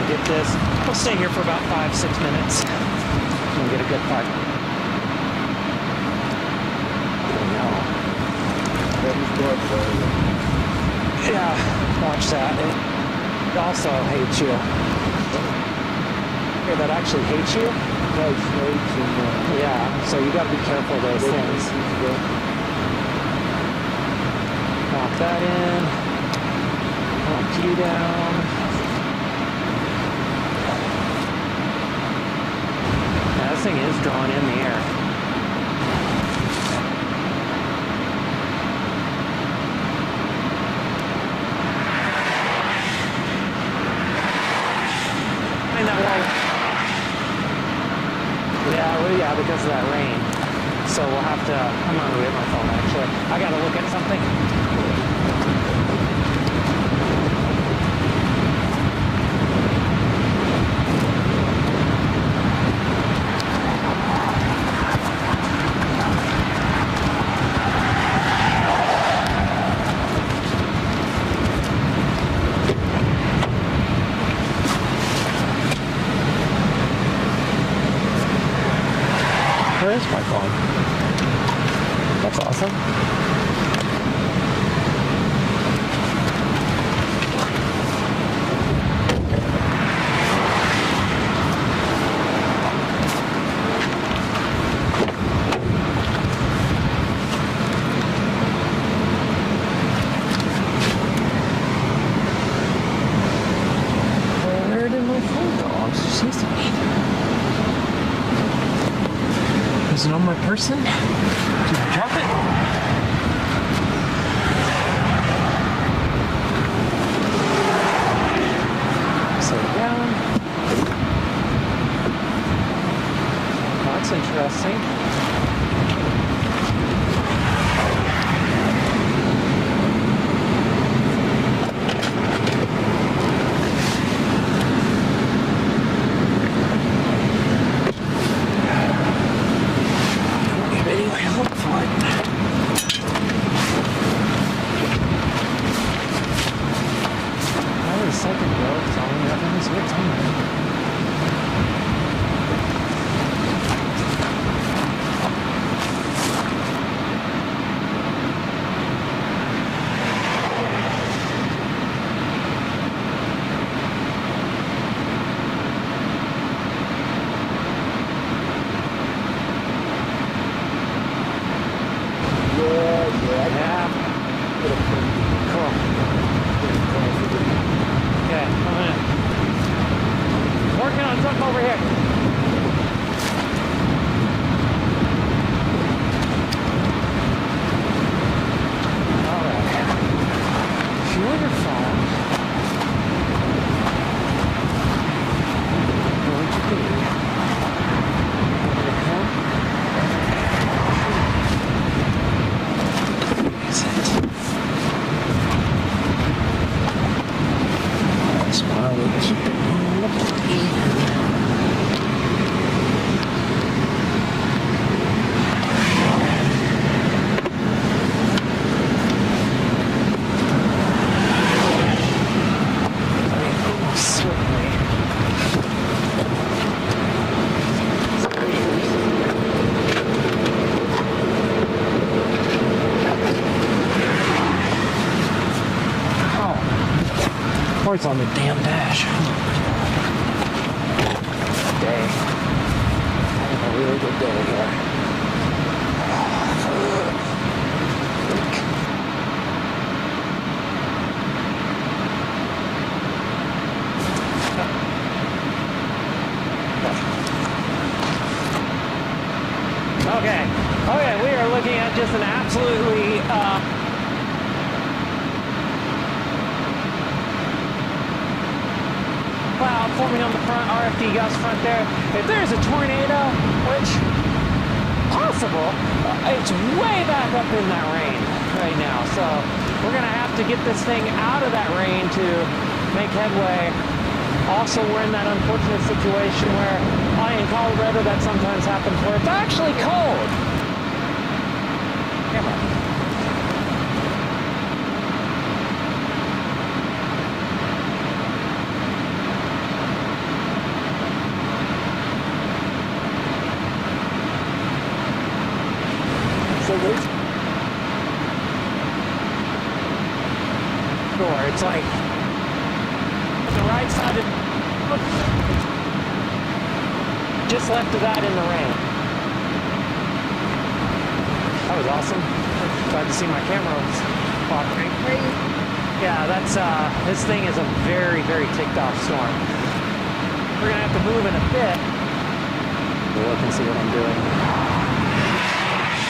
Get this. We'll stay here for about 5-6 minutes. We'll get a good part. That was dark, Yeah, watch that. It also hates you. Here, that actually hates you? Nice snakes and Yeah, so you gotta be careful of those things. Lock that in. Lock you down. Now, this thing is drawn in the air. Find that wall. Yeah, because of that rain. So we'll have to, I'm not gonna get my phone actually. I gotta look at something. Where is my phone? That's awesome. Where did my phone go? I was just using it. Is it on my person? Did I drop it? Set it down. That's interesting. Anyway, Or it's on the damn dash. Day. Having a really good day here. Okay, we are looking at just an absolutely cloud forming on the front, RFD gust front there. If there's a tornado, which possible, it's way back up in that rain right now. So we're gonna have to get this thing out of that rain to make headway. Also, we're in that unfortunate situation where in Colorado that sometimes happens where it's actually cold. Camera. So there's door. It's like the right side of just left of that in the rain. That was awesome. Glad to see my camera was cooperating. Yeah, that's this thing is a very, very ticked off storm. We're gonna have to move in a bit. Look and see what I'm doing.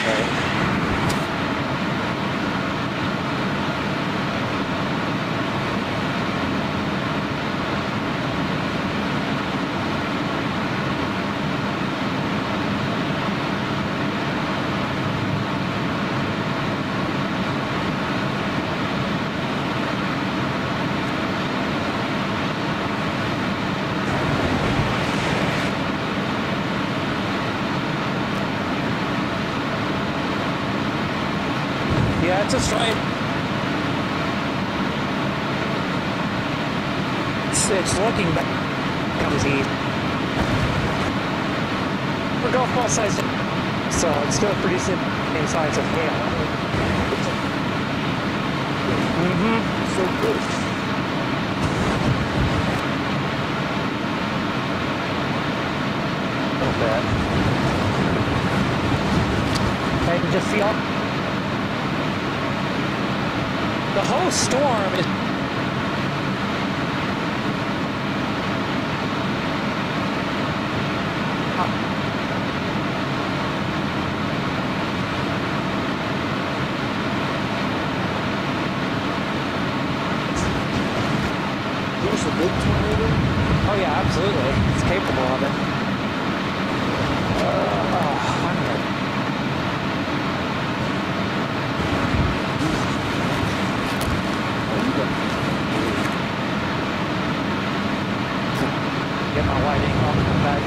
Right. Yeah, it's a stripe. It's looking back. Comes east. We're golf ball size, so it's still pretty same size of hail. So good. A little bit. I can just see all. The whole storm is There's a big tornado. oh yeah, absolutely. It's capable of it. I'm ready. Get my wide angle on the back.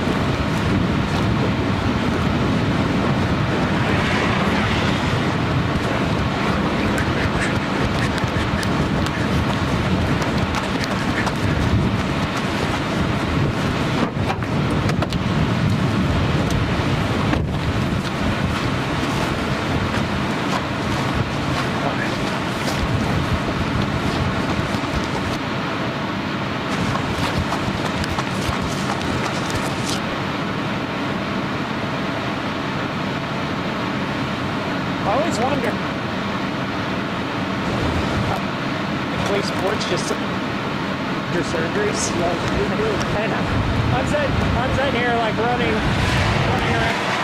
I always wonder. Play sports just your surgeries. I know. I'm sitting here like running around.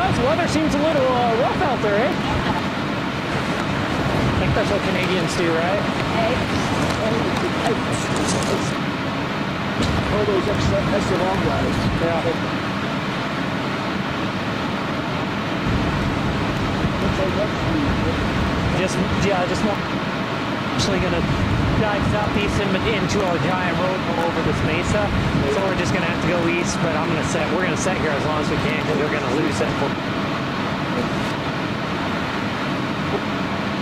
The weather seems a little rough out there, eh? I think that's what Canadians do, right? All those extra long guys. Yeah. Looks like that's just more actually gonna dive southeast into a giant road over this mesa. So we're just gonna have to go east, but we're gonna set here as long as we can because we're gonna lose it.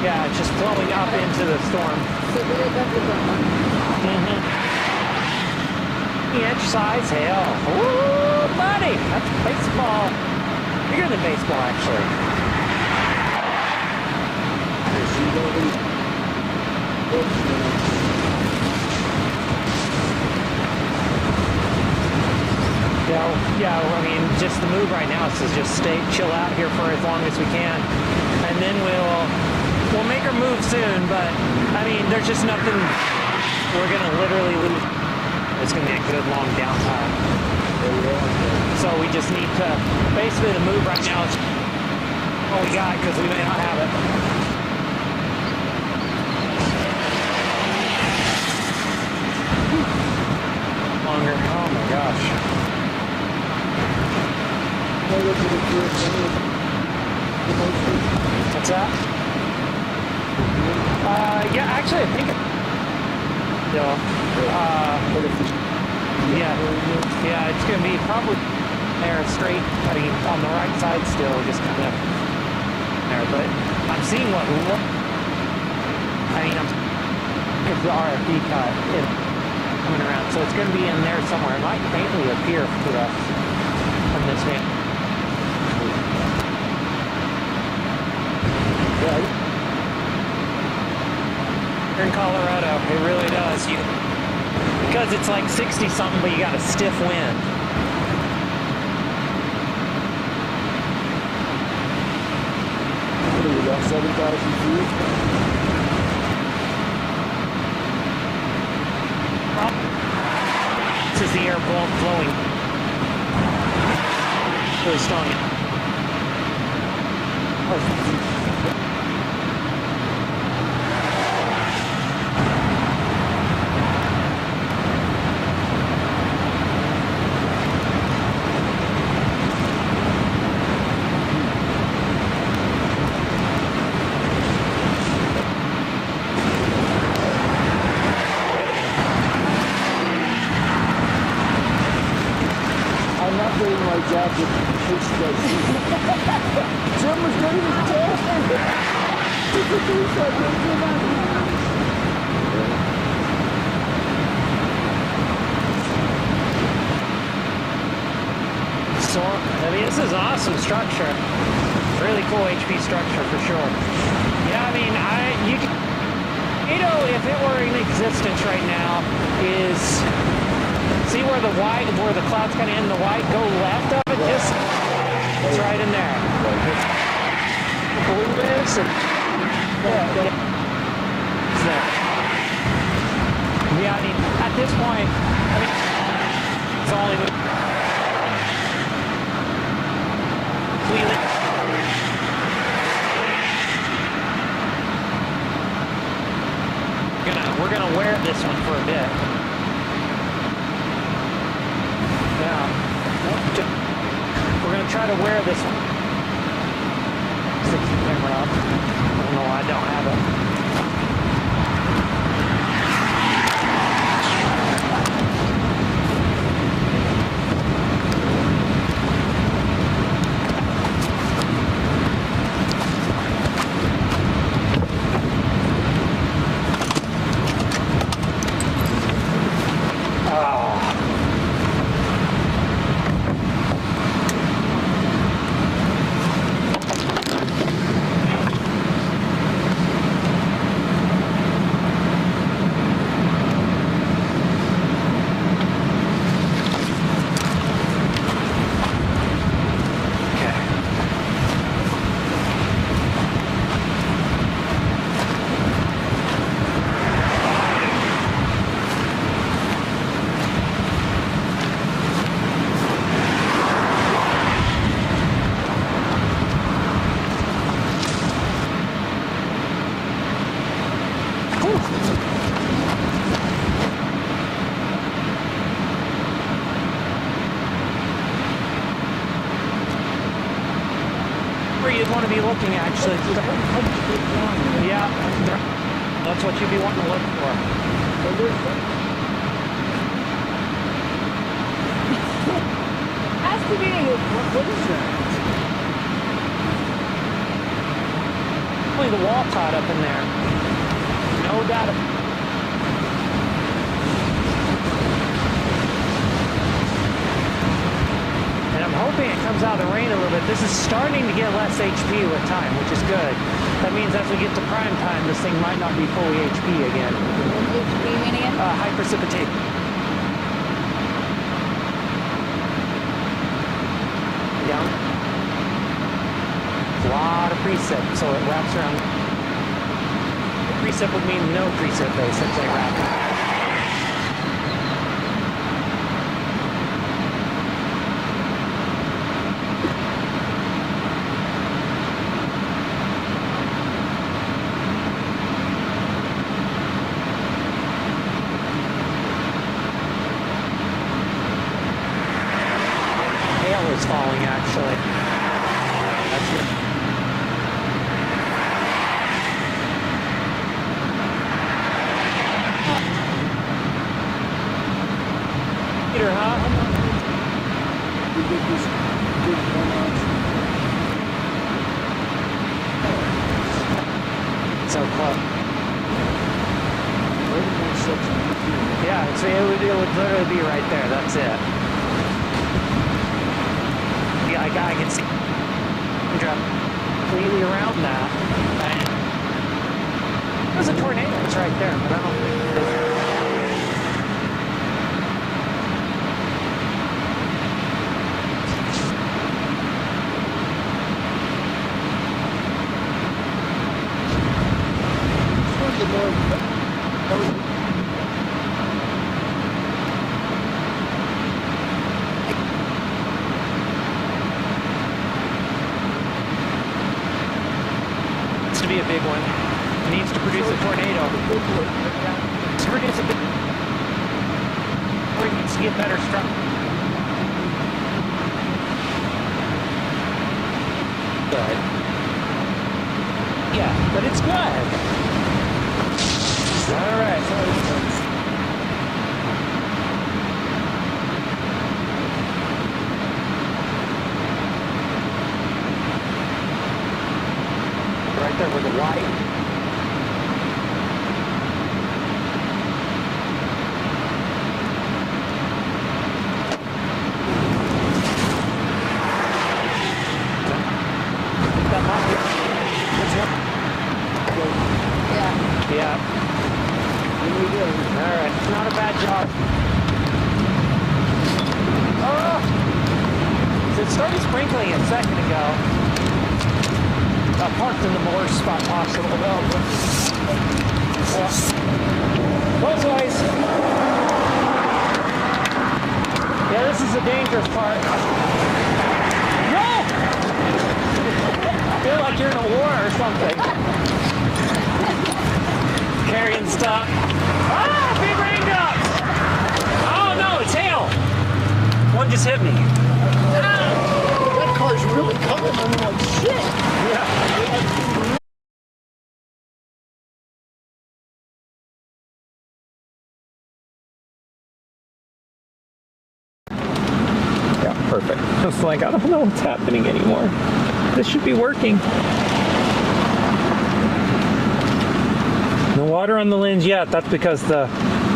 Yeah, it's just flowing up into the storm. So did it go to the Inch size hail. Ooh, buddy, that's baseball. Bigger than baseball, actually. Yeah, I mean, just the move right now is to just chill out here for as long as we can, and then we'll make our move soon. But I mean, there's just nothing. We're gonna literally lose. It's gonna be a good long downtime. So we just need to basically the move right now is all we got because we may not have it. Longer. Oh my gosh. What's that? Yeah, actually, I think. Yeah, it's gonna be probably there straight. I mean, on the right side still, just kind of there. But I'm seeing what. I mean, it's the RFD cut coming around, so it's gonna be in there somewhere. It might faintly appear to us from this man. In Colorado, it really does. Because it's like 60 something, but you got a stiff wind. What are we about 7,000 feet? This is the air flowing really strong. I'm not wearing my jacket in case you guys see me. Jim was getting his jacket. So, I mean, this is an awesome structure. Really cool HP structure for sure. Yeah, I mean, if it were in existence right now, is see where the clouds kind of end, the white go left of it, just it's right in there. Blue is and it's there. Yeah, I mean, at this point, I mean, it's only we're gonna wear this one for a bit. Yeah. We're gonna try to wear this one. Stick the camera up. I don't know why I don't have it. where you'd want to be looking, actually. Yeah, that's what you'd be wanting to look for. Has to be. What is that? Probably the wall caught up in there. No doubt. And I'm hoping it comes out of the rain a little bit. This is starting to get less HP with time, which is good. That means as we get to prime time, this thing might not be fully HP again. HP meaning? High precipitation. Down. A lot of precip, so it wraps around. Precip would mean no precip, basically, wrapping. Hail is falling, actually. That's good. Peter, huh? We get this big 1 ounce. So close. Right in that section. Yeah, so it would literally be right there. That's it. Yeah, I can see. Drop completely around that. There's a tornado. It's right there, but I don't think it is. Needs to be a big one. It needs to produce a tornado. To produce a big, or it needs to get better structure. Good. Yeah, but it's good. All right. Right there with the white. Yeah. Yeah. All right. Not a bad job. Oh! So it started sprinkling a second ago. I parked in the worst spot possible. Both ways. Yeah, this is the dangerous part. No! I feel like you're in a war or something. Carrying stuff. Ah, big raindrops! Oh no, it's hail! One just hit me. That car's really coming. I'm like, shit. Yeah. Yeah, perfect. It's like, I don't know what's happening anymore. This should be working. No water on the lens yet. That's because the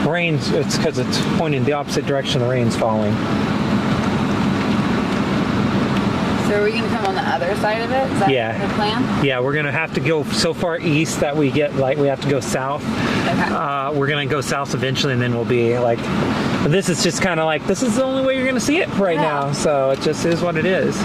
rain's, it's because it's pointing the opposite direction the rain's falling. So are we going to come on the other side of it? Is that Yeah. the plan? Yeah, we're gonna have to go so far east that we get like we have to go south. Okay. We're gonna go south eventually, and then we'll be like. But this is just kind of like this is the only way you're gonna see it right Yeah. now. So it just is what it is.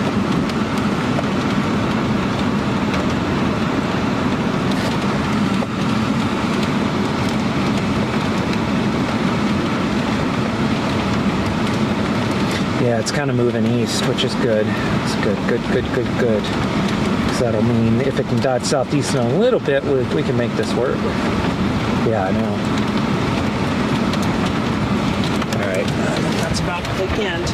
Yeah, it's kind of moving east, which is good. It's good. Because that'll mean if it can dodge southeast in a little bit, we can make this work. Yeah, I know. All right, that's about the end.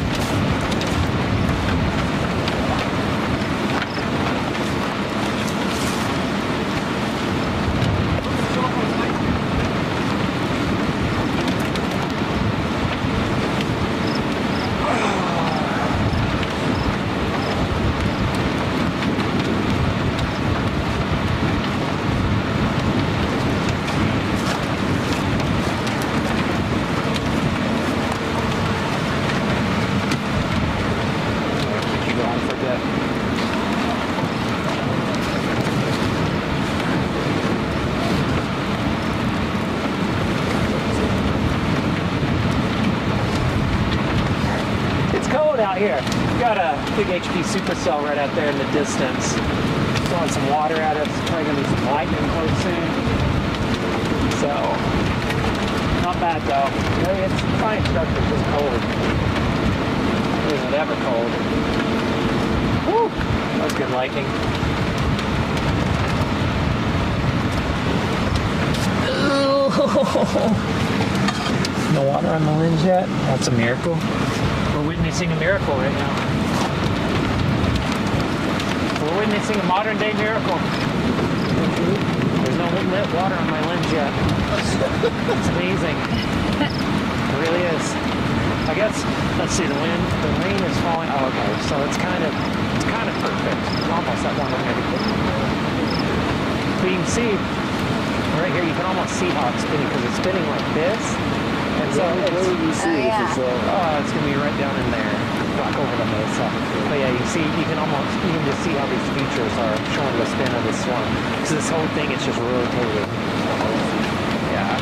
big HP Supercell right out there in the distance. Throwing some water at us. Probably gonna be some lightning close soon. So, not bad though. It's fine stuff, it's just cold. It isn't ever cold. Woo! That was good lighting. No water on the lens yet? That's a miracle. We're witnessing a miracle right now. We're witnessing a modern day miracle. There's no lit water on my lens yet. It's amazing. It really is. I guess, let's see, the rain is falling. Oh, okay, so it's kind of perfect. It's almost at 180. But you can see, right here, you can almost see how it's spinning because it's spinning like this. And so Where would you see if it's it's gonna be right down in there, back over the mesa. But yeah, you can just see how these features are showing the spin of this one. So this whole thing is just rotating. Yeah,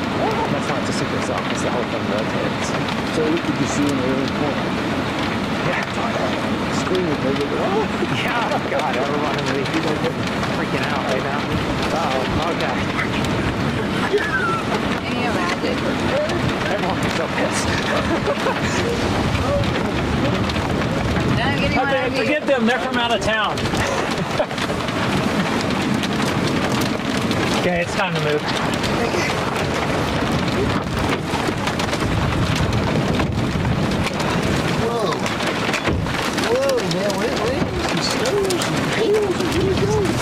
that's why it's a supercell, because the whole thing rotates. So you could just see in every corner. Yeah. Screaming, baby. Oh, Yeah, God, everyone in the people are freaking out right now. Oh, okay. Can you imagine? Everyone's so pissed. Don't get him out of here. Forget them, they're from out of town. Okay, it's time to move. whoa. Whoa, man, wait. Some stones and pails. Where you going?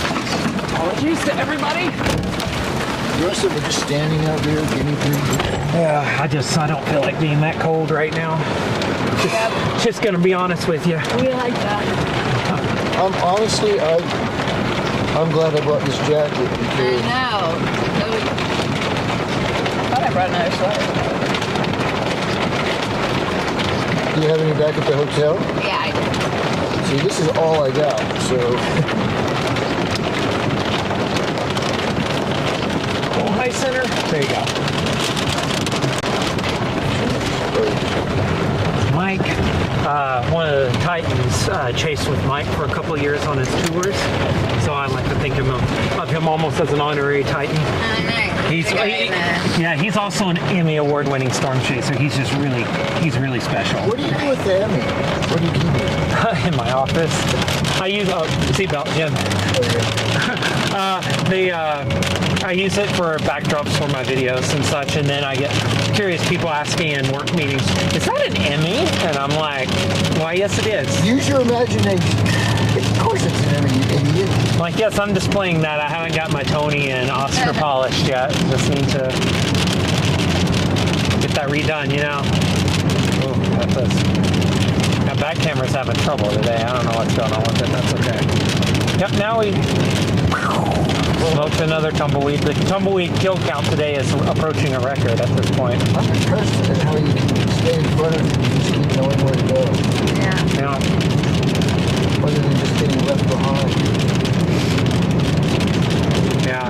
Apologies to everybody. The rest of them are just standing out there, guinea pigs. Yeah, I don't feel like being that cold right now. Just gonna be honest with you. We like that. Honestly, I'm glad I brought this jacket I because know. I thought I brought another sweater. do you have any back at the hotel? Yeah, I did. See, this is all I got, so High center. There you go. Mike, one of the Titans, chased with Mike for a couple of years on his tours, so I like to think of him almost as an honorary Titan. Nice. He's also an Emmy award-winning storm chaser. He's really special. what do you do with the Emmy? What do you keep it? In my office, I use seatbelt, Jim. I use it for backdrops for my videos and such, and then I get curious people asking in work meetings, "Is that an Emmy?" And I'm like, "Why, yes, it is." Use your imagination. Of course it's an Emmy, you idiot. Like, yes, I'm displaying that. I haven't got my Tony and Oscar polished yet. Just need to get that redone, you know. Ooh, that's us. My back camera's having trouble today. I don't know what's going on with it. That's okay. Yep, now we smoked another tumbleweed. The tumbleweed kill count today is approaching a record at this point. I'm impressed at how you can stay in front of it and just keep knowing where to go, Yeah. Yeah. other than just getting left behind. Yeah.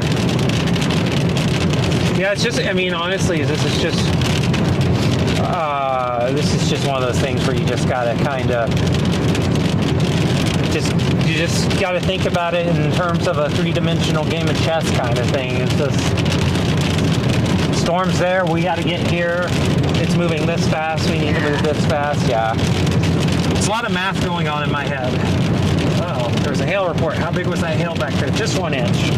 Yeah, it's just, I mean, honestly, this is just one of those things where you just gotta kind of, you just gotta think about it in terms of a three-dimensional game of chess kind of thing. It's just, storm's there, we gotta get here, it's moving this fast, we need to move this fast, yeah. It's a lot of math going on in my head. Oh, there's a hail report. How big was that hail back there? Just 1 inch.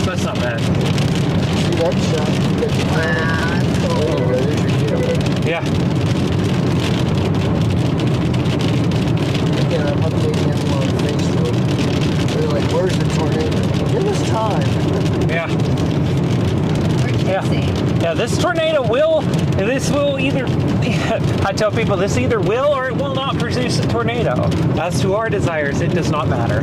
That's not bad. See that shot? Wow, that's cool. Anyway, there's your deal. Yeah. Again, I'm updating them on Facebook. They're like, where's the tornado? Give us time. Yeah. We're Yeah. kissing. Yeah, this tornado will either, I tell people, this either will or it will not produce a tornado. As to our desires, it does not matter.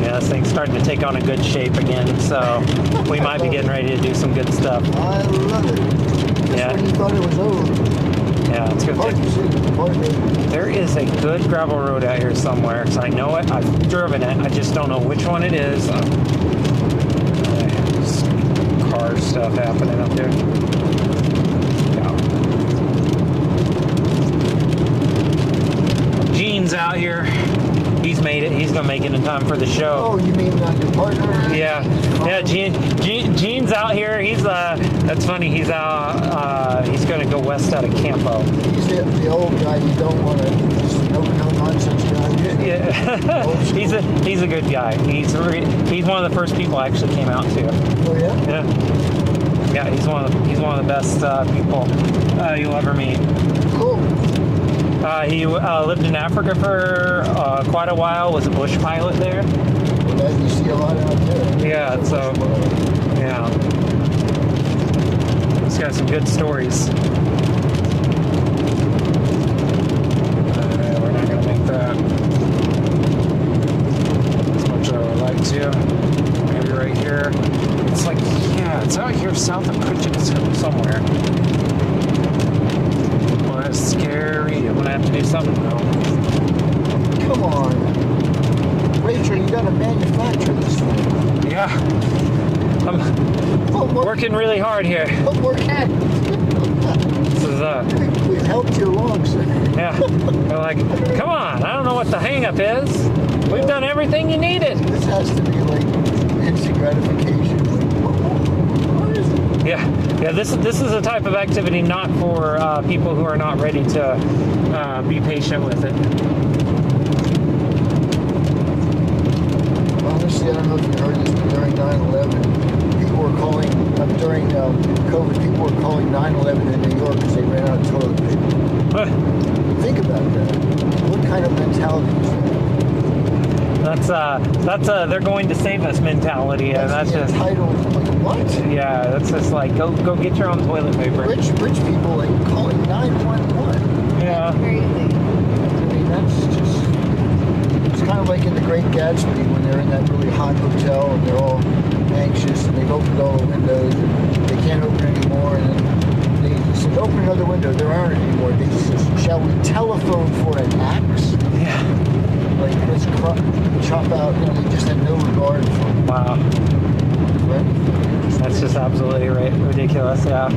Yeah, this thing's starting to take on a good shape again, so we might be getting ready to do some good stuff. I love it. Just Yeah. when you thought it was over. Yeah, it's Hard good. to see. Hard to There is a good gravel road out here somewhere, because I know it. I've driven it. I just don't know which one it is. Car stuff happening up there. out here. He's made it. He's gonna make it in time for the show. Oh, you mean your partner? Yeah, yeah. Gene's out here. He's that's funny. He's out. He's gonna go west out of Campo. He's the old guy you don't want to. No nonsense guy. Yeah, he's a good guy. He's one of the first people I actually came out to. Oh yeah. Yeah, yeah. He's one of the best people you'll ever meet. Cool. He lived in Africa for quite a while. Was a bush pilot there. Well, you see a lot out there. Yeah, so yeah, he's got some good stories. We're not gonna make that as much as I would like to. Maybe right here. It's like, yeah, it's out here south of Pritchett somewhere. Well, that's scary. I'm gonna have to do something though. Come on, Rachel, you gotta manufacture this thing. Yeah, I'm working really hard here. What more can? This is We've helped you along, sir. yeah. They're like, come on, I don't know what the hang up is. We've done everything you needed. This has to be like instant gratification. What is it? Yeah. This is a type of activity not for people who are not ready to be patient with it. Honestly, I don't know if you heard this, but during 9/11, people were calling, during COVID, people were calling 9/11 in New York because they ran out of toilet paper. Think about that. What kind of mentality is that? That's they're going to save us mentality, and that's just entitled. Like, what? yeah. That's just like go get your own toilet paper. Rich people like calling 911. Yeah. Crazy. I mean, that's just. It's kind of like in The Great Gatsby when they're in that really hot hotel and they're all anxious and they've opened all the windows and they can't open anymore, and then they said, open another window. There aren't anymore. They said, shall we telephone for an axe? Yeah. Like, let's chop out. You know, they just had no regard for. Wow. Right? That's just absolutely ridiculous. Yeah. You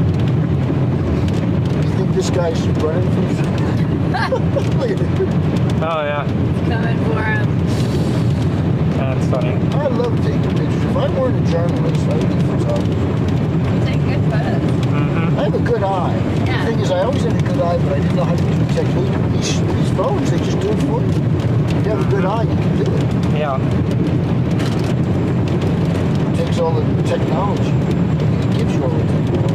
think this guy's running from something? Look at it. Oh yeah. Coming for him. That's funny. I love taking pictures. If I weren't a journalist, I would be a photographer. You take good photos. Mm-hmm. I have a good eye. Yeah. The thing is, I always had a good eye, but I didn't know how to do the technique. These phones, they just do it for you. If you have a good eye, you can do it. Yeah. It takes all the technology. It gives you all the technology.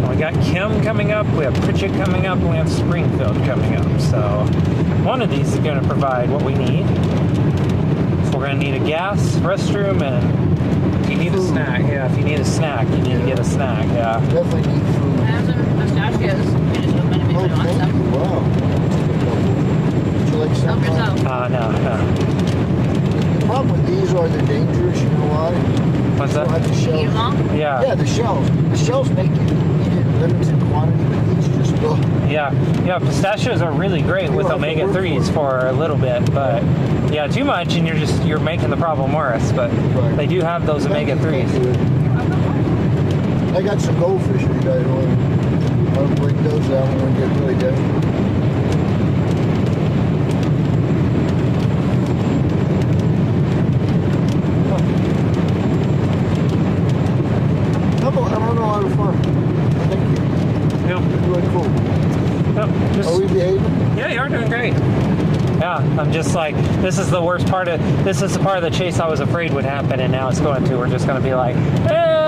We got Kim coming up, we have Pritchett coming up, and we have Springfield coming up. So one of these is going to provide what we need. So we're going to need a gas, restroom, and if you need a snack, yeah, if you need a snack, you need to get a snack, yeah. Definitely need food. I have some pistachios. You just open them if you want Thank some. you. Wow. Would you like some? Help yourself. No. The problem with these are they're dangerous. You know why? What's They don't that? have the Eat shells. them all? Yeah. Yeah, the shells. The shells make you eat it in limited quantity, but these just Yeah, pistachios are really great with omega-3s for a little bit, but yeah, too much and you're making the problem worse, but Right. they do have those omega-3s. I got some goldfish if you guys want. I'll break those out when we get really desperate. I'm having a lot of fun. Thank you. Yep. It's really cool. Yep. Just, Are we behaving? yeah, you are doing great. Yeah, I'm just like, this is the part of the chase I was afraid would happen, and now it's going to. We're just going to be like,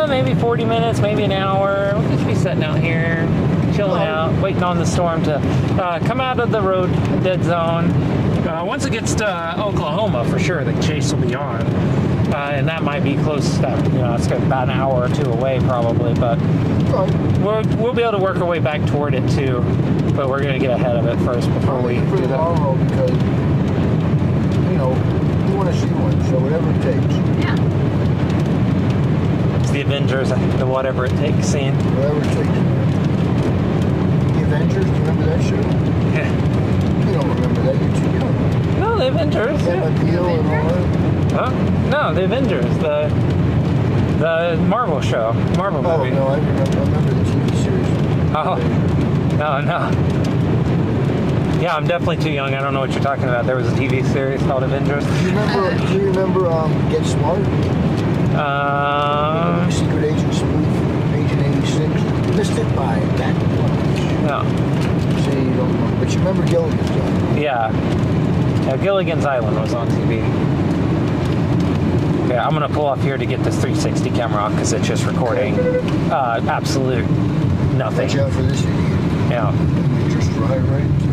maybe 40 minutes, maybe an hour. We'll just be sitting out here, chilling out, waiting on the storm to come out of the road dead zone. Once it gets to Oklahoma, for sure, the chase will be on. And that might be close stuff. You know, it's about an hour or two away probably, but Right. we'll be able to work our way back toward it too. But we're going to get ahead of it first before we for do that. tomorrow because, you know, we want to see one, so whatever it takes. Yeah. It's the Avengers, the whatever it takes scene. Whatever it takes. The Avengers, do you remember that show? Yeah. You don't remember that, you're too young. No, the Avengers. That Yeah. appeal and all that. Huh? No, the Avengers. The Marvel show. Marvel Oh, movie. no, I remember the TV series. Oh, no. Yeah, I'm definitely too young. I don't know what you're talking about. There was a TV series called Of Interest. Do you remember Get Smart? Secret Agent Spoof, Agent 86. You missed it by that much. No. See, you don't know. But you remember Gilligan's Island? Yeah, Gilligan's Island was on TV. Okay, I'm gonna pull off here to get this 360 camera off because it's just recording absolute nothing. Watch out for this idiot. Yeah. Just drive right into it.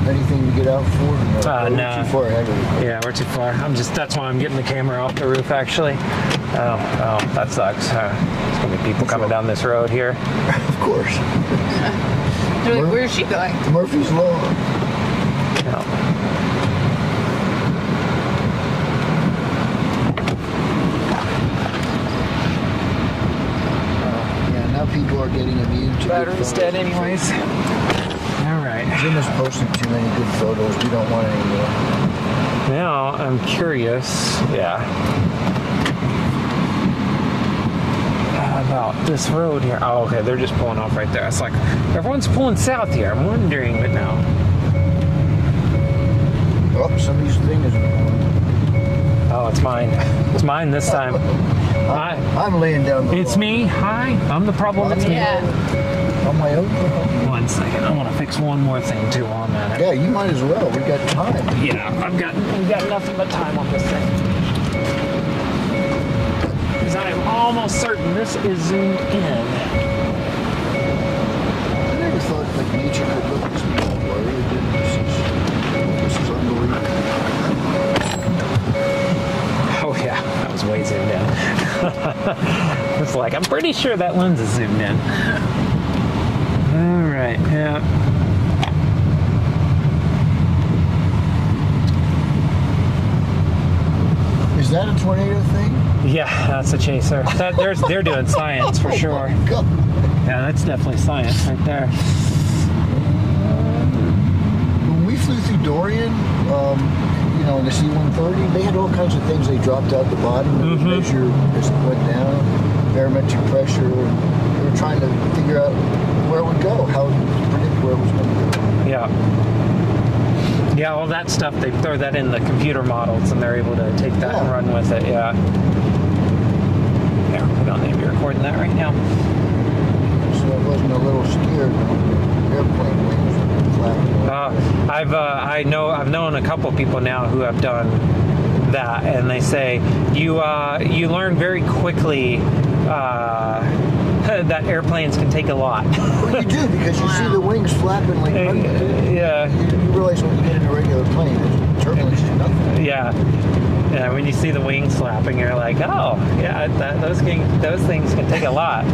Anything to get out for? No. No. We're too far ahead of it. Yeah, we're too far. That's why I'm getting the camera off the roof actually. Oh, that sucks. There's gonna be people coming down this road here. Of course. They're like, where's she going? Murphy's Law. Yeah. Yeah, now people are getting immune to Battery's dead anyways. All right. Jim is posting too many good photos. We don't want any more. Now I'm curious. Yeah. About this road here. Oh, okay. They're just pulling off right there. It's like everyone's pulling south here. I'm wondering, but no. Oh, somebody's thing is. Oh, it's mine. It's mine this time. Hi. I'm laying down. It's me. Hi. I'm the problem. It's me. Yeah. On my own. 1 second. I want to fix one more thing too while I'm at it. Yeah, you might as well. We got time. Yeah, we've got nothing but time on this thing. Because I'm almost certain this is zoomed in. I never thought like nature could look this blurry. This is unbelievable. Oh yeah, that was way zoomed in. It's like, I'm pretty sure that lens is zoomed in. All right, yeah. Is that a tornado thing? Yeah, that's a chaser. They're doing science for sure. Oh my God. Yeah, that's definitely science right there. When we flew through Dorian, in the C-130, they had all kinds of things they dropped out the bottom to measure as it went down, barometric pressure. They were trying to figure out where it would go, how to predict where it was going to go. Yeah. Yeah, all that stuff, they throw that in the computer models and they're able to take that and run with it, yeah. Yeah, we don't need to be recording that right now. So I wasn't a little scared when the airplane wings were flapping. I've known a couple people now who have done that, and they say you learn very quickly that airplanes can take a lot. Well, you do, because you see the wings flapping like Yeah. You realize when you get in a regular plane, there's turbulence to nothing. Yeah. Yeah, when you see the wings flapping, you're like, oh, yeah, those things can take a lot.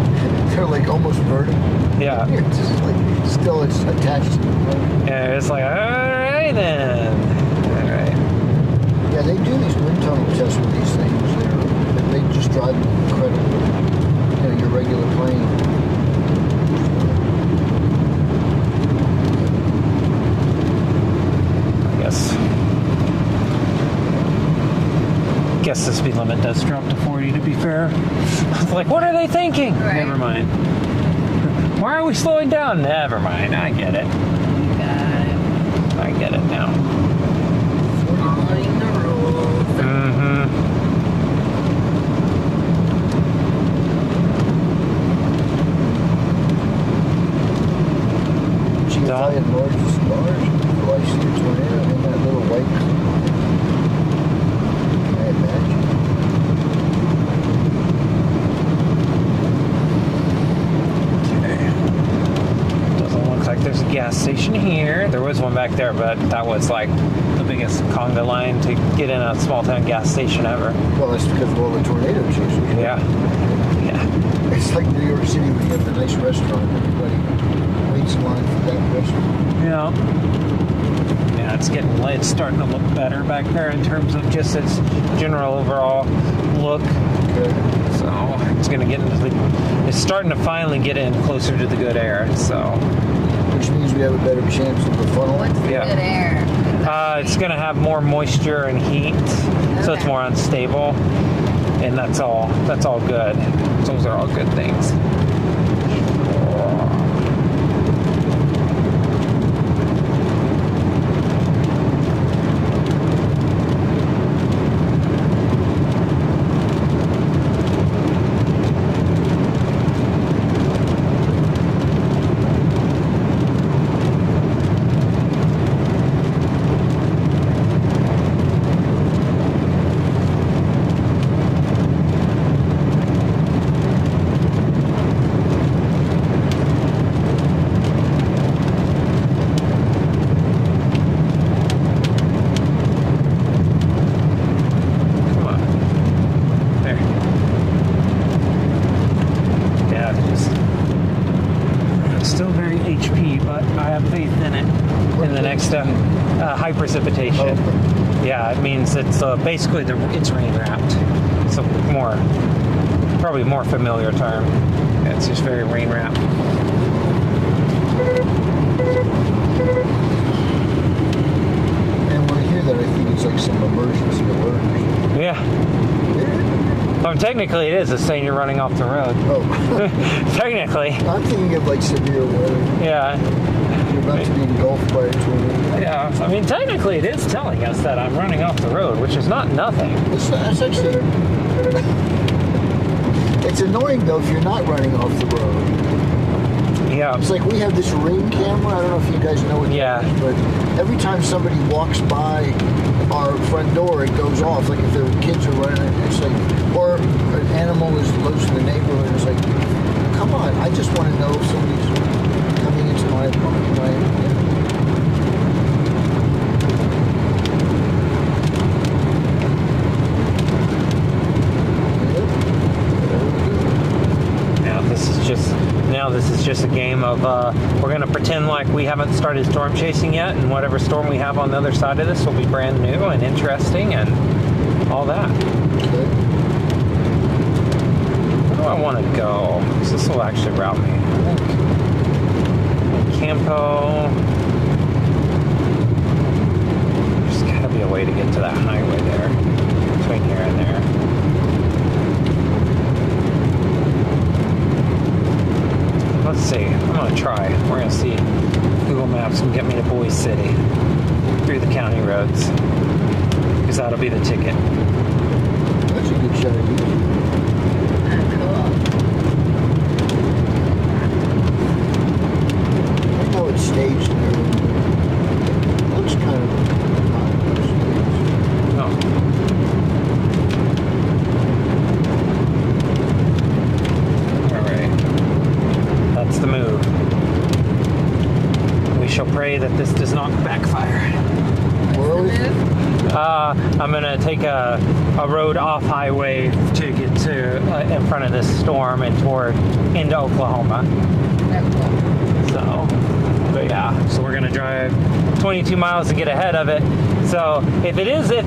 They're like almost vertical. Yeah. It's just like, still it's attached to the plane. Yeah, it's like, all right then. All right. Yeah, they do these wind tunnel tests with these things. They just drive incredibly. Your regular plane. I guess the speed limit does drop to 40, to be fair. I was like, what are they thinking? Right. Never mind. Why are we slowing down? Never mind. I get it. Got it. I get it now. Following the rules. Mm-hmm. Italian largest stars. Do I see a tornado in that little white? Can I imagine? Okay. Doesn't look like there's a gas station here. There was one back there, but that was like the biggest conga line to get in a small town gas station ever. Well, that's because of all the tornado chasers. Yeah. Yeah. It's like New York City when you have the nice restaurant. Everybody waits in line for that restaurant. Yeah. Yeah, it's starting to look better back there in terms of just its general overall look. Okay. So it's gonna get into it's starting to finally get in closer to the good air. So Which means we have a better chance of the funnel. What's the Yeah. good air? it's gonna have more moisture and heat, so it's Okay. more unstable, and that's all good. Those are all good things. HP, but I have faith in it in the next high precipitation. Yeah, it means it's basically it's rain wrapped. It's a probably more familiar term. It's just very rain wrapped. And when I hear that, I think it's like some emergency alert. Yeah. Well, technically it is. It's saying you're running off the road. Oh. Technically. I'm thinking of like severe weather. Yeah. You're about to be engulfed by a tornado. Yeah. I mean, technically it is telling us that I'm running off the road, which is not nothing. That's actually... It's annoying though if you're not running off the road. Yeah. It's like we have this Ring camera. I don't know if you guys know what that is, but every time somebody walks by our front door, it goes off. Like if their kids are running, it's like, or an animal is loose in the neighborhood. It's like, come on! I just want to know if somebody's coming into my Now this is just a game of we're going to pretend like we haven't started storm chasing yet, and whatever storm we have on the other side of this will be brand new and interesting and all that. Where do I want to go? Because this will actually route me. I think Campo. There's got to be a way to get to that highway there, between here and there. Let's see. I'm going to try. We're going to see if Google Maps can get me to Boise City through the county roads. Because that'll be the ticket. That's a good shot of you. Cool. I know it's staged and everything. It looks kind of staged. Oh. That's the move. We shall pray that this does not backfire. Where are we? I'm going to take a road off highway to get to in front of this storm and into Oklahoma. So, but yeah, so we're going to drive 22 miles to get ahead of it. So if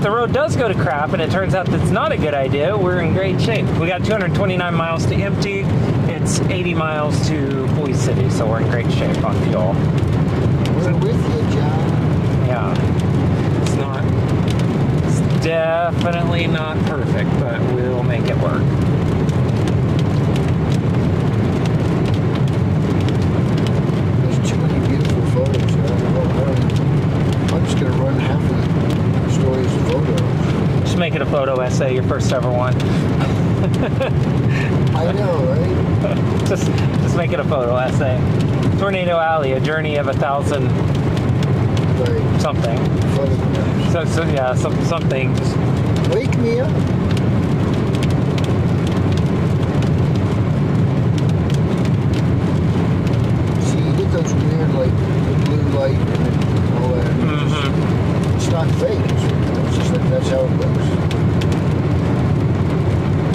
the road does go to crap and it turns out that's not a good idea, we're in great shape. We got 229 miles to empty. It's 80 miles to Boise City, so we're in great shape on fuel. We're with you, John. Yeah. It's definitely not perfect, but we'll make it work. There's too many beautiful photos. I don't know. I'm just going to run half of the story as photos. Just make it a photo essay, your first ever one. I know, right? just make it a photo essay. Tornado Alley, a journey of 1,000 Right. something. Photographs. So yeah, something. Just Wake me up. See, you get those weird, like, the blue light and all that. It's not fake. It's just like that's how it looks.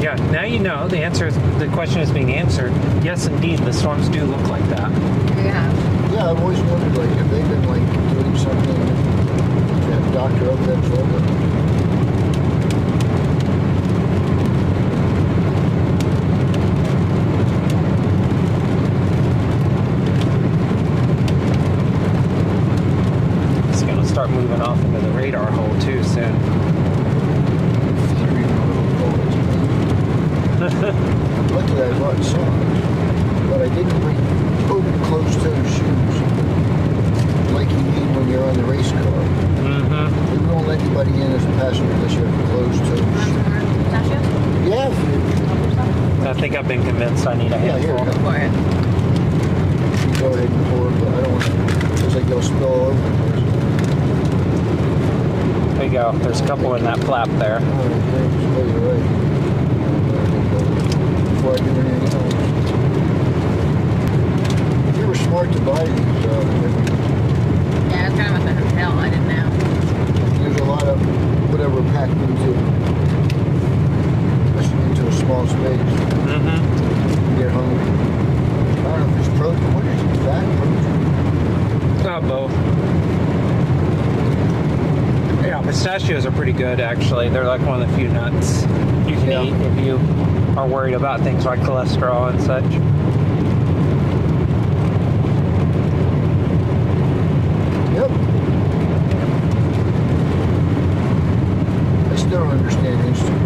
yeah. Now you know the answer. The question is being answered. Yes, indeed, the storms do look like that. Yeah. Yeah, I've always wondered, like, if they've been, like, doing something to doctor up that photo. It's gonna start moving off into the radar hole too soon. Luckily, I brought socks, but I didn't bring closed-toed shoes like you need when you're on the race car. They won't let anybody in as a passenger unless you have closed-toed shoes. Yeah, I think I've been convinced I need a yeah, here. handful. For it. You go ahead and pour it, but I don't want to. It's like they'll spill all over the place. There you go. There's a couple in that flap there. Oh, thanks. Oh, you're right. Before I do anything else. You were smart to buy these. Yeah, it's kind of at the hotel. I didn't know. There's a lot of whatever packed into a small space. You get hungry. I don't know if it's protein. What is it? Fat? Protein? both. Yeah, pistachios are pretty good actually. They're like one of the few nuts you can eat if you are worried about things like cholesterol and such. Yep. I still don't understand Instagram.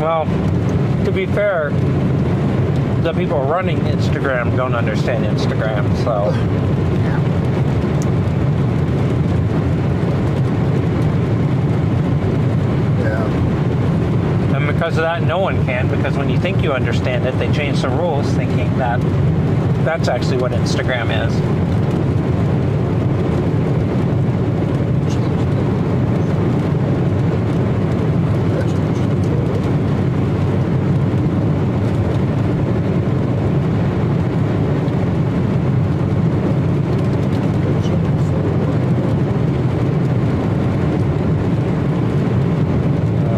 Well, to be fair, the people running Instagram don't understand Instagram, so. Yeah. And because of that, no one can, because when you think you understand it, they change the rules thinking that that's actually what Instagram is.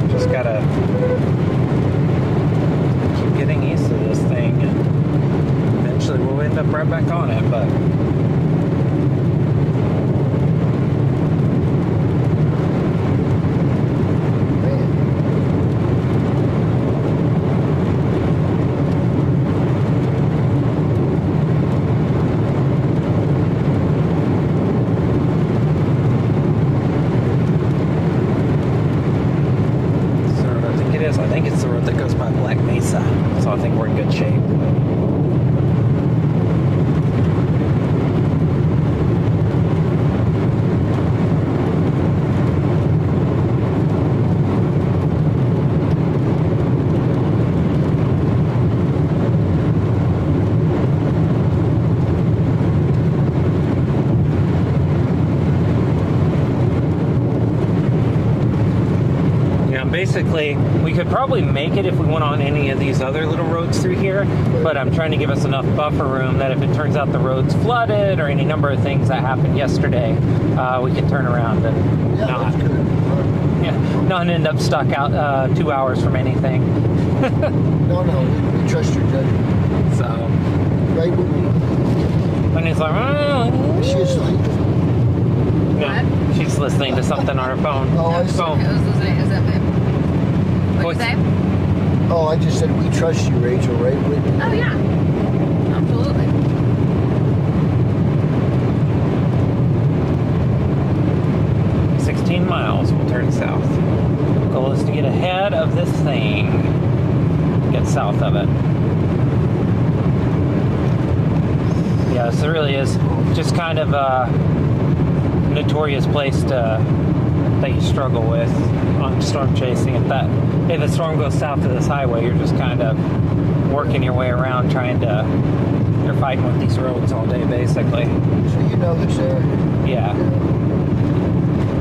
Just gotta keep getting used to this thing, and eventually we'll end up right back on it, but I think it's the road that goes by Black Mesa, so I think we're in good shape. Basically, we could probably make it if we went on any of these other little roads through here, but I'm trying to give us enough buffer room that if it turns out the road's flooded or any number of things that happened yesterday, we can turn around and not end up stuck out 2 hours from anything. No, we trust your judgment. So, Right with me. and he's like, Is she asleep? no, she's listening to something on her phone. Oh, I see. Phone. It was listening. Is that babe? What'd you say? Oh, I just said we trust you, Rachel, right with me. Oh, yeah. Absolutely. 16 miles, we'll turn south. Goal is to get ahead of this thing. Get south of it. Yeah, so it really is just kind of a notorious place that you struggle with on storm chasing. If the storm goes south of this highway, you're just kind of working your way around you're fighting with these roads all day basically. So you know this area. Yeah.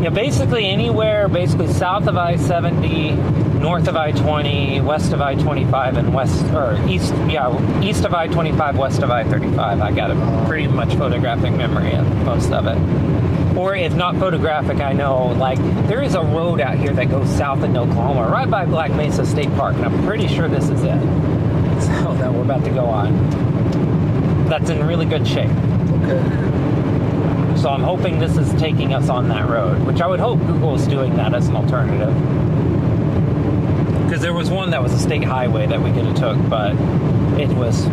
Yeah, basically anywhere south of I-70, north of I-20, west of I-25, and east of I-25, west of I-35. I got a pretty much photographic memory of most of it. Or if not photographic, I know, like, there is a road out here that goes south into Oklahoma, right by Black Mesa State Park, and I'm pretty sure this is it. So that we're about to go on. That's in really good shape. Okay. So I'm hoping this is taking us on that road, which I would hope Google is doing that as an alternative. Because there was one that was a state highway that we could have took, but it was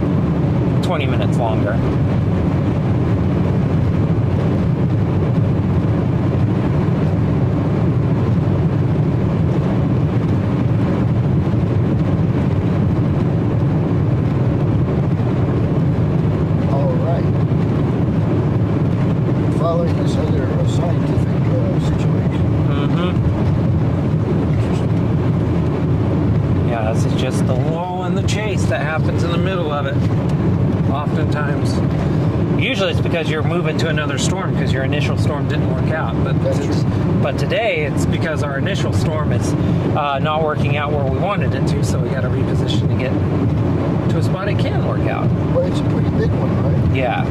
20 minutes longer. Just the lull and the chase that happens in the middle of it. Oftentimes. Usually it's because you're moving to another storm because your initial storm didn't work out. But today it's because our initial storm is not working out where we wanted it to, so we got to reposition to get to a spot it can work out. Well, it's a pretty big one, right? Yeah.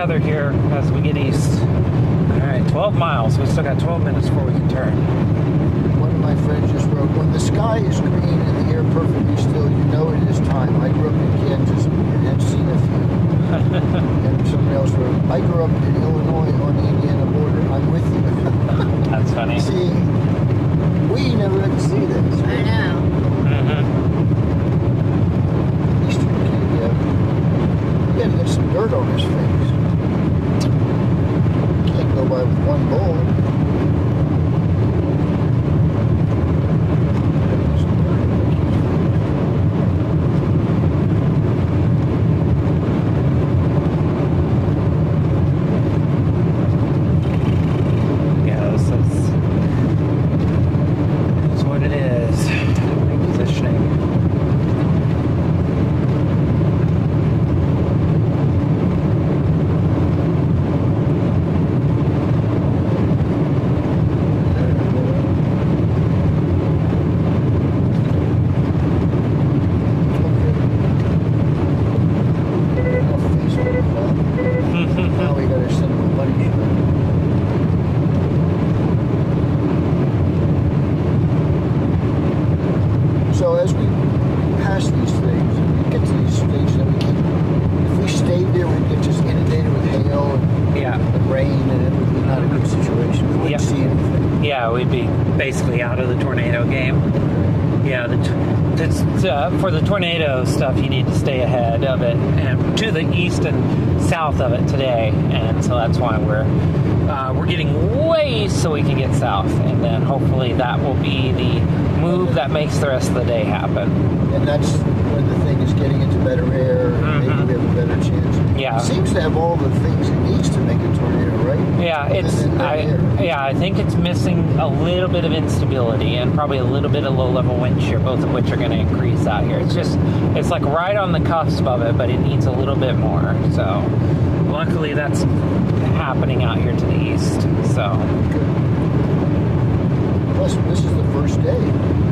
together here as we get east. All right, 12 miles. We still got 12 minutes before we can turn. One of my friends just wrote, when the sky is green and the air perfectly still, you know it is time. I grew up in Kansas and had seen a few. And someone else wrote, I grew up in Illinois on the Indiana border. I'm with you. That's funny. See, we never got to see this. I know. Mm-hmm. Eastern Canada. You gotta get some dirt on his face. Can't go by with one bull. Now we gotta send him money. So as we pass these things, we get to these stages that we can, if we stayed there, we'd get just inundated with hail and rain, and it would be not a good situation. We wouldn't see anything. Yeah, we'd be basically out of the tornado game. Yeah, for the tornado stuff, you need to stay ahead of it and to the east and south of it today, and so that's why we're getting way east so we can get south, and then hopefully that will be the move that makes the rest of the day happen. And that's when the thing is getting into better air, and maybe we have a better chance. Yeah. It seems to have all the things it needs to make a tornado, right? Yeah, I think it's missing a little bit of instability and probably a little bit of low-level wind shear, both of which are going to increase out here. It's like right on the cusp of it, but it needs a little bit more. So, luckily that's happening out here to the east. So, Plus, this is the first day.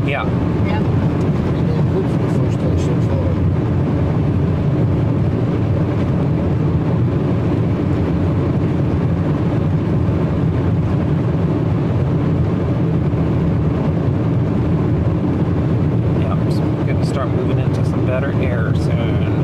yeah. Yep. Pretty damn good for the first day so far. So we're going to start moving into some better air soon.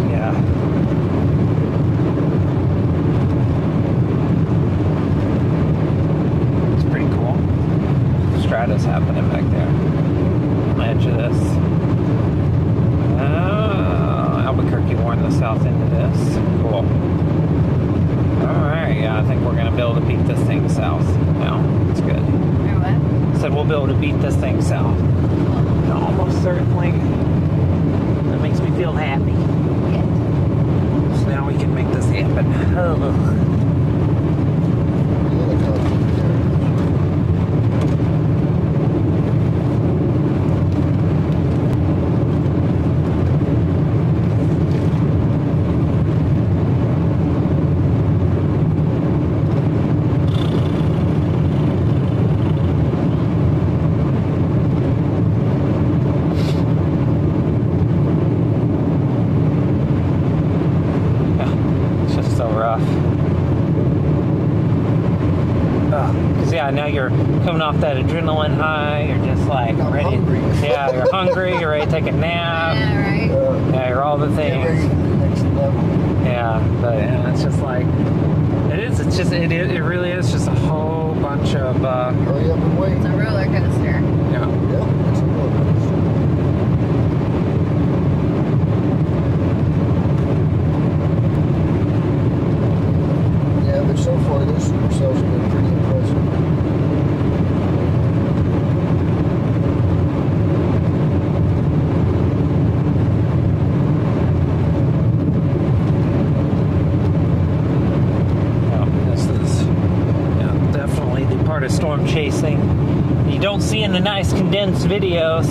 Yeah. Strata's happening back there. On the edge of this. Albuquerque, we're in the south end of this. Cool. Alright, yeah, I think we're going to be able to beat this thing south now. That's good. Or what? Said we'll be able to beat this thing south. Almost certainly. That makes me feel happy. Yeah. So now we can make this happen. Yeah, now you're coming off that adrenaline high. You're just like I'm ready. hungry. Yeah, you're hungry. You're ready to take a nap. Yeah, right? Yeah, you're all the Get ready things. for the next level. Yeah, but yeah, it's just like it is. It's just it really is just a whole bunch of Hurry up and wait. It's a roller coaster. yeah. Yeah, it's a roller coaster. Yeah, but so far those Supercells have been pretty impressive. chasing. You don't see in the nice condensed videos.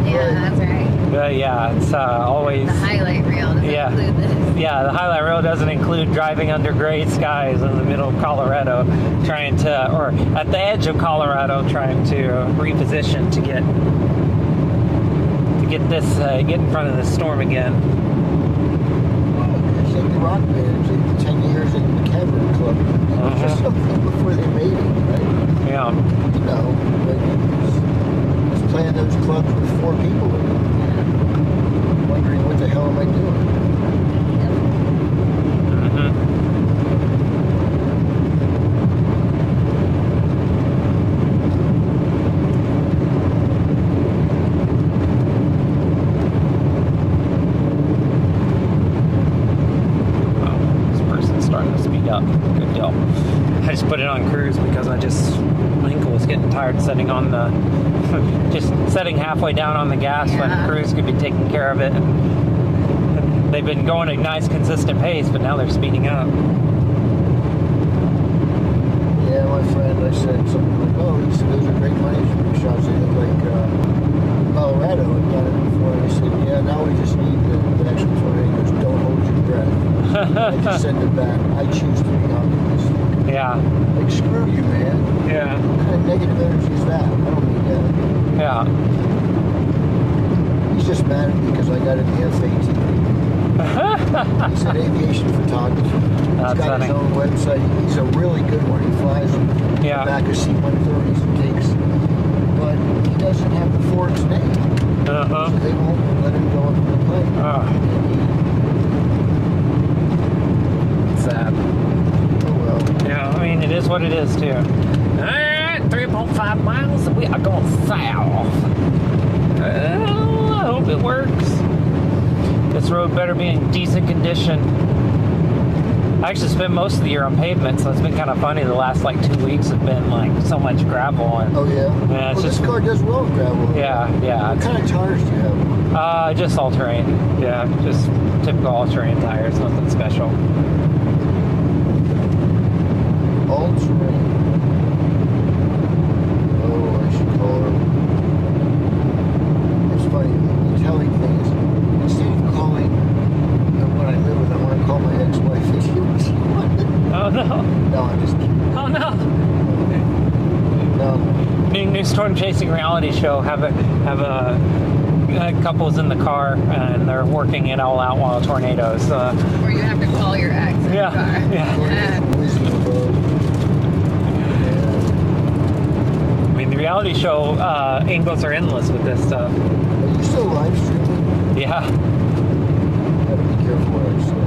Yeah, that's right. Yeah, it's always... The highlight reel doesn't include this. Yeah, the highlight reel doesn't include driving under gray skies in the middle of Colorado, trying to, or at the edge of Colorado, trying to reposition to get this, get in front of the storm again. It's like the rock bands, like 10 years in the Cavern Club. Just something before they made it, right? Yeah. You know, but it's playing those clubs with 4 people in them. Wondering what the hell am I doing? Good deal. I just put it on cruise because my ankle was getting tired setting on the, just setting halfway down on the gas when cruise could be taking care of it. And they've been going at a nice consistent pace, but now they're speeding up. Yeah, my friend, I said something like, oh, he said those are great money shots. They look like Colorado. I've done it before. And I said, yeah, now we just need the actual tornadoes. Don't hold your breath. I just send it back. I choose to be optimistic. Yeah. Like, screw you, man. Yeah. What kind of negative energy is that? I don't need that. Yeah. He's just mad at me because I got in the FAT. He's an aviation photographer. He's got his own website. He's a really good one. He flies back of C-130s and takes, but he doesn't have the Ford's name. So they won't let him go up to the plane. Sad. Oh well. Yeah, I mean, it is what it is, too. Alright, 3.5 miles and we are going south. Well, I hope it works. This road better be in decent condition. I actually spent most of the year on pavement, so it's been kind of funny. The last, 2 weeks have been, so much gravel. And, oh, yeah? Yeah, Well, this car does well with gravel. Yeah. What kind of tires do you have? Just all-terrain. Yeah, just typical all-terrain tires, nothing special. All-terrain. Oh, I should call her. It's funny, you're telling things. Instead of calling the one I live with, I want to call my ex-wife if she was Oh, no. No, I'm just kidding. Oh, no. No. New storm chasing reality show. Have a couples in the car and they're working it all out while tornadoes. Or you have to call your ex in the car. I mean, the reality show angles are endless with this stuff. Are you still live streaming? Yeah. Gotta be careful what I say.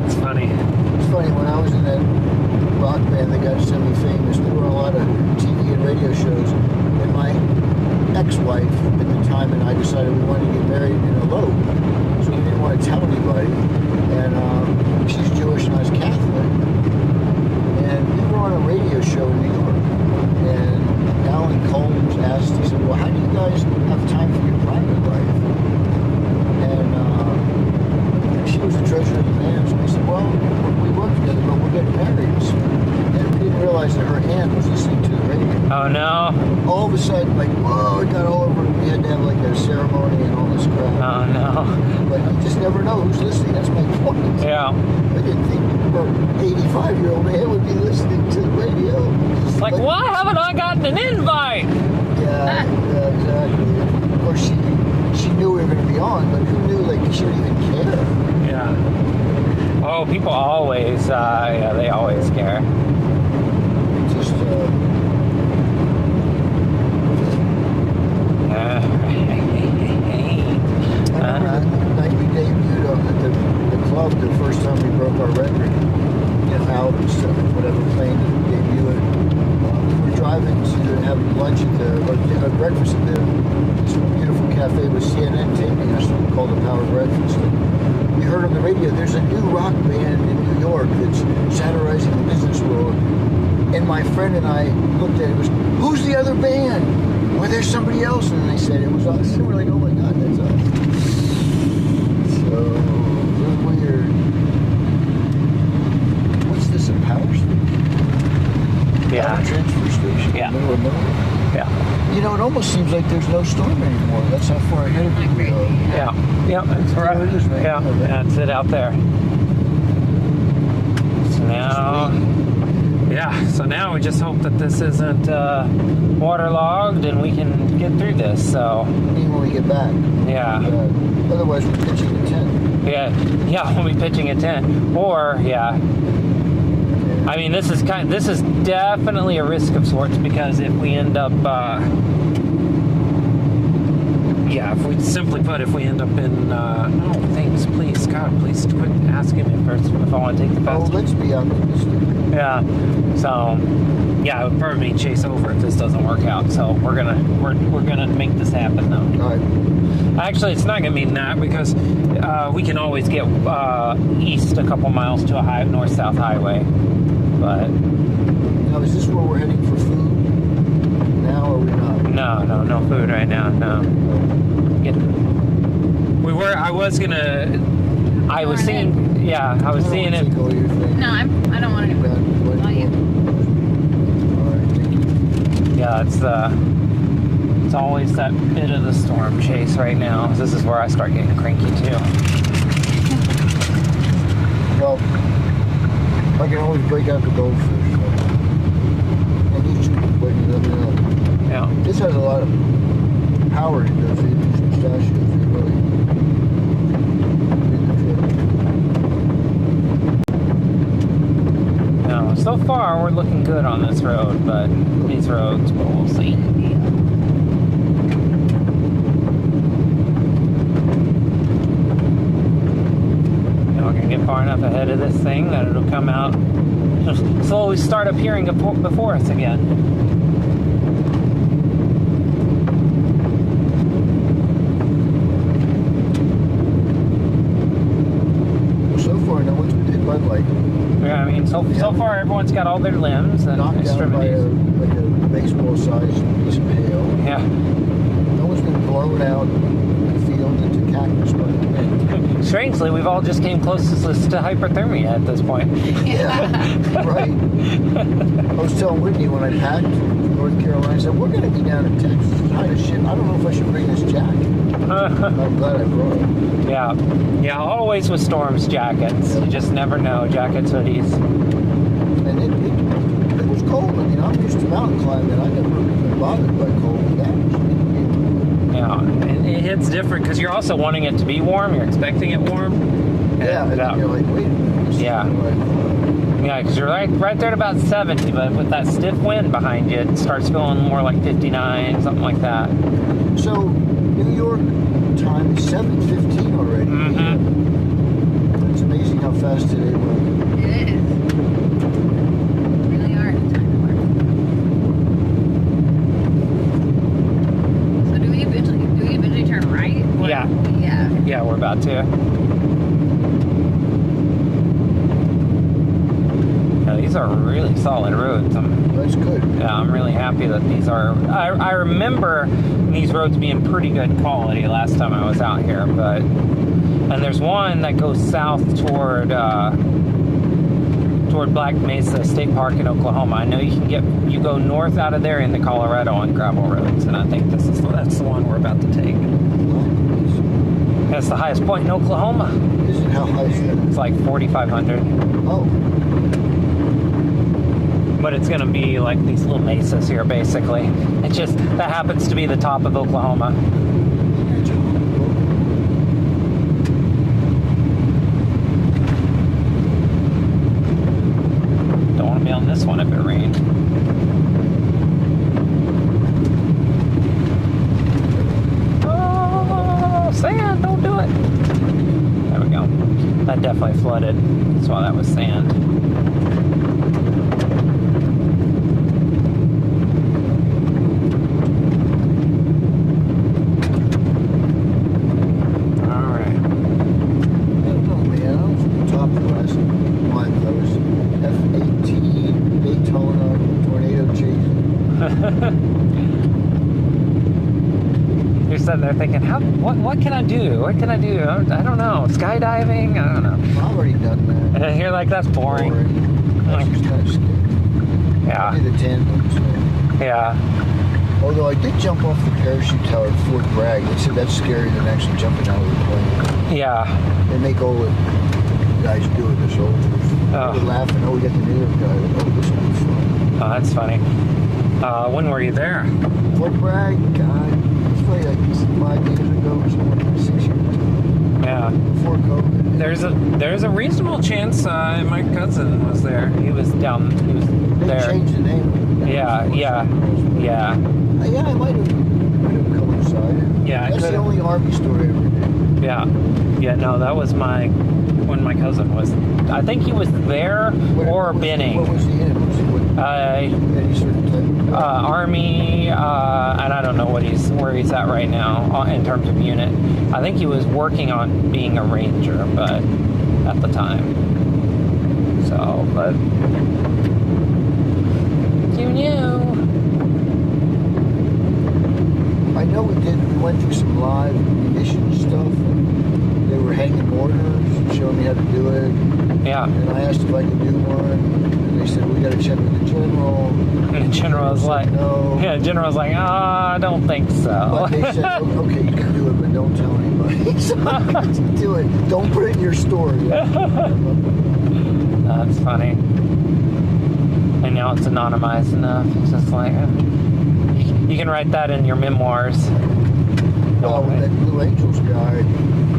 It's funny. It's funny, when I was in that rock band that got semi-famous, we were on a lot of TV and radio shows, and my ex-wife at the time and I decided we wanted to get married and elope, so we didn't want to tell anybody, and she's Jewish and I was Catholic, and we were on a radio show in New York, and Alan Combs asked, he said, well, how do you guys have time for your private life? And she was the treasurer of the band, so we said, well, we work together, but we're getting married. And we didn't realize that her aunt was listening to the radio. Oh, no. All of a sudden, whoa, it got all over. We had to have a ceremony and all this crap. Oh, no. But you just never know who's listening. That's my point. Yeah. I didn't think her 85-year-old man would be listening to the radio. Why haven't I gotten an invite? Yeah, exactly. Of course, she knew we were going to be on, but who knew, she didn't even care. Yeah. Oh, people always, they always care. Just, I remember the night we debuted at the club, the first time we broke our record, out and stuff, whatever plane to debut it. We were driving to have lunch at or breakfast at this beautiful cafe with CNN taping us called the Power Breakfast. We heard on the radio there's a new rock band in New York that's satirizing the business world. And my friend and I looked at it, who's the other band? Well, there's somebody else. And they said it was us. And we're like, oh my God, that's us. So, weird. What's this, a power fire station. Yeah. Fire transfer station. Yeah. In the middle of nowhere. Yeah. You know, it almost seems like there's no storm anymore. That's how far ahead of you we are. Yeah. Yeah. That's right. There it is, man. Yeah. That's it out there. So now, yeah. So now we just hope that this isn't waterlogged and we can get through this. So. Even when we get back. Yeah. Otherwise, we're pitching a tent. Yeah. We'll be pitching a tent. Or yeah. I mean, this is definitely a risk of sorts because if we end up, if we simply put, if we end up in, no, thanks, please, God, please quit asking me first if I want to take the fast. Oh, let's be optimistic. Yeah. So, yeah, it would probably mean chase over if this doesn't work out. So we're gonna make this happen though. All right. Actually, it's not gonna mean that because we can always get east a couple miles to a north-south highway. But Now, is this where we're heading for food? Now, or are we not? no food right now. No. I was seeing it. No, I don't want to do it. Not you. All right, thank you. Yeah, it's always that bit of the storm chase right now. This is where I start getting cranky too. Well, I can always break out the goldfish. So. And you should let me know. Yeah. This has a lot of power to those pistachios. They really do the trick. No, so far we're looking good on this road, but these roads, but we'll see. Get far enough ahead of this thing that it'll come out, just slowly start appearing before us again. So far, no one's been hit by lightning. Yeah, I mean, so far everyone's got all their limbs and Knocked down by extremities. a baseball-sized piece of hail. Yeah. No one's been blown out in the field into cactus by the wind. Strangely, we've all just came closest to hyperthermia at this point. Yeah, right. I was telling Whitney when I packed from North Carolina, I said, we're going to be down in Texas. It's hot as shit. I don't know if I should bring this jacket. I'm glad I brought it. Yeah. Yeah, always with storms, jackets. You just never know. Jackets, hoodies. And it was cold. I mean, I'm used to mountain climbing. I never been bothered by cold. That was Yeah, and it hits different because you're also wanting it to be warm. You're expecting it warm. yeah, and then you're like, wait a minute. Yeah. Yeah, because you're right there at about 70, but with that stiff wind behind you, it starts feeling more like 59, something like that. So, New York time is 7:15 already. Mm-hmm. It's amazing how fast today went. It is. Really hard time to work. So do we eventually turn right? Or- Yeah. Yeah. Yeah, we're about to. Yeah, these are really solid roads. That's good. Yeah, I'm really happy that these are. I remember these roads being pretty good quality last time I was out here, and there's one that goes south toward Black Mesa State Park in Oklahoma. I know you go north out of there into Colorado on gravel roads, and I think that's the one we're about to take. That's the highest point in Oklahoma. Is it how high is that? It's like 4,500. Oh, But it's going to be like these little mesas here, basically. It's just, that happens to be the top of Oklahoma. Don't want to be on this one if it rained. Oh, sand, don't do it. There we go. That definitely flooded. That's why that was sand. You're sitting there thinking, what can I do? What can I do? I don't know. Skydiving? I don't know. I've already done that. And you're like, that's boring. That's just kind of scary. I Yeah. did a tandem, so. Yeah. Although I did jump off the parachute tower at Fort Bragg. They said that's scarier than actually jumping out of the plane. Yeah. They make all the guys do it, the soldiers. Oh. They're laughing, oh, we got the New York guy. Oh, this will be fun. Oh, that's funny. When were you there? Fort Bragg, God, it's probably like 5 years ago or something, 6 years ago. Yeah. Before COVID. There's a reasonable chance my cousin was there. He was down. He was They there. changed the name. Yeah. Yeah. Yeah. Yeah, I might have coincided. Yeah, it That's the could've. only Army story I ever did. Yeah. Yeah. No, that was when my cousin was. I think he was there or Benning. What was he in? Was he what? Any sort of type? Army, and I don't know where he's at right now in terms of unit. I think he was working on being a ranger, but at the time. So, but you knew. I know we went through some live munition stuff. They were hanging mortars and showing me how to do it. Yeah. And I asked if I could do one. And they said, we got to check with the general. And the general was like, no. yeah, the general was like, I don't think so. But they said, okay, you can do it, but don't tell anybody. So I got to do it. Don't put it in your story. That's funny. And now it's anonymized enough. It's just like, you can write that in your memoirs. Well, with that Blue Angels guy,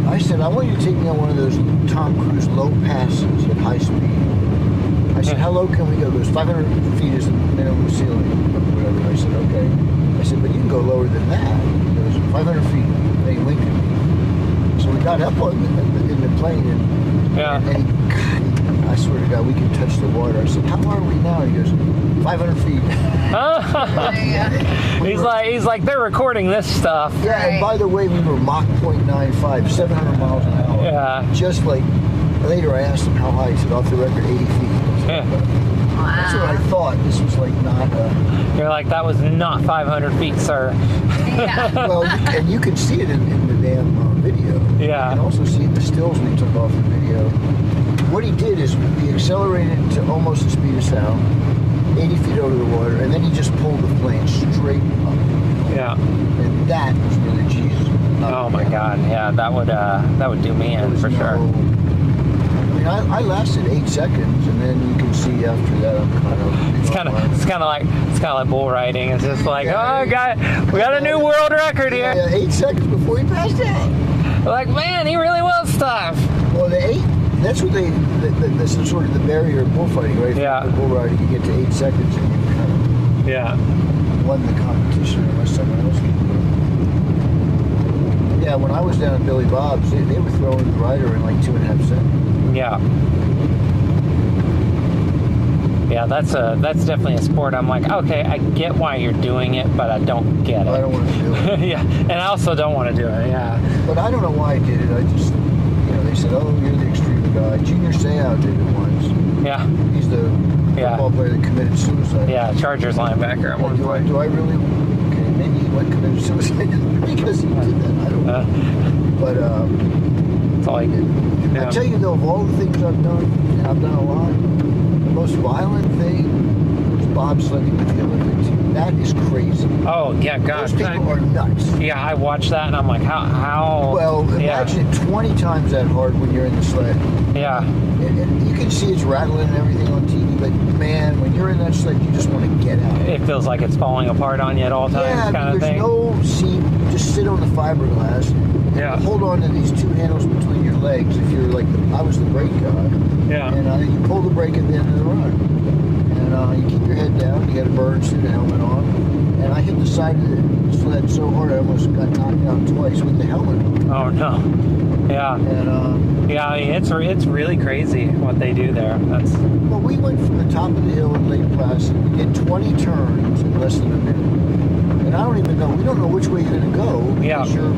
I said, I want you to take me on one of those Tom Cruise low passes at high speed. I said, how low can we go? He goes, 500 feet is the minimum ceiling, or whatever. I said, okay. I said, but you can go lower than that. He goes, 500 feet. And he winked at me. So we got up in the plane, and he, God, I swear to God, we could touch the water. I said, how far are we now? He goes, 500 feet. He's like, they're recording this stuff. Yeah, and by the way, we were Mach 0.95, 700 miles an hour. Yeah. Just like, later I asked him how high. He said, off the record, 80 feet. Yeah. That's what I thought. This was like not You're like, that was not 500 feet, sir. Yeah. well, and you can see it in the damn video. Yeah. You can also see the stills we took off the video. What he did is he accelerated to almost the speed of sound, 80 feet over the water, and then he just pulled the plane straight up. Yeah. And that was really Jesus. Oh my God. Yeah, that would do me in for sure. I mean, I lasted 8 seconds, and then you can see after that I'm kind of. It's kind of like bull riding. It's just like, oh, we got a new world record here. Yeah, 8 seconds before he passed out. Like, man, he really was tough. Well, that's what that's sort of the barrier of bullfighting, right? Yeah. The bull riding, you get to 8 seconds and you kind of won the competition unless someone else can do it. Yeah, when I was down at Billy Bob's, they were throwing the rider in like 2.5 seconds. Yeah. Yeah, that's definitely a sport. I'm like, okay, I get why you're doing it, but I don't get it. I don't want to do it. Yeah, and I also don't want to do it. Yeah. But I don't know why I did it. I just, they said, oh, you're the extreme guy. Junior Seau did it once. Yeah. He's the football player that committed suicide. Yeah, Chargers linebacker. Do I really? Okay, maybe he committed suicide because he did that. I don't know. But that's all he did. Yeah. I tell you though, of all the things I've done, and I've done a lot, the most violent thing was bobsledding with the Olympic team. That is crazy. Oh yeah, God. Those people are nuts. Yeah, I watched that and I'm like, how? Well, imagine it 20 times that hard when you're in the sled. Yeah. And you can see it's rattling and everything on TV, but man, when you're in that sled, you just want to get out. It feels like it's falling apart on you at all times, kind of thing. Yeah, there's no seat. Just sit on the fiberglass. Yeah. Hold on to these two handles between your legs. If you're like, I was the brake guy. Yeah. And you pull the brake at the end of the run. And you keep your head down. You got a bird suit, a helmet on. And I hit the side of the sled so hard I almost got knocked out twice with the helmet on. Oh no. Yeah. And yeah, I mean, it's really crazy what they do there. Well, we went from the top of the hill in Lake Placid. We did 20 turns in less than a minute. And I don't even know. We don't know which way you're going to go. Yeah. You're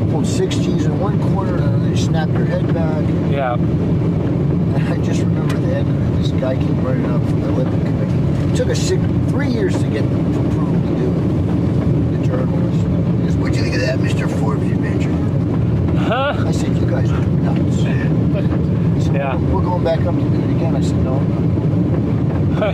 pulled 6 G's in one corner, and then you snap your head back. Yeah. And I just remember the end of it. This guy came running up from the Olympic Committee. It took us 3 years to get approval to do it. The journalist. He goes, what'd you think of that, Mr. Forbes adventure? Huh? I said, you guys are nuts. He said, Yeah. we're going back up to do it again. I said, no.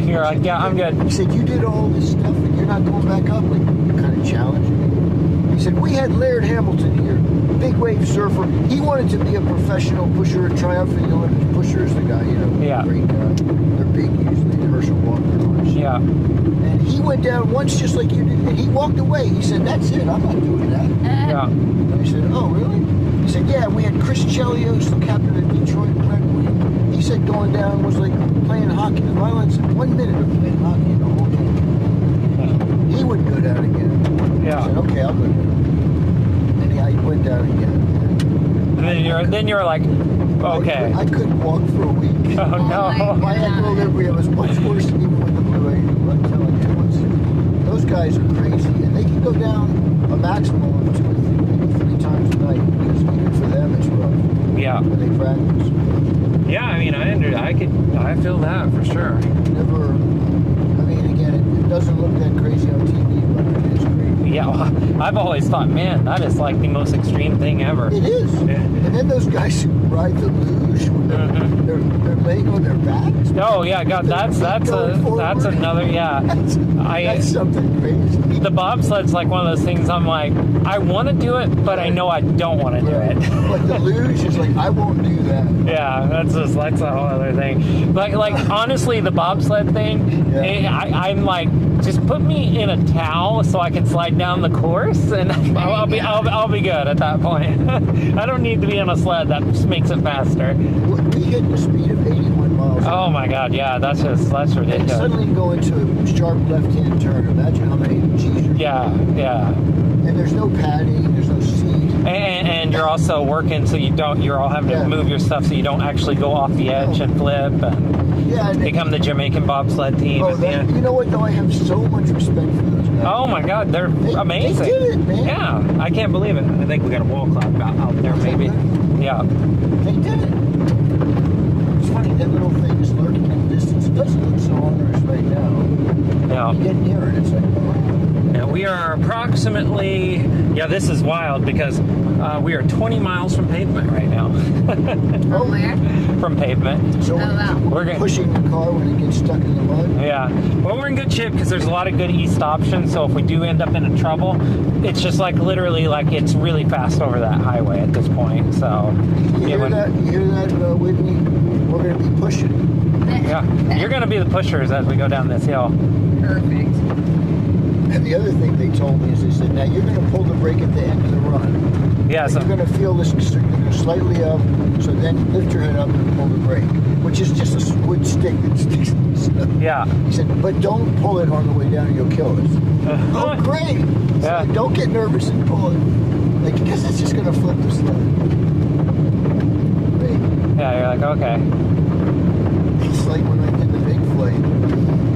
You're like, yeah, I'm good. He said, you did all this stuff and you're not going back up? Like, kind of challenging me. He said, we had Laird Hamilton here, big wave surfer. He wanted to be a professional pusher, try out for the Olympic pushers, the guy, Yeah. great guy. They're big usually, Herschel Walker and all. Yeah. And he went down once just like you did, and he walked away. He said, that's it, I'm not doing that. Yeah. And I said, oh, really? He said, yeah, we had Chris Chelios, the captain of Detroit Red Wing. He said going down was like playing hockey. The violence in 1 minute of playing hockey in the whole game. He wouldn't go down again. Yeah. I said, okay, I'll go down. And he went down again. And then you're like, okay. I couldn't walk for a week. Oh, no. My equilibrium was much worse than even with the Blue Angels. I'm telling you, those guys are crazy, and they can go down a maximum of 2 or 3, maybe 3 times a night, because even for them it's rough. Yeah. When they practice. Yeah, I mean, I feel that for sure. Never, I mean, again, it doesn't look that crazy on TV, but it is crazy. Yeah, well, I've always thought, man, that is like the most extreme thing ever. It is. Yeah. And then those guys who ride the luge, they're laying on their backs. Oh yeah, God, that's another, yeah. That's something crazy. The bobsled's like one of those things I'm like, I want to do it, but I know I don't want to do it. But the luge is like, I won't do that. Yeah, that's a whole other thing. Like honestly, the bobsled thing, Yeah. I'm like, just put me in a towel so I can slide down the course, and I'll be good at that point. I don't need to be on a sled. That just makes it faster. We hit the speed of 81 miles. Oh my God, yeah, that's ridiculous. And suddenly go into a sharp left-hand turn. Imagine how many G's are. Yeah. And there's no padding, there's no seat. And you're also working so you're all having to move your stuff so you don't actually go off the edge and flip and become the Jamaican bobsled team. You know what though? I have so much respect for those guys. Oh my God, they're amazing. They did it, man. Yeah, I can't believe it. I think we got a wall cloud out there, maybe. Yeah. They did it. It's funny, that little thing is lurking in the distance. It doesn't look so onerous right now. Yeah. You get near it, it's like, Now we are approximately, this is wild because we are 20 miles from pavement right now. From where? From pavement. so wow. We're getting, pushing the car when it gets stuck in the mud. yeah. Well, we're in good shape because there's a lot of good east options. So if we do end up in trouble, it's just like literally like it's really fast over that highway at this point. So You hear that, Whitney? We're going to be pushing. yeah, you're going to be the pushers as we go down this hill. Perfect. And the other thing they told me is they said, now you're going to pull the brake at the end of the run. Yeah. And So you're going to feel this slightly up, so then lift your head up and pull the brake, which is just a wood stick that sticks in the stuff. yeah. He said, but don't pull it on the way down or you'll kill us. Oh, great. Yeah. So don't get nervous and pull it. Like, because it's just going to flip the sled. Great. Yeah. You're like, okay. It's like when I did the big flight.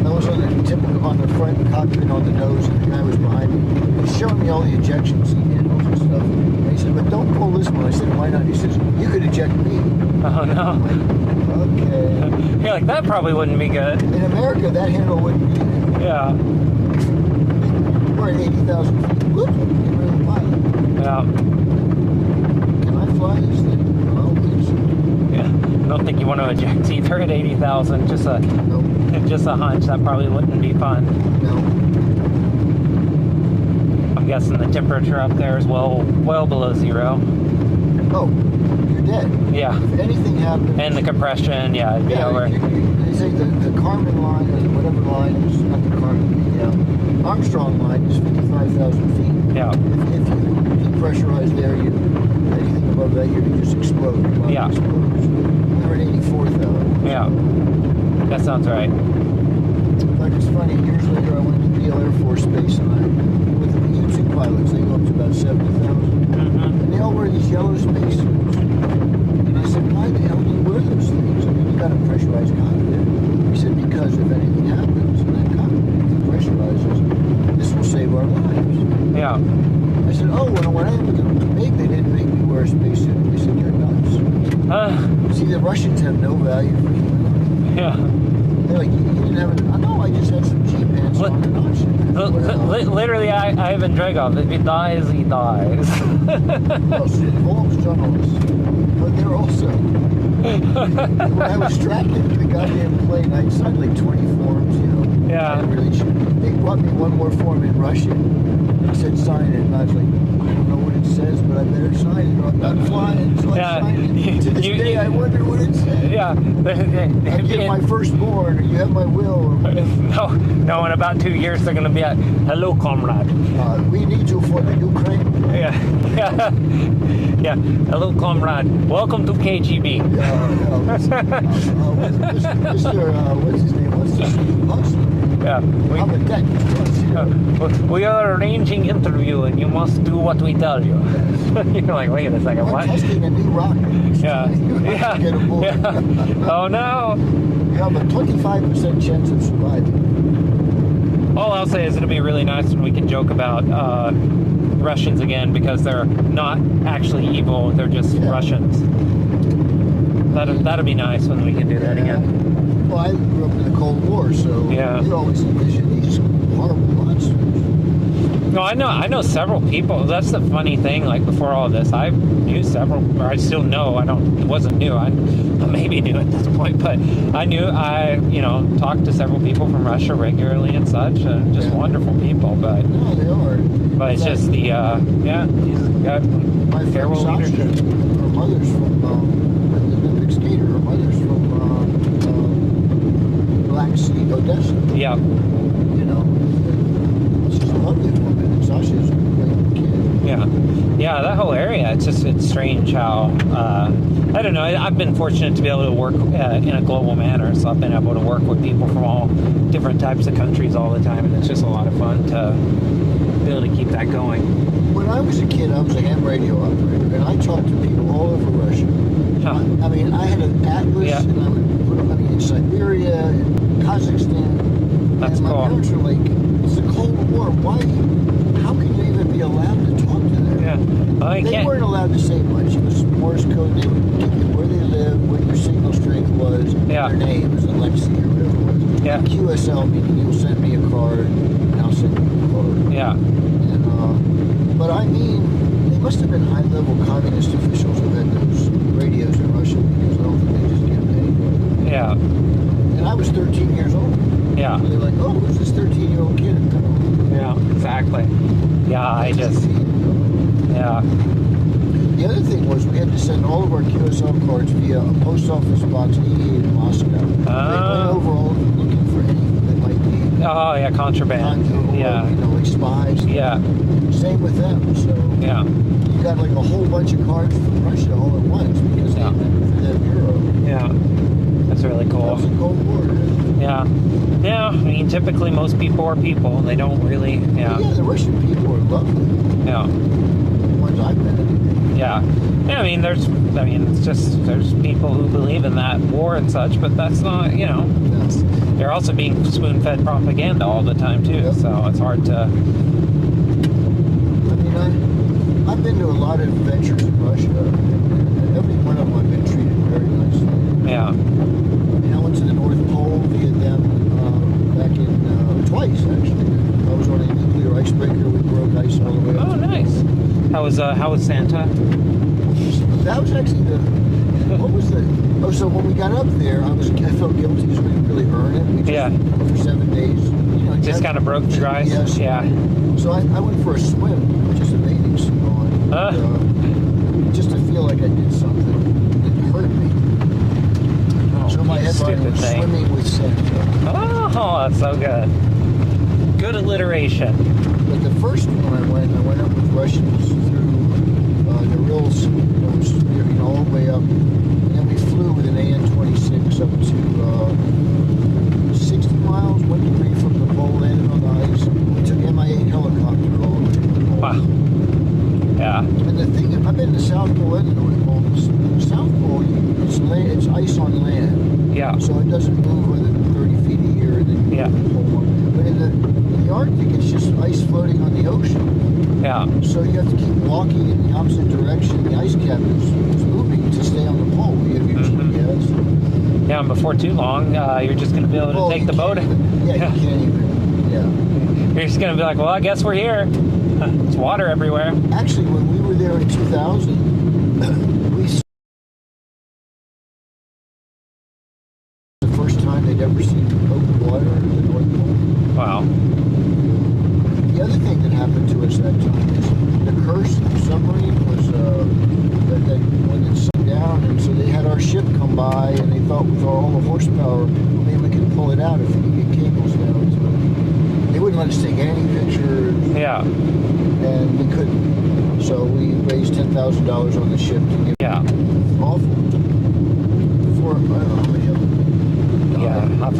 I was on the front cockpit on the nose, and the guy was behind me. He was showing me all the ejection seat handles and stuff. And he said, but don't pull this one. I said, why not? He says, you could eject me. Oh no. I'm like, okay. You're like, that probably wouldn't be good. In America, that handle wouldn't be there. Yeah. We're at 80,000 feet. Whoop, get rid of the pilot. Yeah. Can I fly this thing? I don't think so. Yeah. I don't think you want to eject either at 80,000. Just a hunch. That probably wouldn't be fun. No. I'm guessing the temperature up there is well below zero. Oh, you're dead. Yeah. If anything happens. And the compression, it'd be over. They say the Carmen line, or whatever line is, not the Carmen, the Armstrong line is 55,000 feet. Yeah. If you depressurize there, anything above that, you can just explode. Yeah. We're at 84,000. Yeah. That sounds right. In fact, it's funny, years later I went to Beale Air Force Base and with the U-2 pilots, they go up to about 70,000. Mm-hmm. And they all wear these yellow spacesuits. And I said, why the hell do you wear those things? I mean, you got a pressurized cockpit. He said, because if anything happens in that cockpit, if it pressurizes, this will save our lives. Yeah. I said, oh, when I went to make, they didn't make me wear a spacesuit. They said, you're nuts. See, the Russians have no value for human life. Yeah. They're like, you didn't have it. No, I just had some cheap pants on and on shit. Literally, Ivan Dragov, if he dies, he dies. Well, Holmes journalists, but they're also When I was strapped into the goddamn plane, I signed like 20 forms, you know. Yeah. I really should. They brought me one more form in Russian. They said sign it, and I was like, I don't know what it says, but I better sign it or I'm not flying. So Yeah. I signed it. To this day, I wonder what it said. Yeah. I get my firstborn, or you have my will, or whatever. No, in about 2 years they're going to be at, hello, comrade. We need you for the Ukraine. Yeah. Yeah. Hello, comrade. Welcome to KGB. Mr. What's his name? What's this? Hustler. Yeah. I'm a deck. We are arranging interview and you must do what we tell you. You're like, wait a second, I'm what? testing a new rocket. Yeah. You have Yeah. to get aboard. Yeah. Oh no. You have a 25% chance of surviving. All I'll say is it'll be really nice when we can joke about Russians again because they're not actually evil, they're just Russians. That'll be nice when we can do that again. Well, I grew up in the Cold War, so you always envision these horrible monsters. No, I know several people. That's the funny thing. Like before all this, I knew several, or I still know. It wasn't new. I maybe knew at this point, but I talked to several people from Russia regularly and such. Just wonderful people, but No, they are. but it's just the he's got My friend terrible Sasha, leadership. her mother's from the Olympic skater. Her mother's from Black Sea, Odessa. Yeah. You know, she's a lovely woman, and Sasha's a great kid. Yeah, that whole area, it's strange how, I don't know, I've been fortunate to be able to work in a global manner, so I've been able to work with people from all different types of countries all the time, and it's just a lot of fun to be able to keep that going. When I was a kid, I was a ham radio operator, and I talked to people all over Russia. Huh. I mean, I had an atlas, and I would put them in Siberia, and Kazakhstan. That's and my cool. parents were like, it's the Cold War. Why? How can you even be allowed to talk to them? Yeah. Well, you They can't. weren't allowed to say much. It was Morse code. They would give you where they lived, what your signal strength was, their name was Alexei or whatever it was. Yeah. QSL meaning you'll send me a card, and I'll send you a card. Yeah. And, but I mean, they must have been high-level communist officials who had those radios in Russia because I don't think they just get paid. Yeah. And I was 13 years old. Yeah. And they're like, oh, who's this 13-year-old kid? Yeah. Exactly. Yeah. Yeah. The other thing was we had to send all of our QSL cards via a post office box 88 in Moscow. They went over all of them looking for anything that might be Oh yeah, contraband. Yeah. like spies. Yeah. Same with them. So Yeah. you got like a whole bunch of cards from Russia all at once because they went through that bureau. Yeah. That's really That cool. was a Cold War. Yeah. Yeah. I mean, typically most people are people. They don't really. Yeah, the Russian people are lovely. Yeah. The ones I've met. Yeah. Yeah, there's people who believe in that war and such, but that's not, they're also being spoon-fed propaganda all the time too, Yep. so it's hard to. I mean, I've been to a lot of adventures in Russia, and every one of them I've been treated very nicely. Yeah. I mean, I went to the North Pole via them back in, twice actually. I was on a nuclear icebreaker, we broke ice all the way up. Oh, nice. How was Santa? That was actually so when we got up there, I felt guilty because we didn't really earn it. We just, for 7 days. Just kind of broke through ice? Yes. Yeah. So I went for a swim, which is a bathing suit on. Just to feel like I did something. It hurt me. So my headline was swimming with Santa. Oh, that's so good. Good alliteration. But the first one I went up with Russians through the Rills, all the way up. And then we flew with an AN-26 up to 60 miles, 1 degree from the pole, landed on the ice. We took MI-8 helicopter all the way to the pole. Wow. Yeah. And the thing, I've been to South Pole and the North Pole. The South Pole, it's ice on land. Yeah. So it doesn't move within 30 feet a year. And then but in the Arctic, it's just ice floating on the ocean. Yeah. So you have to keep walking in the opposite direction. The ice cap is moving to stay on the pole. You have your GPS. Yeah, and before too long, you're just going to be able to take the boat. You can't even. Yeah. You're just going to be like, well, I guess we're here. It's water everywhere. Actually, when we were there in 2000, Wow. The other thing that happened to us that time is the Curse submarine was that when it sunk down, and so they had our ship come by, and they thought with all the horsepower, maybe we could pull it out if we could get cables down. So they wouldn't let us take any pictures, Yeah. and we couldn't. So we raised $10,000 on the ship to get Yeah. awful. Before, I don't know how many of them. Yeah. I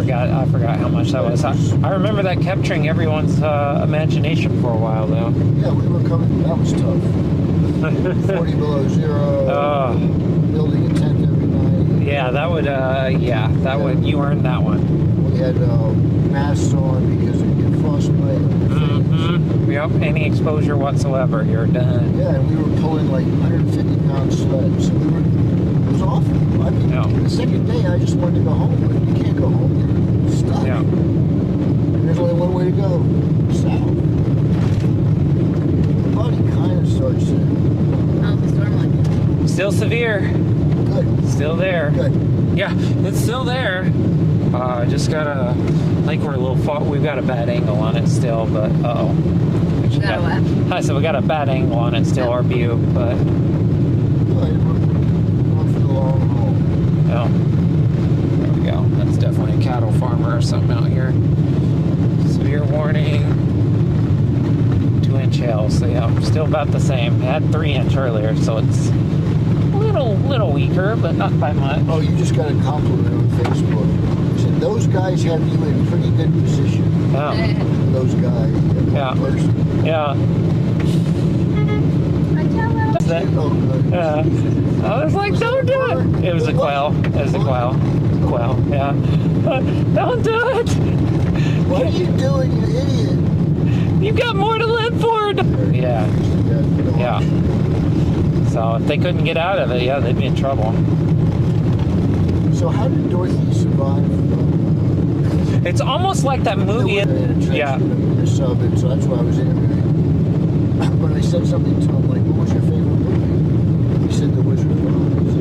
forgot how much that was. I remember that capturing everyone's imagination for a while, though. Yeah, we were coming. That was tough. 40 below zero. Oh. Building a tent every night. Yeah, that would. You earned that one. We had masks on because it get frostbite. Mm-hmm. Yep. Any exposure whatsoever, you're done. Yeah, and we were pulling like 150-pound sleds. So it was awful. I mean, Yeah. the second day I just wanted to go home, but you can't go home. You're stuck. Yeah. And there's only one way to go, south. The body kind of starts to. Oh, the storm like. Still severe. Good. Still there. Good. Yeah, it's still there. Just gotta. I think we're a little far. We've got a bad angle on it still, but uh-oh. You got a what? I said we got a bad angle on it still, our view, but Good. We're going for the long haul. no. There we go. That's definitely a cattle farmer or something out here. Severe warning. 2-inch hail, so yeah, still about the same. It had 3-inch earlier, so it's a little weaker, but not by much. Oh, you just got a compliment on Facebook. He said, those guys have you in pretty good position. Yeah. Those guys. Yeah. Person. Yeah. I tell them. Oh, good. Yeah. I was like, don't do it. It was a quail. It was a quail. Quail. Yeah. Don't do it. What are you doing, you idiot? You've got more to live for. Yeah. Yeah. So if they couldn't get out of it, yeah, they'd be in trouble. So how did Dorothy survive? It's almost like that movie. Yeah. So that's why I was interviewing. When I said something to him, like, what was your favorite movie? He said The Wizard of Oz.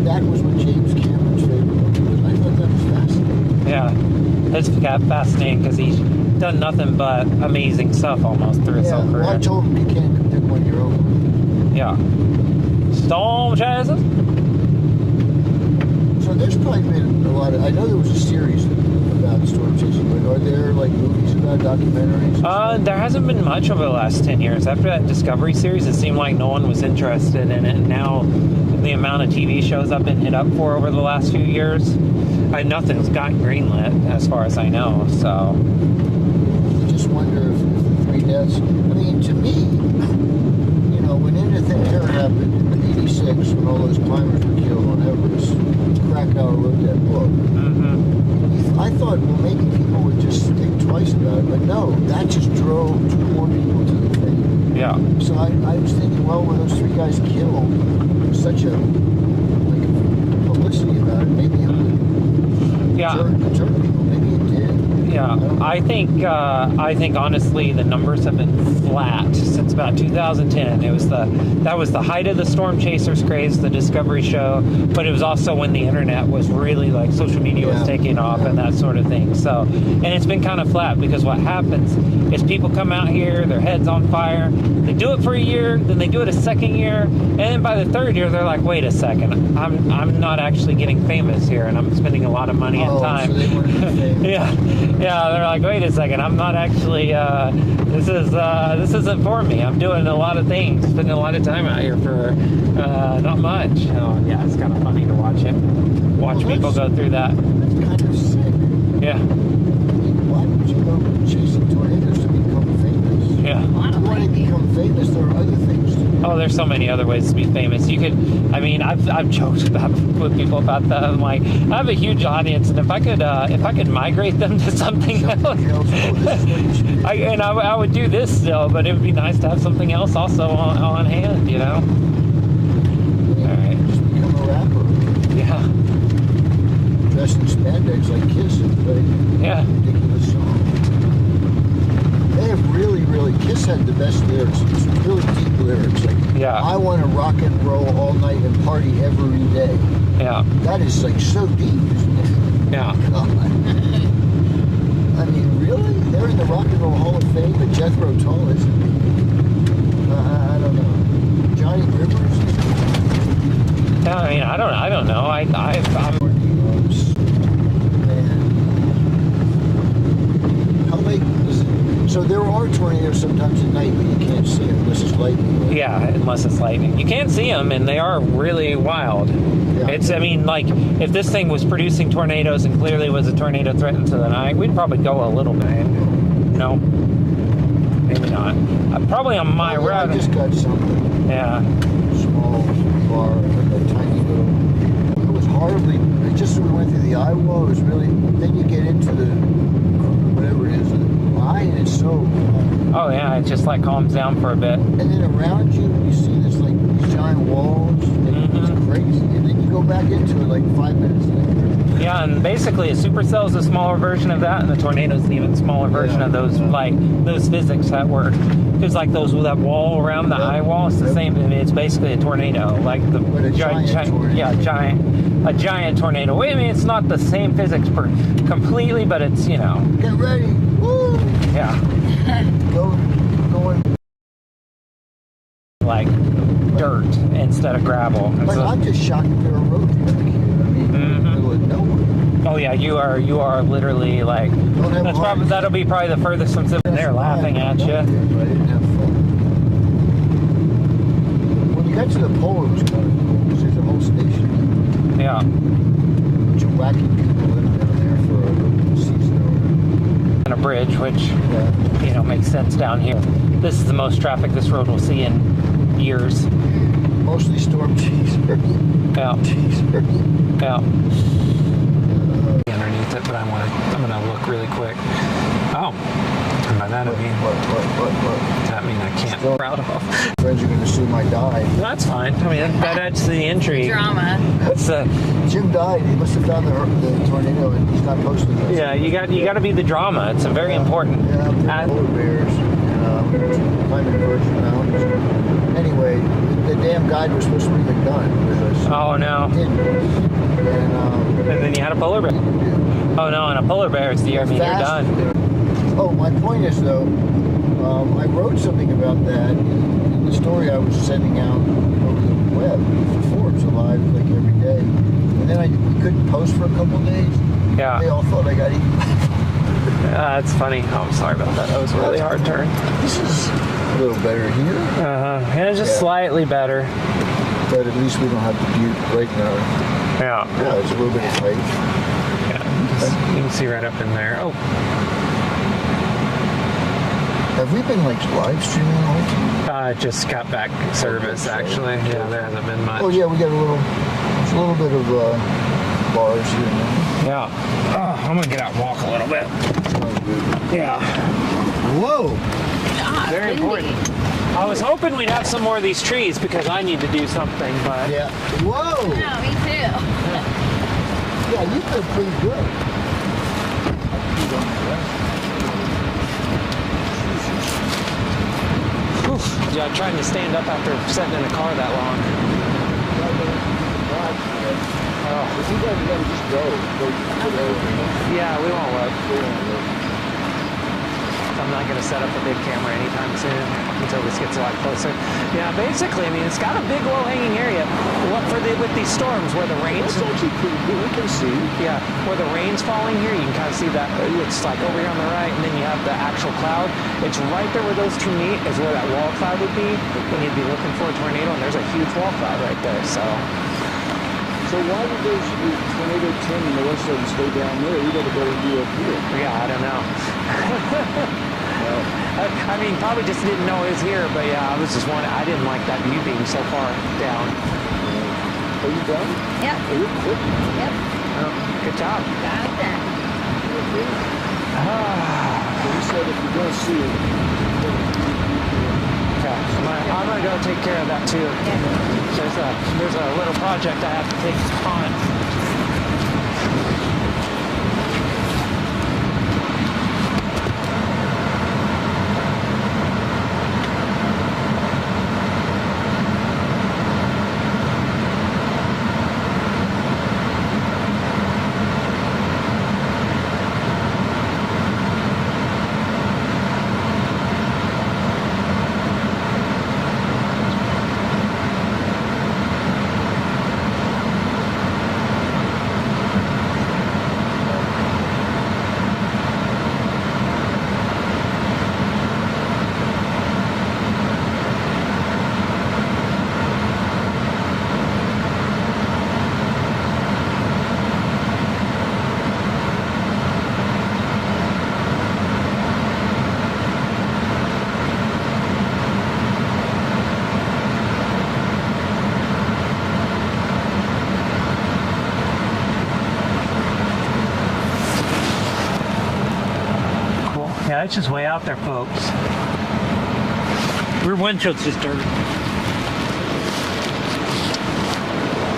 That was what James Cameron's favorite movie was. I thought that was fascinating. Yeah. It's fascinating because he's done nothing but amazing stuff almost through his whole career. Well, I told him you can't pick one of your own. Yeah. Storm Chasers. So there's probably been a lot of. I know there was a series about storm chasing, but are there like movies about documentaries? There hasn't been much over the last 10 years. After that Discovery series, it seemed like no one was interested in it. And now the amount of TV shows I've been hit up for over the last few years, nothing's gotten greenlit as far as I know. So I just wonder if the 3 deaths. I mean, to me, you know, when Into Thin Air happened in '86, when all those climbers were killed on Everest, Krakauer wrote that book. I thought, well, maybe people would just think twice about it, but no, that just drove more people to the thing. yeah. So I was thinking, well, when those 3 guys killed, there was such a like publicity about it. Maybe it would deter people. Maybe it did. Yeah, I think honestly the numbers have been flat since about 2010. That was the height of the Storm Chasers craze, the Discovery show, but it was also when the internet was really like social media was taking off and that sort of thing. So, and it's been kind of flat because what happens is people come out here, their head's on fire, they do it for a year, then they do it a second year, and then by the 3rd year they're like, wait a second, I'm not actually getting famous here, and I'm spending a lot of money and time. So they weren't famous. Yeah, they're like, wait a second, I'm not actually, this isn't for me. I'm doing a lot of things, spending a lot of time out here for not much. So, yeah, it's kind of funny to watch people go through that. That's kind of sick. Yeah. I mean, why would you go chasing tornadoes to become famous? Yeah. If you want to become famous, there are other things to do. Oh, there's so many other ways to be famous. You could, I mean, I've joked with people about that. I'm like, I have a huge audience, and if I could migrate them to something else, I would do this still, but it would be nice to have something else also on hand, you know. All right. Just become a rapper. Yeah. Dressed in spandex like Kiss and play Yeah. ridiculous songs. They have really, Kiss had the best lyrics. It's really deep lyrics. Like, Yeah. I want to rock and roll all night and party every day. Yeah. That is like so deep, isn't it? Yeah. God. I mean, really? They're in the Rock and Roll Hall of Fame, but Jethro Tull isn't. I don't know. Johnny Rivers? Yeah, I mean, I don't know. I'm Man. How late is it? So there are tornadoes sometimes at night, but you can't see them unless it's lightning. Right? yeah, unless it's lightning. You can see them, and they are really wild. Yeah. It's, I mean, like, if this thing was producing tornadoes and clearly was a tornado threat into the night, we'd probably go a little bit. No, maybe not. Probably on my route. I just got something. Yeah. Small bar, like a tiny little. It was horribly. Just as we went through the eye wall, it was really. Then you get into the whatever it is, the eye, and it's so. Oh yeah, it just like calms down for a bit. And then around you, you see this like these giant walls, and it's crazy. And then you go back into it like 5 minutes later. Yeah, and basically a supercell is a smaller version of that, and the tornado is an even smaller version of those, like those physics that were, because like that wall around the eye wall, it's the same. I mean, it's basically a tornado, like the But a giant tornado. yeah, a giant tornado. I mean, it's not the same physics completely, but it's, you know, Get ready! Woo! yeah, Going. like dirt instead of gravel. And But so- I'm just shocked that there are roads back here. I mean, in the middle of nowhere. oh yeah, you are literally like, Don't have that's a probably heart. that'll be probably the furthest from Civ- and they're laughing at you. But I didn't have fun. When you got to the pole, it was kind of cool because there's a whole station. Yeah. A bunch of wacky people living down there for a season. And a bridge, which, Yeah. you know, makes sense down here. This is the most traffic this road will see in years. Mostly storm cheeseburger. Yeah, Cheeseburger. yeah. Underneath it, but I'm gonna look really quick. Oh, and by that I mean What? that mean I can't route off. Friends are going to assume I died. That's fine. I mean that adds to the intrigue. Drama. It's Jim died. He must have found the tornado and he's not posting it. yeah, you got to be the drama. It's a very important. Yeah, I'm polar bears and climbing Virgin Mountains. Anyway, the damn guide was supposed to bring a gun with us. Oh no. He didn't. And then you had a polar bear. Oh no, and a polar bear is the you're done. Oh, my point is though, I wrote something about that in the story I was sending out over the web for Forbes Alive like every day, and then we couldn't post for a couple of days. Yeah. They all thought I got eaten. That's funny. Oh, I'm sorry about that. That was a really hard turn. This is a little better here, Yeah, just slightly better. but at least we don't have the butte right now. Yeah. Yeah, it's a little bit of height. Yeah. You can see right up in there. Oh. Have we been like live streaming the whole time? Just got back service actually. Yeah, there hasn't been much. Oh yeah, we got there's a little bit of bars here and there. Yeah. Oh, I'm gonna get out and walk a little bit. Sounds good. Yeah. Whoa! God, Very windy. important. I was hoping we'd have some more of these trees because I need to do something, but Yeah. Whoa! No, me too. Yeah, you did pretty good. Oof. Yeah, trying to stand up after sitting in a car that long. Oh. If you guys gotta just go. Yeah, we won't look. I'm not going to set up a big camera anytime soon until this gets a lot closer. Yeah, basically, I mean, it's got a big low-hanging area. What with these storms where the rain's... That's actually pretty good. We can see. Yeah, where the rain's falling here, you can kind of see that. It's like over here on the right, and then you have the actual cloud. It's right there where those two meet is where that wall cloud would be when you'd be looking for a tornado, and there's a huge wall cloud right there, so... So why did those tornado 10 and the rest of them stay down there? We got a better view up here. Yeah, I don't know. I mean, probably just didn't know it was here, but yeah, I was just wondering. I didn't like that view being so far down. Are you done? Yep. Are you good? Yep. Oh, good job. Got it done. So you said if you're going to see it, Okay, I'm gonna go take care of that too. There's a little project I have to take on. it's just way out there, folks. Rear windshield's just dirt.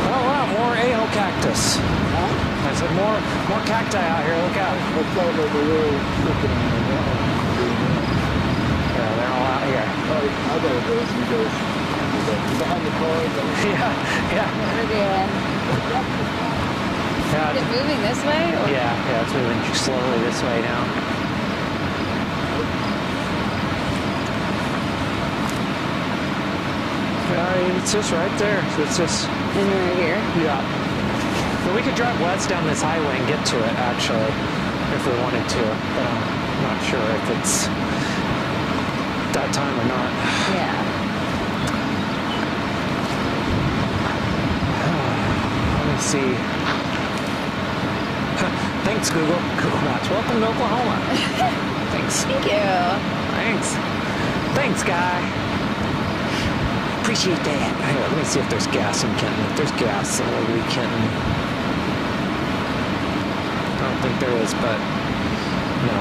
Oh wow, more Aho cactus. I said more cacti out here. Look out. Looks like a little looking at me. Yeah, they're all out here. Oh, I gotta go see those. Behind the car. Yeah. What are they doing? Yeah. Is it moving this way? Or? Yeah, it's moving slowly this way now. It's just right there. So it's just. And right here. Yeah. But we could drive west down this highway and get to it, actually, if we wanted to. But I'm not sure if it's that time or not. Yeah. Let me see. Thanks, Google. Google Maps. Welcome to Oklahoma. Thanks. Thank you. Thanks. Thanks, guy. Appreciate that. Here, let me see if there's gas in Kenton. If there's gas, then we'll leave Kenton. I don't think there is, but no.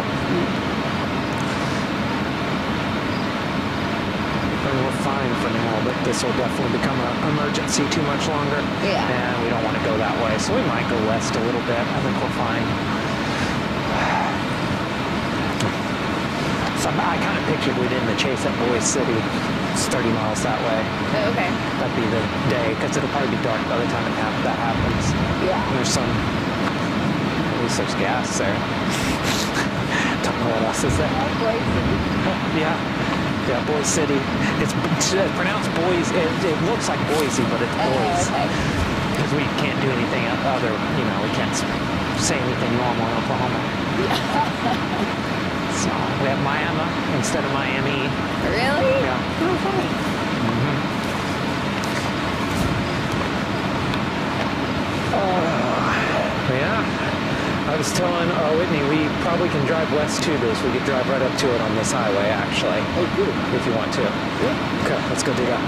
I mean, we're fine for now, but this will definitely become an emergency too much longer. Yeah. And we don't want to go that way, so we might go west a little bit. I think we're fine. So I kind of pictured we didn't chase at Boise City. It's 30 miles that way. Oh, okay. That'd be the day, because it'll probably be dark by the time that happens. Yeah. There's some, at least there's gas there. Don't know what else is there. Yeah, Boise City. It's pronounced Boise. It looks like Boise, but it's Boise. Okay. Because we can't do anything other, we can't say anything normal in Oklahoma. So we have Miami instead of Miami. Really? Yeah. Oh, funny. Yeah. I was telling Whitney we probably can drive west to this. We could drive right up to it on this highway, actually. Oh, good. If you want to. Yeah. Okay, let's go do that.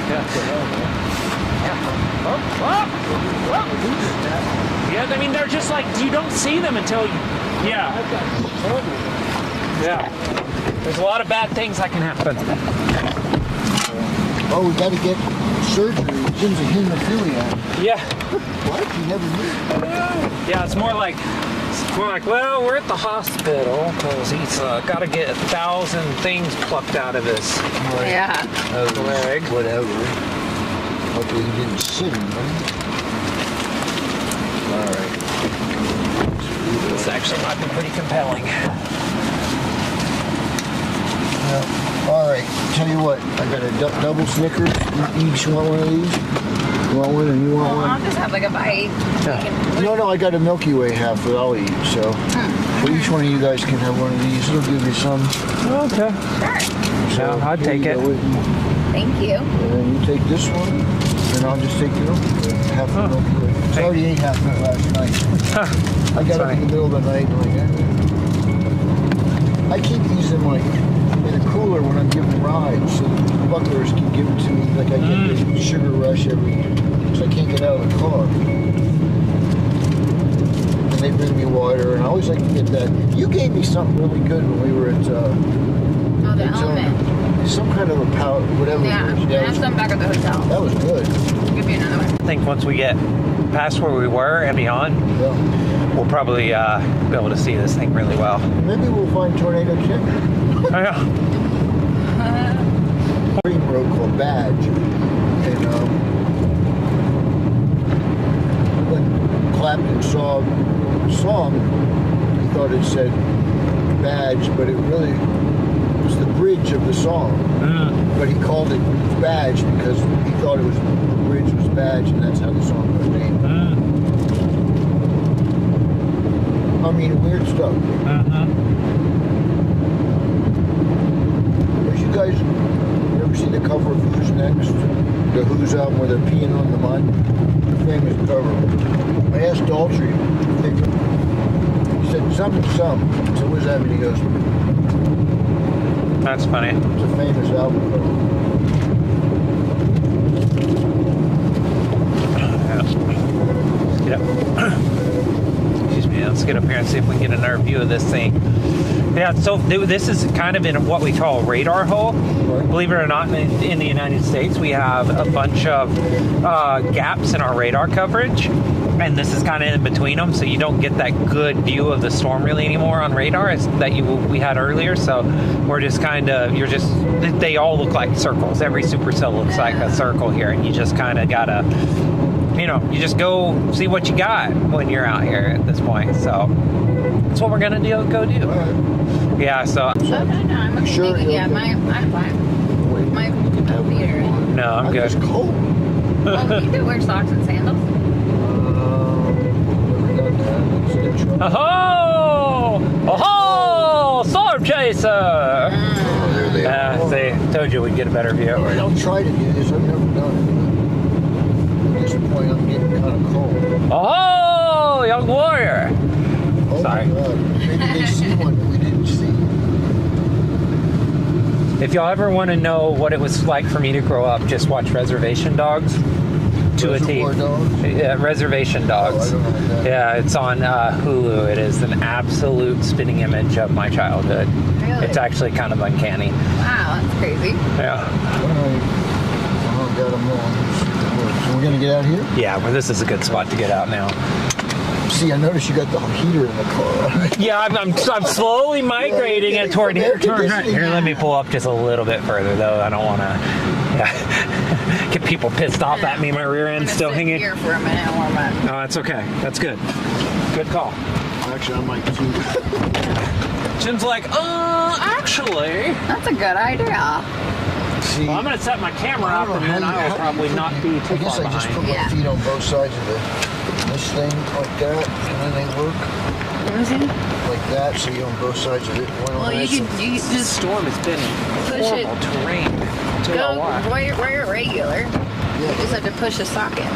Yeah. Yeah, I mean, they're just like, you don't see them until you, yeah. Yeah. There's a lot of bad things that can happen. Oh, we gotta get surgery. Jim's a hemophilia. Yeah. What? You never knew. Yeah, it's more like, well, we're at the hospital because he's got to get 1,000 things plucked out of his Yeah. leg. Whatever. Hopefully he didn't sit him, right? All right. This actually might be pretty compelling. All right. Tell you what, I got a double Snickers. You each want one of these? You want one and you want I'll one? just have like a bite. No, I got a Milky Way half that I'll eat. So each one of you guys can have one of these. It'll give you some. Okay. Sure. So Yeah, I'd here take you it. go with me. Thank you. And then you take this one, and I'll just take the Milky Way. Half the Milky Way. I already ate half of it last night. I got up in the middle of the night and I keep these in in a cooler when I'm giving rides, so the bucklers can give it to me. Like I get the sugar rush so I can't get out of the car. And they bring me water, and I always like to get that. You gave me something really good when we were at Oh, the element. some kind of a powder, whatever. Yeah. It was. I have some back at the hotel. That was good. I'll give you another one. I think once we get past where we were and beyond, Yeah. we'll probably be able to see this thing really well. Maybe we'll find Tornado Chick. Oh, yeah. Green road called Badge, and when Clapton saw the song, he thought it said Badge, but it really was the bridge of the song. But he called it Badge because he thought the bridge was Badge, and that's how the song was named. I mean, weird stuff. You guys ever seen the cover of Who's Next? The Who's album where they're peeing on the mud? The famous cover. I asked Daltrey, he said, something. So what does that mean? He goes, That's funny. it's a famous album cover. Excuse me, let's get up here and see if we can get another view of this thing. Yeah, so this is kind of in what we call a radar hole. Believe it or not, in the United States, we have a bunch of gaps in our radar coverage, and this is kind of in between them, so you don't get that good view of the storm really anymore on radar that we had earlier. So we're just kind of, they all look like circles. Every supercell looks like a circle here, and you just kind of gotta, you just go see what you got when you're out here at this point. So that's what we're gonna go do. Yeah, so. Oh, no, I'm Sure, thinking, yeah, okay. I'm fine. My meter. No, I'm good. It's cold. Well, you could wear socks and sandals. Never done that. It's a good try. Oh, storm chaser! Oh, there they are. See, told you we'd get a better view. All right, I'll try to do this. I've never done it. At this point, I'm getting kind of cold. Oh, young warrior! Oh Sorry. my God. Maybe they see one that we didn't see. If y'all ever want to know what it was like for me to grow up, just watch Reservation Dogs to a T. Reservoir Dogs? Yeah, Reservation Dogs. I don't know that. Yeah, it's on Hulu. It is an absolute spitting image of my childhood. Really? It's actually kind of uncanny. Wow, that's crazy. Yeah. All right. Oh, got them on. So we're going to get out here? Yeah, well, this is a good spot to get out now. See, I noticed you got the heater in the car. Yeah, I'm slowly migrating it toward here. Here, let me pull up just a little bit further, though. I don't want to get people pissed off at me. My rear I'm end's gonna still sit hanging. here for a minute and warm up. No, that's okay. That's good. Good call. Actually, I might too. Jim's like, actually. That's a good idea. See, Well, I'm going to set my camera up, and then I will probably not be too I guess far I just put behind. my Yeah. feet on both sides of this thing like that, and then they work like that, so you're on both sides of it. One on Well, that you side. could just Storm has been push it. horrible terrain. Go wear it regular. You just have to push the sock in.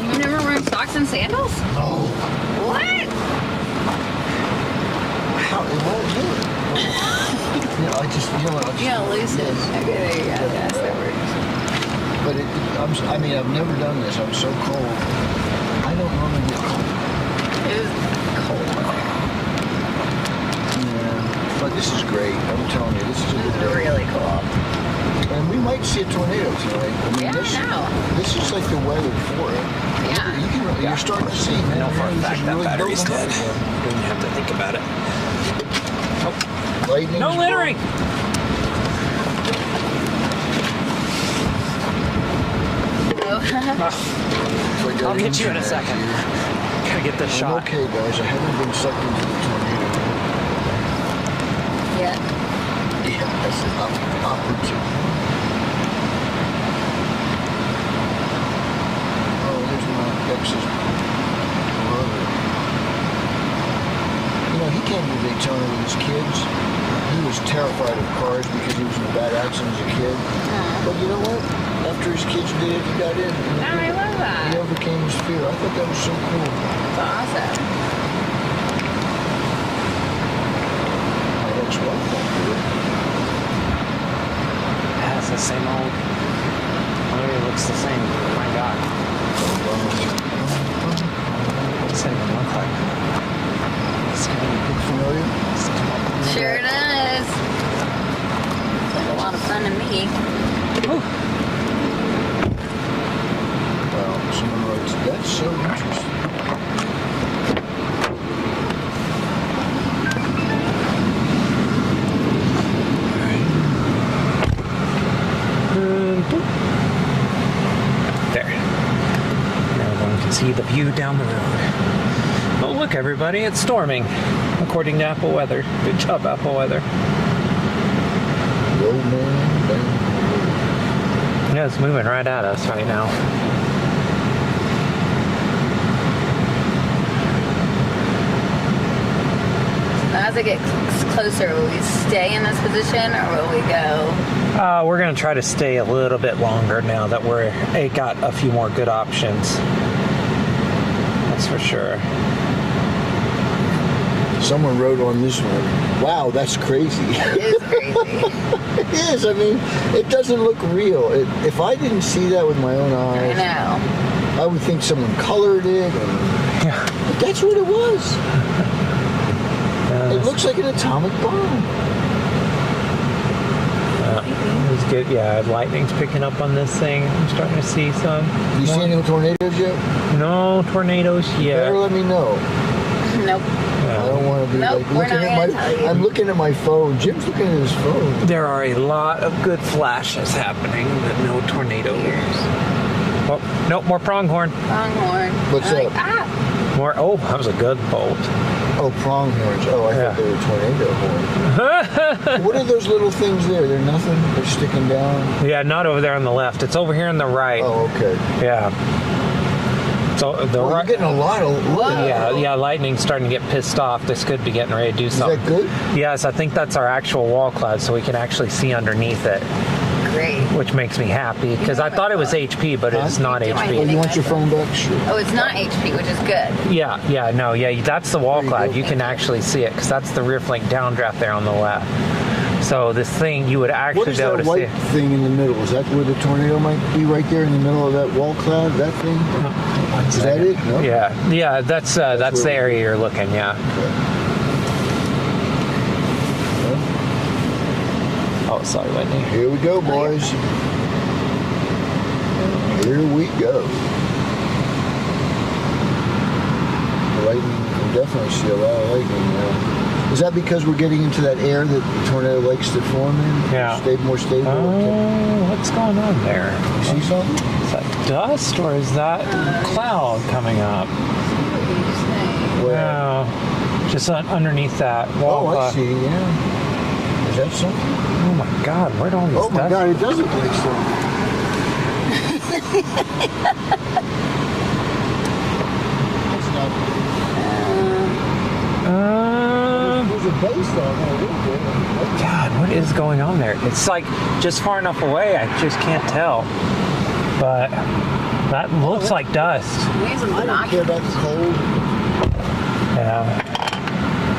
You never wear socks and sandals? No. What? How? It won't do it. Yeah, I just, I'll just. Yeah, loosen. Okay, there you go. That's the word. But I've never done this. I'm so cold. I don't normally get cold. It is cold up there. Yeah. But this is great. I'm telling you, this is a This good is day. really cool. And we might see a tornado tonight. Yeah, I know. This is like the weather for it. Yeah. You're starting to see. I know for a fact that battery's dead. Don't You have to think about it. Lightning. No littering! I'll get you in a second. Gotta get this I'm shot. okay, guys. I haven't been sucked into the tornado. Yeah. Yeah, that's an opportunity. Oh, there's my Texas brother. He came to Daytona with his kids. He was terrified of cars because he was in a bad accident as a kid. But you know what? After his kids did it, he got in. I love that. He overcame his fear. I thought that was so cool. That's awesome. My ex-wife won't do it. That's the same old. Oh, it looks the same. My God. What's it even look like? It's gonna Look familiar? Sure does. It's like a lot of fun to me. Well, someone writes, that's so interesting. There. Now everyone can see the view down the road. Oh, look, everybody, it's storming, according to Apple Weather. Good job, Apple Weather. The old man down. Yeah, it's moving right at us right now. As it gets closer, will we stay in this position or will we go? We're going to try to stay a little bit longer now that it got a few more good options. That's for sure. Someone wrote on this one, wow, that's crazy. It is crazy. It is. I mean, it doesn't look real. If I didn't see that with my own I eyes, know. I would think someone colored it. But that's what it was. It looks like an atomic bomb. It's good. Yeah, lightning's picking up on this thing. I'm starting to see some. You see any tornadoes yet? No tornadoes yet. Better let me know. Nope. I don't want to be Nope, like we're looking not at gonna tell you. I'm looking at my phone. Jim's looking at his phone. There are a lot of good flashes happening, but no tornadoes. Oh, nope, more pronghorn. Pronghorn. What's Like, up? ah, More. Oh, that was a good bolt. Oh, pronghorns. Oh, I Yeah. thought they were tornado horns. What are those little things there? They're nothing. They're sticking down. Yeah, not over there on the left. It's over here on the right. Oh, okay. Yeah. So the Well, you're right. getting a lot of. Yeah, lightning's starting to get pissed off. This could be getting ready to do Is something. that good? Yes, I think that's our actual wall cloud, so we can actually see underneath it, great. which makes me happy because I thought it was HP, but it's not Do I Oh, HP. need you want your phone back? Sure. Oh, it's not HP, which is good. Yeah, that's the wall There you cloud. go. You can actually see it because that's the rear flank downdraft there on the left. So this thing, you would What actually is be able that to see white it. thing in the middle? Is that where the tornado might be right there in the middle of that wall cloud? That thing? Is that it? No? Yeah, that's the area you're looking, yeah. Oh, sorry, lightning. Here we go, boys. Here we go. Lightning, we definitely see a lot of lightning now. Is that because we're getting into that air that the tornado likes to form in? Yeah. Stay more stable? Oh, what's going on there? You see something? Is that dust or is that cloud coming up? Where? No, just underneath that wall Oh, I cloud. see, yeah. Is that something? Oh my God, where'd all these Oh my dust? God, it does look like something. That's not... There's a base on there. God, what is going on there? It's like just far enough away, I just can't tell. But that looks like dust. Use a I don't care about the cold. Yeah.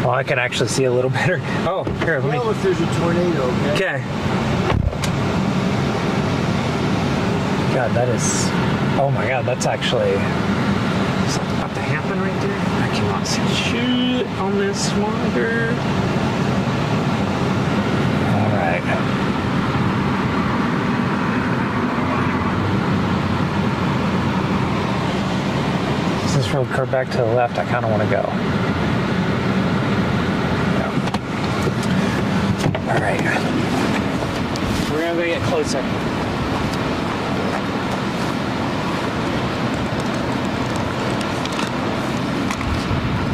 Well, I can actually see a little better. Oh, here, let Well, me. if there's a tornado, okay? Okay. God, that is. Oh my God, that's actually. Something about to happen right there. I cannot see shit on this monitor. All right. Does this road curve back to the left? I kind of want to go. Yeah. All right. We're gonna go get closer.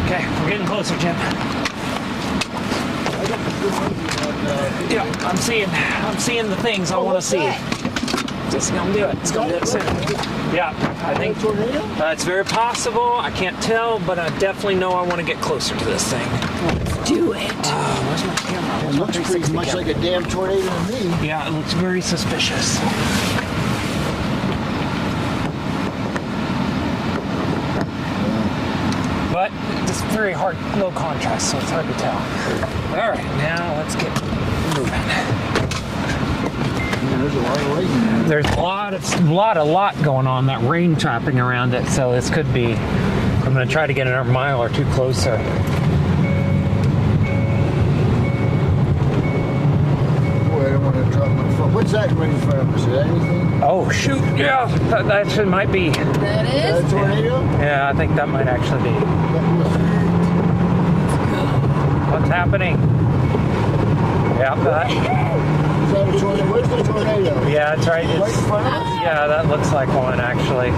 Okay, we're getting closer, Jim. Yeah, I'm seeing the things I want to see. Just gonna do it. It's gonna do it soon. Yeah, I think it's very possible. I can't tell, but I definitely know I want to get closer to this thing. Let's do it. Where's my camera? It Where's my looks pretty 360 much camera? like a damn tornado to me. Yeah, it looks very suspicious. But it's very hard, low contrast, so it's hard to tell. All right, now let's get moving. Yeah, there's a lot of lightning. There's a lot going on, that rain trapping around it, so this could be, I'm gonna try to get another mile or two closer. Boy, I don't want to drop my phone. What's that right in front of us? Is that anything? Oh shoot, yeah, that actually might be. That Is that is. a tornado? Yeah, I think that might actually be. What's happening? Yeah, that. Is that a tornado? Where's the tornado? Yeah, that's right. Right in It's, front of us? yeah, that looks like one actually.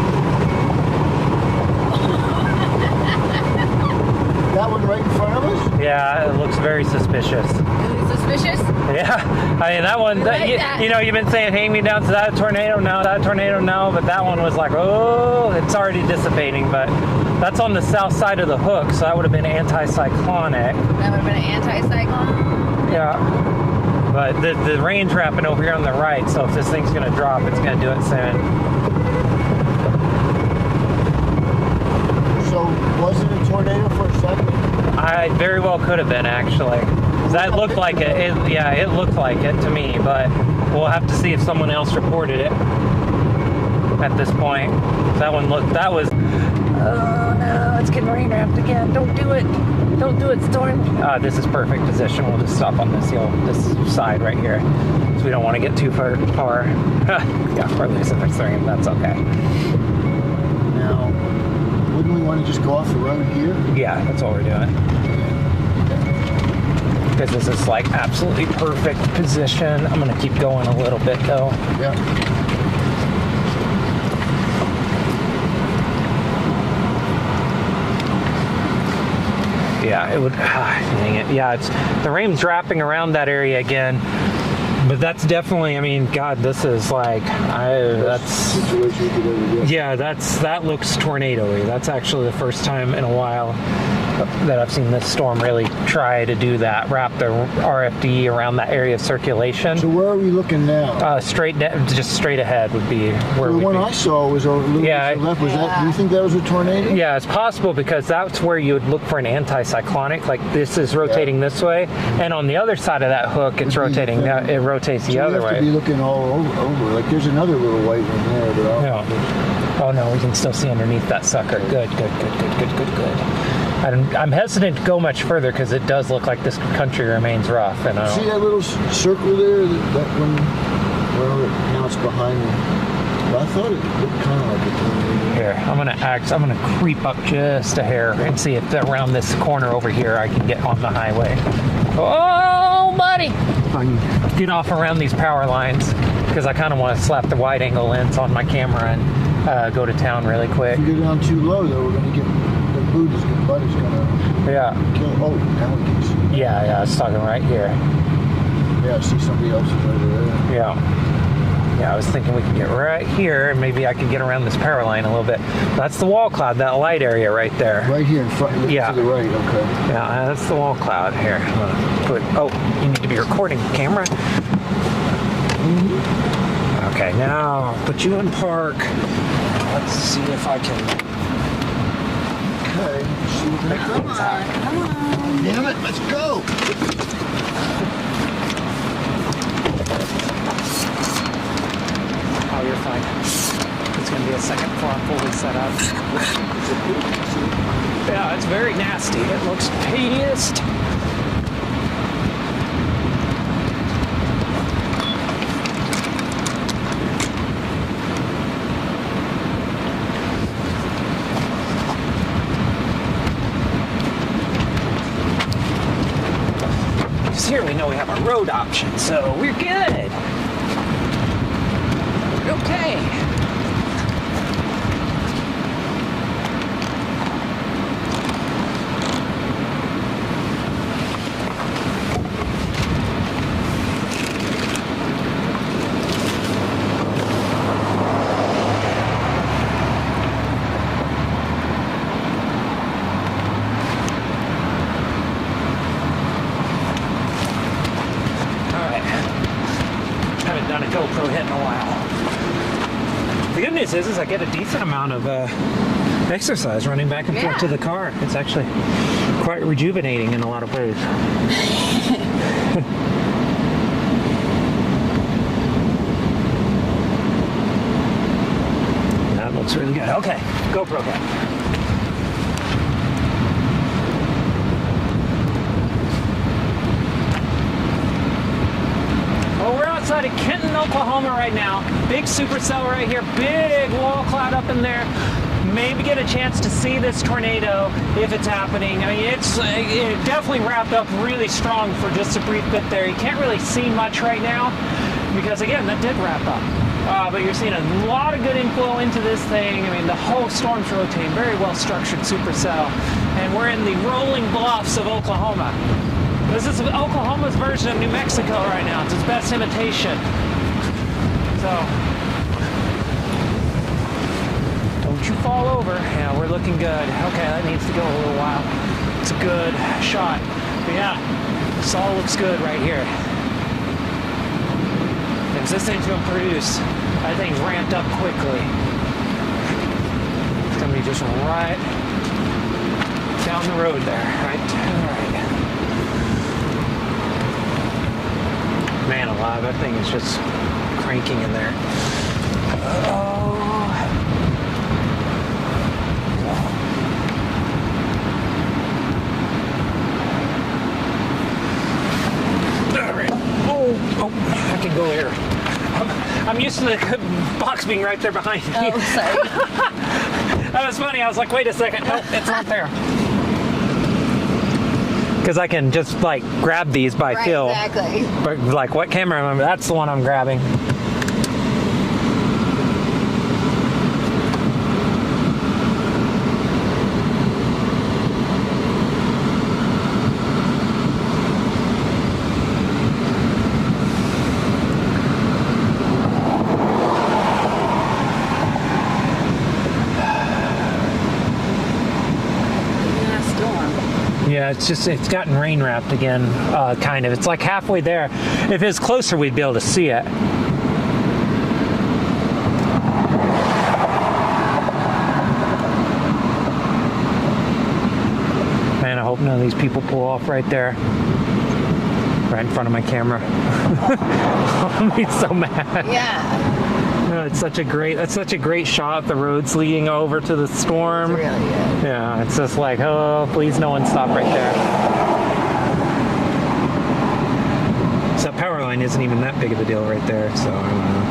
That one right in front of us? Yeah, it looks very suspicious. Suspicious? Yeah, I mean that one. like that. You know, you've been saying, "Hang me down to that tornado." No, that tornado, no. But that one was like, oh, it's already dissipating. But that's on the south side of the hook, so that would have been anticyclonic. That would have been an anti-cyclone. Yeah. But the rain's wrapping over here on the right, so if this thing's gonna drop, it's gonna do it soon. So, was it a tornado for a second? I very well could have been actually. That looked like it. Yeah, it looked like it to me, but we'll have to see if someone else reported it at this point. That one looked. That was Oh no, it's getting rain wrapped again. Don't do it. Don't do it, Storm. This is perfect position. We'll just stop on this hill, this side right here. So we don't want to get too far. Yeah, probably a different stream. That's okay. Now, wouldn't we want to just go off the road here? Yeah, that's what we're doing. Because this is like absolutely perfect position. I'm gonna keep going a little bit though. Yeah. Yeah, it would. Dang it. Yeah, it's the rain's wrapping around that area again. But that's definitely. I mean, God, this is like. That's. Situation you could ever get. Yeah, that looks tornado-y. That's actually the first time in a while that I've seen this storm really try to do that. Wrap the RFD around that area of circulation. So where are we looking now? Just straight ahead would be where The we'd one be. I saw was over a little Yeah, to the left. Was that? Do you think that was a tornado? Yeah, it's possible because that's where you would look for an anticyclonic. Like this is rotating this way, and on the other side of that hook, it's rotating. It rotates the So other we have to be way. looking all over. Like there's another little white one there, but No. Oh no, we can still see underneath that sucker. Good. I'm hesitant to go much further because it does look like this country remains rough. And I see don't, that little circle there? That one. Well, now it's behind me. But I thought it looked kind of like a tornado. here, I'm gonna creep up just a hair and see if around this corner over here I can get on the highway. Oh, buddy! If I can Get off around these power lines because I kind of want to slap the wide angle lens on my camera and go to town really quick. If we go down too low, though, we're going to get the boot is going to Yeah, kill. Oh, now we can see. yeah, it's talking right here. Yeah, I see somebody else is over there. Yeah, I was thinking we could get right here and maybe I could get around this power line a little bit. That's the wall cloud, that light area right there. Right here in front, Yeah. to the right, okay. Yeah, that's the wall cloud here. I'm gonna put, oh, you need to be recording, camera. Okay, now I'll put you in park. Let's see if I can. Okay, see what the Come on. Damn it, let's go! Oh, you're fine. It's gonna be a second before I'm fully set up. Yeah, it's very nasty. It looks pissed. Here we know we have a road option, so we're good. Okay. GoPro hit in a while. The good news is I get a decent amount of exercise running back and forth to the car. It's actually quite rejuvenating in a lot of ways. That looks really good. Okay, GoPro guy. Outside of Kenton, Oklahoma right now. Big Supercell right here, big wall cloud up in there. Maybe get a chance to see this tornado if it's happening. I mean, it definitely wrapped up really strong for just a brief bit there. You can't really see much right now because, again, that did wrap up. But you're seeing a lot of good inflow into this thing. I mean, the whole storm's rotating, very well structured supercell. And we're in the rolling bluffs of Oklahoma. This is Oklahoma's version of New Mexico right now. It's its best imitation. So, don't you fall over. Yeah, we're looking good. Okay, that needs to go a little while. It's a good shot. But yeah, this all looks good right here. If this thing's gonna produce, that thing's ramped up quickly. It's gonna be just right down the road there, right? All right. Man alive, that thing is just cranking in there. Oh. go here. I'm used to the box being right there behind me. Oh, sorry. That was funny. I was like, wait a second. Nope, it's not there. Because I can just like grab these by Right, feel. exactly. But like, what camera am I? That's the one I'm grabbing. Yeah, it's gotten rain wrapped again, kind of. It's like halfway there. If it was closer, we'd be able to see it. Man, I hope none of these people pull off right there. Right in front of my camera. I'll be so mad. Yeah. That's such a great shot. The road's leading over to the storm. It's really good. Yeah, it's just like, oh, please no one stop right there. So that power line isn't even that big of a deal right there, so I don't know.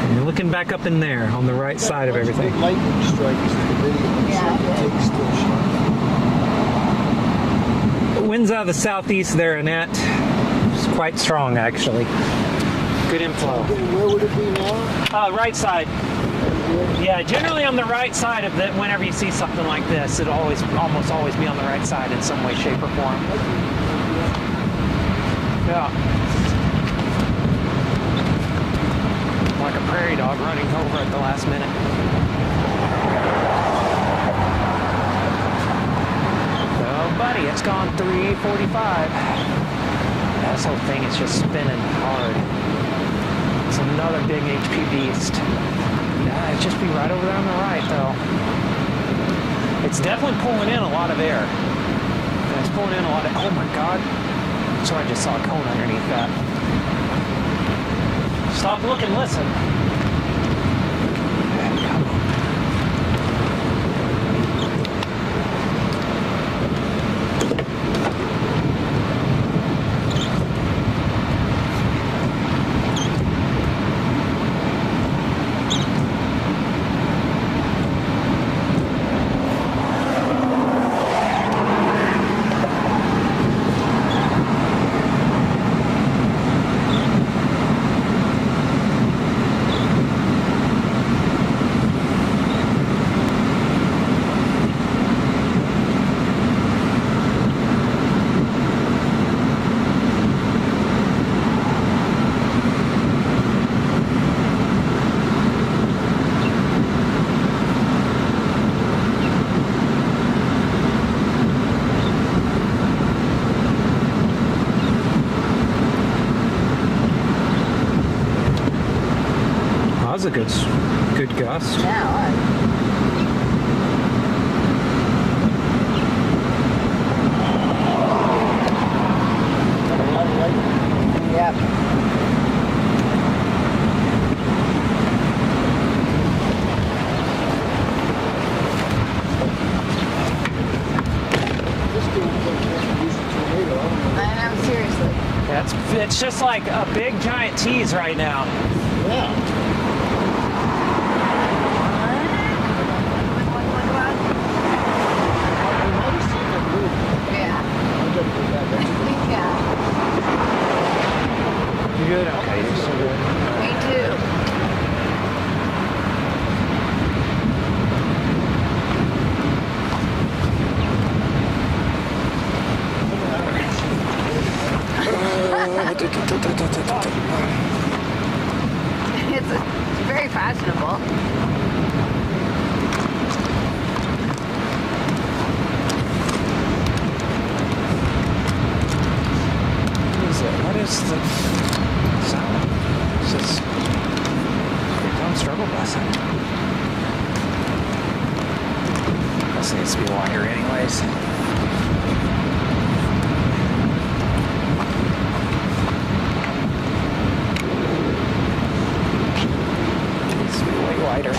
And you're looking back up in there on the right side of everything. Lightning strikes in the video. Yeah. Take still shot. The wind's out of the southeast there, Annette. It's quite strong, actually. Good inflow. Where would it be now? Right side. Yeah, generally on the right side of it. Whenever you see something like this, it'll almost always be on the right side in some way, shape, or form. Yeah. Like a prairie dog running over at the last minute. Oh, buddy, it's gone 3:45. This whole thing is just spinning hard. It's another big HP beast. Yeah, it'd just be right over there on the right, though. It's definitely pulling in a lot of air. And it's pulling in a lot of... Oh, my God. So I just saw a cone underneath that. Stop, look, and listen. Come on. That was a good gust. Yeah, yep. I know, seriously. It's just like a big giant tease right now. Yeah. You good? Okay, you're so good. Me too. It's very fashionable. What is the sound? Is this don't struggle busing? This needs to be wider anyways. Needs to be way wider.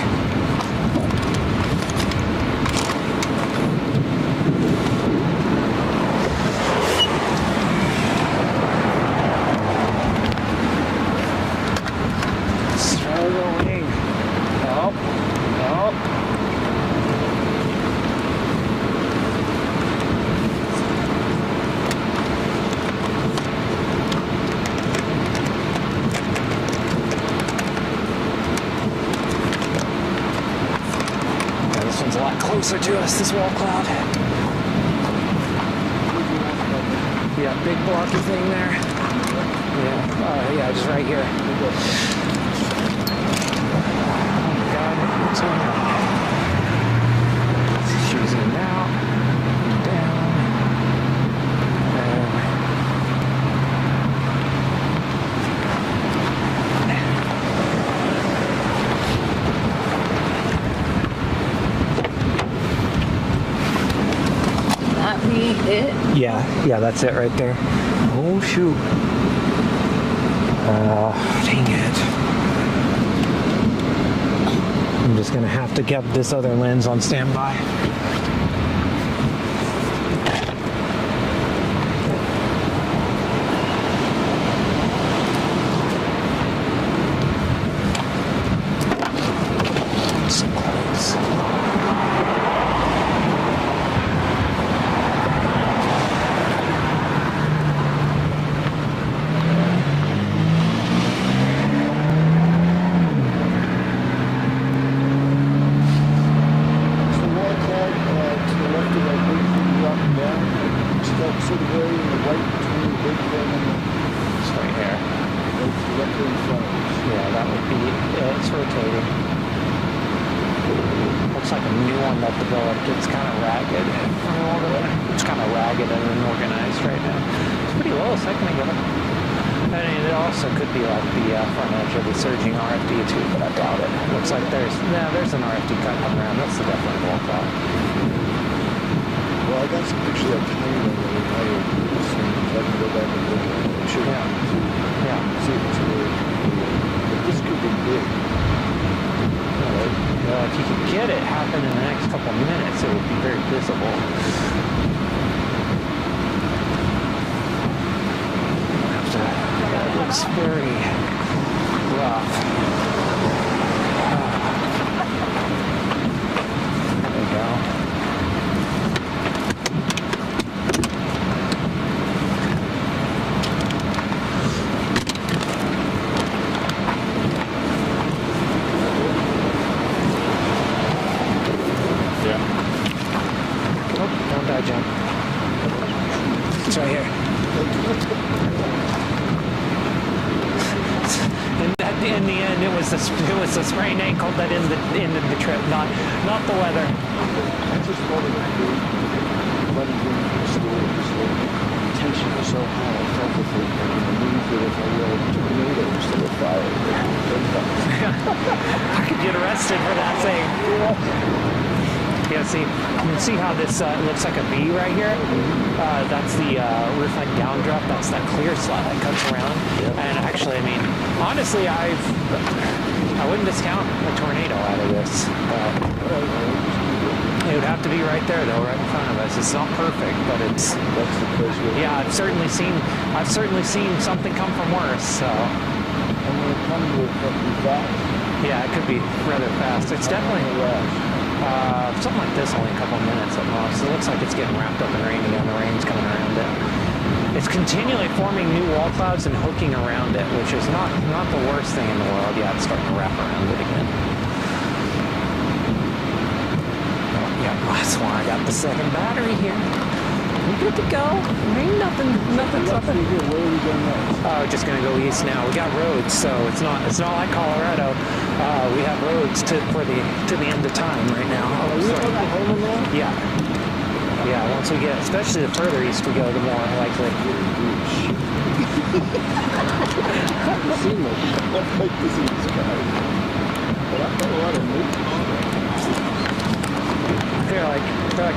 closer to us, this wall cloud. Yeah, big blocky thing there. Yeah, yeah, just right here. Oh my God, what's going on? She's in out, down, and That be it? yeah, that's it right there. Oh shoot. Dang it. I'm just gonna have to get this other lens on standby. So close. It's kind of ragged. It's kind of ragged and unorganized right now. It's pretty low a second ago. I mean, it also could be like the front edge of the surging RFD too, but I doubt it. Looks like there's an RFD cut coming around. That's the definitely wall cloud. Well, I got some pictures of that tiny one that we hired. So I can go back and look at it. I'm sure see if it's really but this could be big. If you could get it happen in the next couple of minutes, it would be very visible. That looks very rough. There we go. It's right here. In the end, it was the sprained ankle that ended the trip, not the weather. I just thought it would be running in the school. The tension was so high. I felt the thing. I knew that if I yelled tornado instead of fire, I could get arrested for that thing. Yeah, see, you can see how this looks like a V right here. That's the roof vent down drop. That's that clear slot that cuts around. Yep. And actually, I mean, honestly, I wouldn't discount a tornado out of this. It would have to be right there, though, right in front of us. It's not perfect, but it's. That's the place where. Yeah, I've certainly seen something come from worse. So. And when it comes to it fast. Yeah, it could be rather fast. It's definitely. Something like this, only a couple of minutes at most. It looks like it's getting wrapped up in rain again. The rain's coming around it. It's continually forming new wall clouds and hooking around it, which is not the worst thing in the world. Yeah, it's starting to wrap around it again. Oh, yeah, that's why I got the second battery here. We're good to go. Ain't nothing. Where are we going next? Oh, just gonna go east now. We got roads, so it's not like Colorado. We have roads to the end of time right now. Are you going to home now? Yeah. Once we get, especially the further east we go, the more likely. Like this in the sky. But I've got a lot of movies. They're like,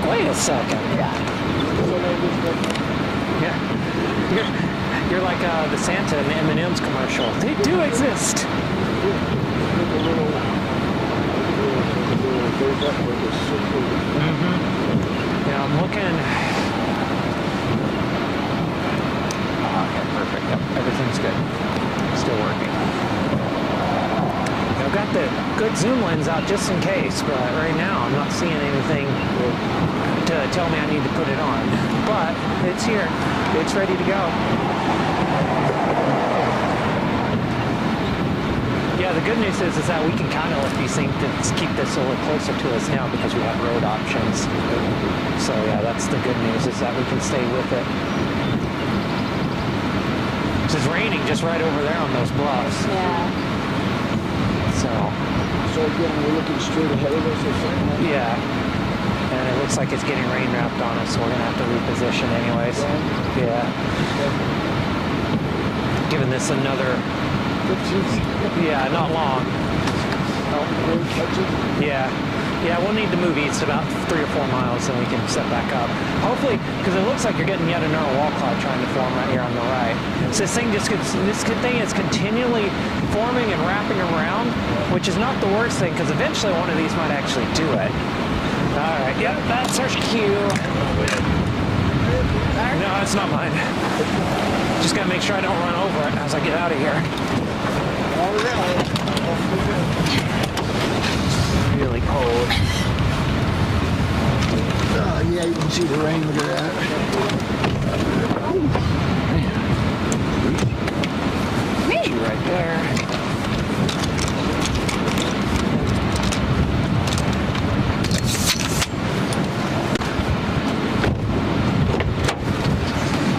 wait a second. Yeah. You're like the Santa and the M&M's commercial. They do exist. Yeah, I'm looking. Okay, perfect. Yep, everything's good. Still working. I've got the good zoom lens out just in case, but right now I'm not seeing anything to tell me I need to put it on. But it's here. It's ready to go. Yeah, the good news is that we can kind of let these things keep this a little closer to us now because we have road options. So yeah, that's the good news is that we can stay with it. It's raining just right over there on those bluffs. Yeah. So again, we're looking straight ahead of us or something? yeah. And it looks like it's getting rain wrapped on us, so we're gonna have to reposition anyways. Yeah. Giving this another 15. yeah, not long. Yeah. Yeah, we'll need to move east about 3 or 4 miles, and we can set back up. Hopefully, because it looks like you're getting yet another wall cloud trying to form right here on the right. So this thing is continually forming and wrapping around, which is not the worst thing, because eventually one of these might actually do it. All right, yep, that's our cue. No, it's not mine. Just gotta make sure I don't run over it as I get out of here. All right. Really cold. Yeah, you can see the rain. Look at that. Me right there.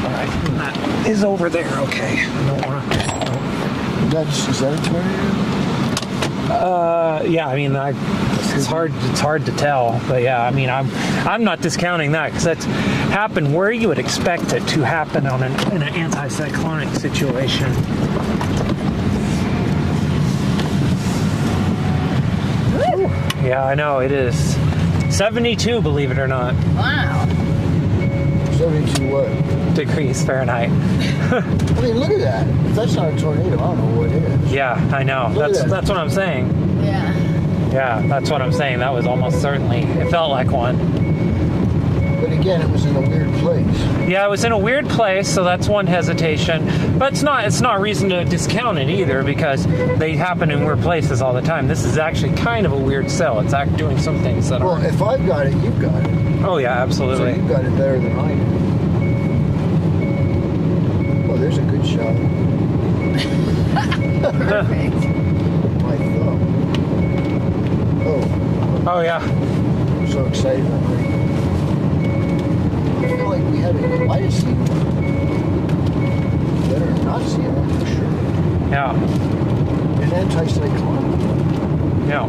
All right, that is over there. Okay. I don't want to. Is that a tornado? Yeah, I mean, it's hard to tell, but yeah, I mean, I'm not discounting that because that's happened where you would expect it to happen in an anticyclonic situation. Woo. Yeah, I know it is 72, believe it or not. Wow. 72 what? Degrees Fahrenheit. I mean, look at that. If that's not a tornado, I don't know what is. Yeah, I know. That's what I'm saying. Yeah. Yeah, that's what I'm saying. That was almost certainly. It felt like one. But again, it was in a weird place. Yeah, it was in a weird place, so that's one hesitation. But it's not reason to discount it either because they happen in weird places all the time. This is actually kind of a weird cell. It's doing some things that Well, are. if I've got it, you've got it. Oh yeah, So absolutely. you've got it better than I do. Oh, there's a good shot. Perfect. My thumb. Oh, Oh yeah. I'm so excited. I feel like we had a might have seen one. Better not see it for sure. Yeah. An anticyclone. Yeah.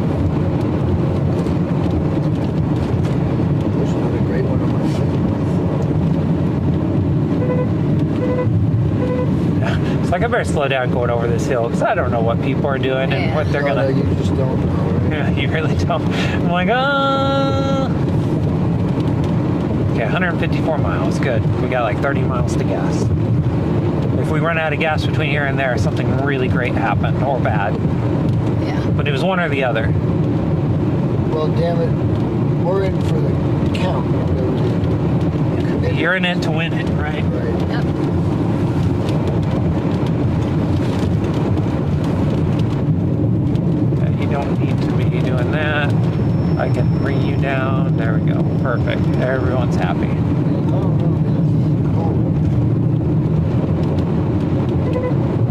There's another great one on my phone. It's like I better slow down going over this hill because I don't know what people are doing and what they're No, gonna. you just don't know. Yeah, you really don't. I'm like, Okay, 154 miles. Good. We got like 30 miles to gas. If we run out of gas between here and there, something really great happened or bad. Yeah. But it was one or the other. Well, damn it. We're in for the count. You're in it to win it, right? Right. Yep. You don't need to be doing that. I can bring you down. There we go. Perfect. Everyone's happy.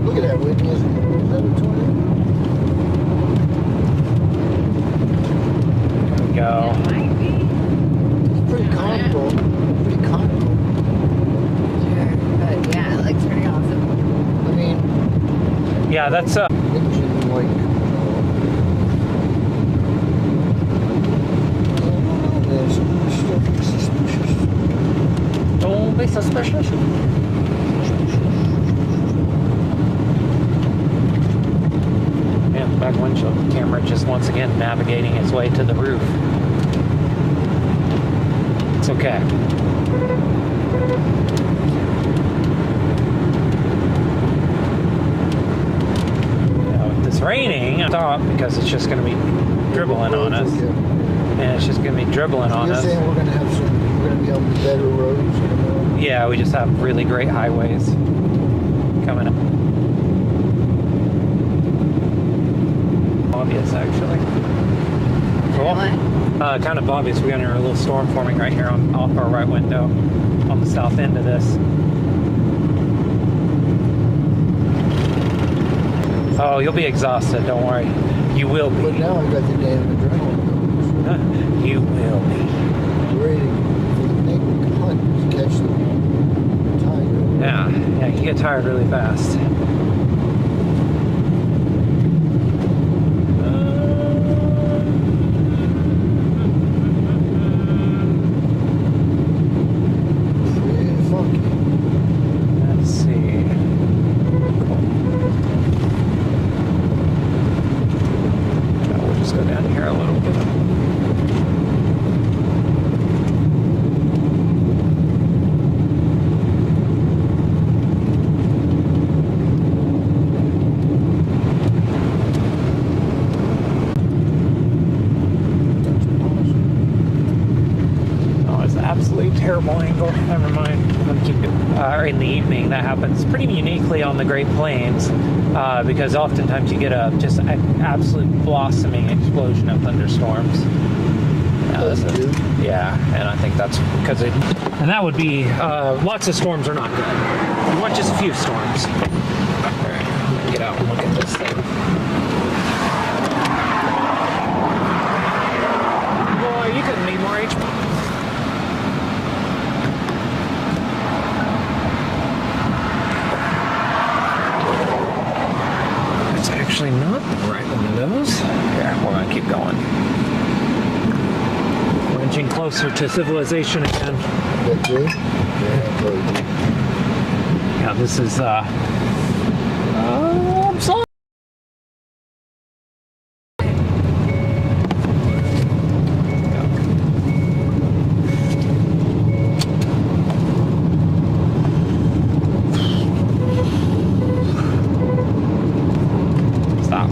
Look at that, Whitney. Is that a tornado? There we go. Might be. It's pretty comical. Pretty comical. Sure. But yeah, it looks pretty awesome. I mean, Yeah, that's engine like. There's still suspicious. don't be suspicious. And back windshield camera just once again navigating its way to the roof. It's okay. Now, with this raining, I thought because it's just going to be dribbling on us. And it's just going to be dribbling on You're us. saying we're going to have some, we're going to be on the better roads? Yeah, we just have really great highways coming up. Obvious, actually. Cool. What? Kind of obvious. We got a little storm forming right here off our right window on the south end of this. Oh, you'll be exhausted. Don't worry. You will But be. now I got the damn adrenaline. You will be. Ready for the big hunt to catch the tiger. Yeah, you get tired really fast. Pretty funky. Let's see. We'll just go down here a little bit. Oh, it's an absolutely terrible angle. Never mind. I'm gonna keep it. In the evening, that happens pretty uniquely on the Great Plains because oftentimes you get just an absolute blossoming explosion of thunderstorms. Yeah, and I think that's because it. And that would be lots of storms are not good. You want just a few storms. All right, I'm gonna get out and look at this thing. Boy, you couldn't need more HP. It's actually not the right one of those. Yeah, we're gonna keep going. We're inching closer to civilization again. That's it? Yeah, totally. Yeah, this is I'm sorry. Stop.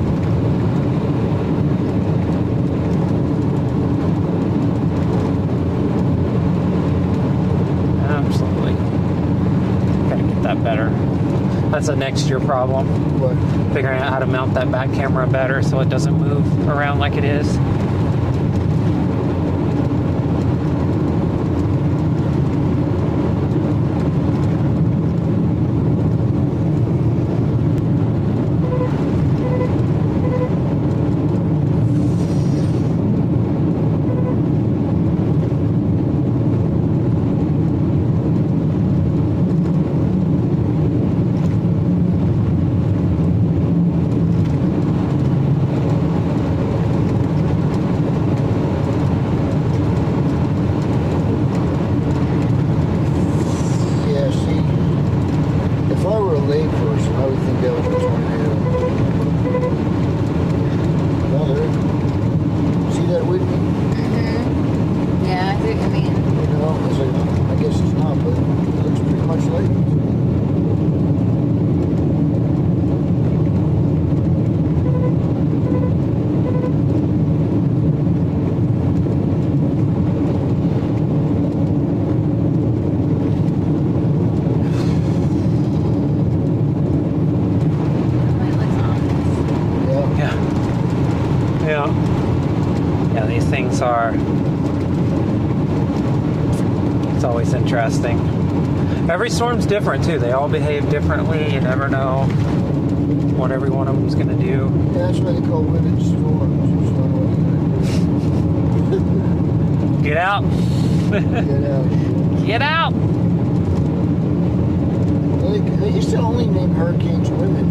Absolutely. Gotta get that better. That's a next year problem. What? Figuring out how to mount that back camera better so it doesn't move around like it is. Yeah, see, if I were a layperson, I would think that was a tornado. No, there. See that with me? Mm-hmm. Yeah, I think, I mean, You know, it's like, I guess it's not, but it looks pretty much like it. my leg's on. Yeah. Yeah, these things are. It's always interesting. Every storm's different too. They all behave differently. You never know what every one of them's gonna do. Yeah, that's why they call women storms. You just don't know what you're Get out! gonna do. Get out. Get out! They used to only name hurricanes women.